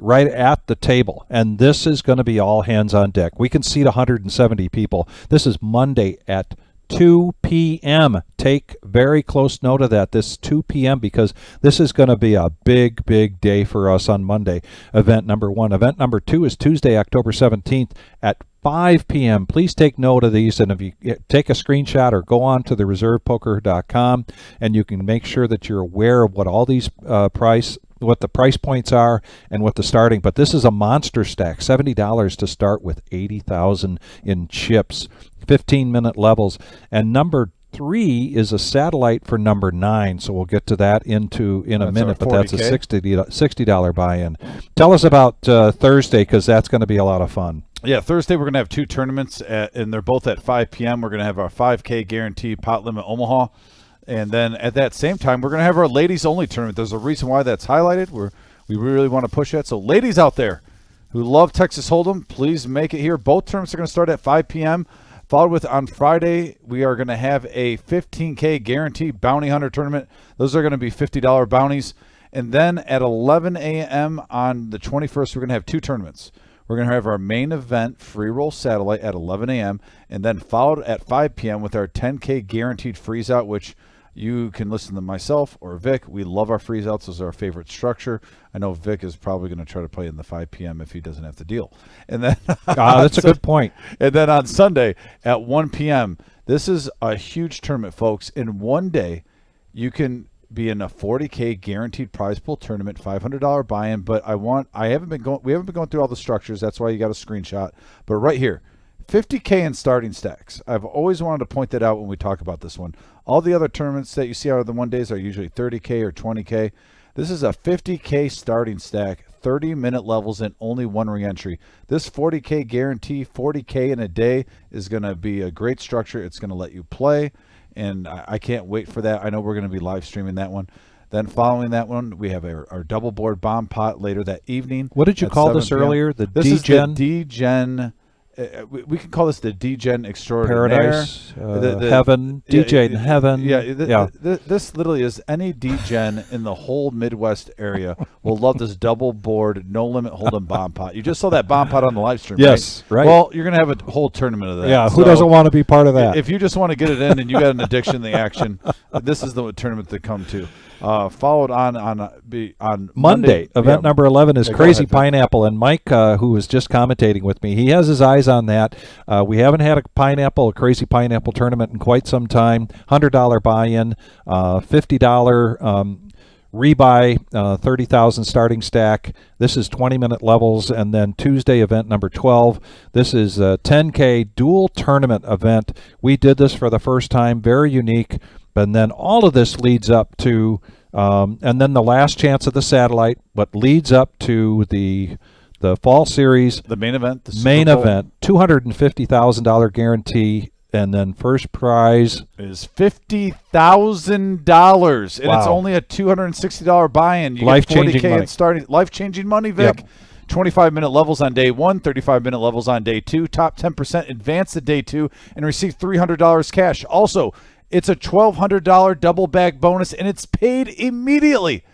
right at the table, and this is going to be all hands on deck. We can seat 170 people. This is Monday at 2 p.m. Take very close note of that. This 2 p.m. because this is going to be a big day for us on Monday. Event number 1. Event number 2 is Tuesday, October 17th at 5 p.m. Please take note of these, and if you take a screenshot or go on to the reservepoker.com, and you can make sure that you're aware of what all these what the price points are and what the starting. But this is a monster stack, $70 to start with 80,000 in chips, 15-minute levels. And number 3 is a satellite for number 9, so we'll get to that in a minute, but that's a $60 buy-in. Tell us about Thursday, because that's going to be a lot of fun. Yeah, Thursday we're going to have 2 tournaments, and they're both at 5 p.m. We're going to have our 5K guaranteed pot limit Omaha. And then at that same time, we're going to have our ladies-only tournament. There's a reason why that's highlighted. We really want to push that. So ladies out there who love Texas Hold'em, please make it here. Both tournaments are going to start at 5 p.m. Followed with on Friday, we are going to have a 15K guaranteed bounty hunter tournament. Those are going to be $50 bounties. And then at 11 a.m. on the 21st, we're going to have 2 tournaments. We're going to have our main event, free roll satellite, at 11 a.m. and then followed at 5 p.m. with our 10K guaranteed freeze out, which you can listen to myself or Vic. We love our freeze outs. Those are our favorite structure. I know Vic is probably going to try to play in the 5 p.m. if he doesn't have to deal. And then that's a good point. And then on Sunday at 1 p.m., this is a huge tournament, folks. In one day, you can be in a 40K guaranteed prize pool tournament, $500 buy-in. But we haven't been going through all the structures. That's why you got a screenshot. But right here, 50K in starting stacks. I've always wanted to point that out when we talk about this one. All the other tournaments that you see out of the one days are usually 30K or 20K. This is a 50K starting stack, 30-minute levels, and only 1 re-entry. This 40K guarantee, 40K in a day, is going to be a great structure. It's going to let you play, and I can't wait for that. I know we're going to be live streaming that one. Then following that one, we have our double board bomb pot later that evening. What did you call this earlier? The This is the D-Gen. We can call this the D-Gen Extraordinaire. Paradise, Heaven, DJ in Heaven. This literally is any D-Gen in the whole Midwest area will love this double board, no limit hold'em bomb pot. You just saw that bomb pot on the live stream, yes, right? Well, you're going to have a whole tournament of that. Yeah, who doesn't want to be part of that? If you just want to get it in and you got an addiction to the action, this is the tournament to come to. Followed on Monday, event number 11 is Crazy Pineapple, and Mike, who was just commentating with me, he has his eyes on that. We haven't had a Crazy Pineapple tournament in quite some time. $100 buy-in, $50 rebuy, 30,000 starting stack. This is 20-minute levels. And then Tuesday, event number 12. This is a 10K dual tournament event. We did this for the first time, very unique. And then all of this leads up to, and then the last chance of the satellite, what leads up to the The fall series, The main event. The main Super Bowl event, $250,000 guarantee, and then first prize. is $50,000, and it's Wow. only a $260 buy-in. You Life-changing get 40K money. and starting. Life-changing money, Vic. Yep. 25-minute levels on day 1, 35-minute levels on day 2. Top 10% advance to day 2 and receive $300 cash. Also, it's a $1,200 double bag bonus, and it's paid immediately.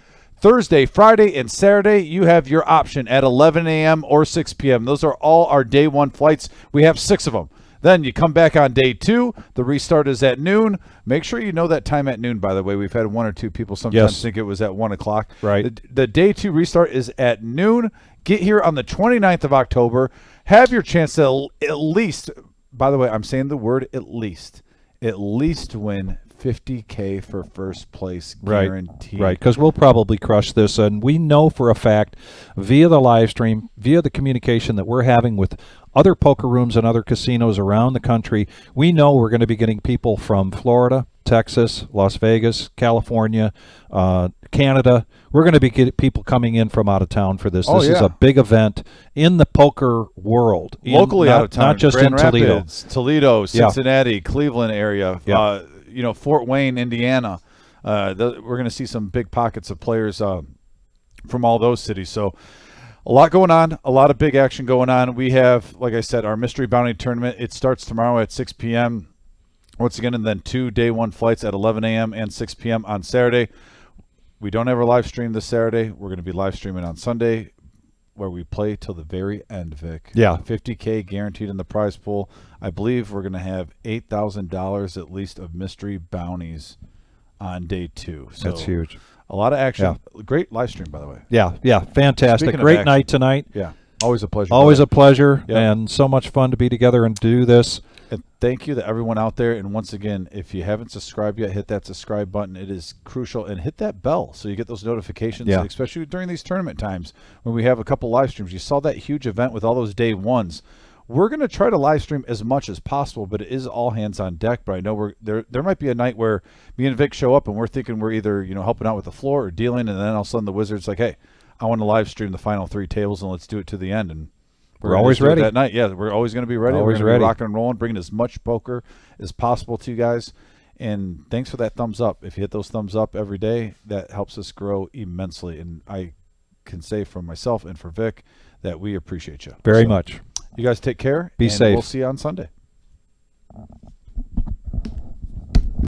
Thursday, Friday, and Saturday, you have your option at 11 a.m. or 6 p.m. Those are all our day 1 flights. We have 6 of them. Then you come back on day 2. The restart is at noon. Make sure you know that time at noon, by the way. We've had 1 or 2 people sometimes Yes. think it was at 1 o'clock. Right. The day 2 restart is at noon. Get here on the 29th of October. Have your chance to at least, by the way, I'm saying the word at least win $50K for first place guaranteed. Right, because we'll probably crush this, and we know for a fact via the live stream, via the communication that we're having with other poker rooms and other casinos around the country, we know we're going to be getting people from Florida, Texas, Las Vegas, California, Canada. We're going to be getting people coming in from out of town for this. Oh, This is yeah. a big event in the poker world. Locally out of town. Not just Grand in Toledo. Rapids, Toledo, Cincinnati, Cleveland area, Yeah. Fort Wayne, Indiana. We're going to see some big pockets of players from all those cities. So a lot going on, a lot of big action going on. We have, like I said, our Mystery Bounty Tournament. It starts tomorrow at 6 p.m. Once again, and then 2 day 1 flights at 11 a.m. and 6 p.m. on Saturday. We don't have a live stream this Saturday. We're going to be live streaming on Sunday, where we play till the very end, Vic. Yeah. $50K guaranteed in the prize pool. I believe we're going to have $8,000 at least of mystery bounties on day 2. So That's huge. a lot of action. Great live stream, by the way. Yeah, fantastic. Speaking of Great action. night tonight. Yeah, always a pleasure. Always brother. a pleasure, Yep. and so much fun to be together and do this. And thank you to everyone out there. And once again, if you haven't subscribed yet, hit that subscribe button. It is crucial. And hit that bell so you get those notifications, Yeah. especially during these tournament times when we have a couple live streams. You saw that huge event with all those day 1s. We're going to try to live stream as much as possible, but it is all hands on deck. But I know there might be a night where me and Vic show up and we're thinking we're either helping out with the floor or dealing, and then all of a sudden the Wizard's like, hey, I want to live stream the final 3 tables and let's do it to the end. And We're gonna always just do it ready. that night. Yeah, we're always going to be ready. Always we're gonna ready. be rocking and rolling, bringing as much poker as possible to you guys. And thanks for that thumbs up. If you hit those thumbs up every day, that helps us grow immensely. And I can say for myself and for Vic that we appreciate you Very So, much. You guys take care. Be and safe. We'll see you on Sunday.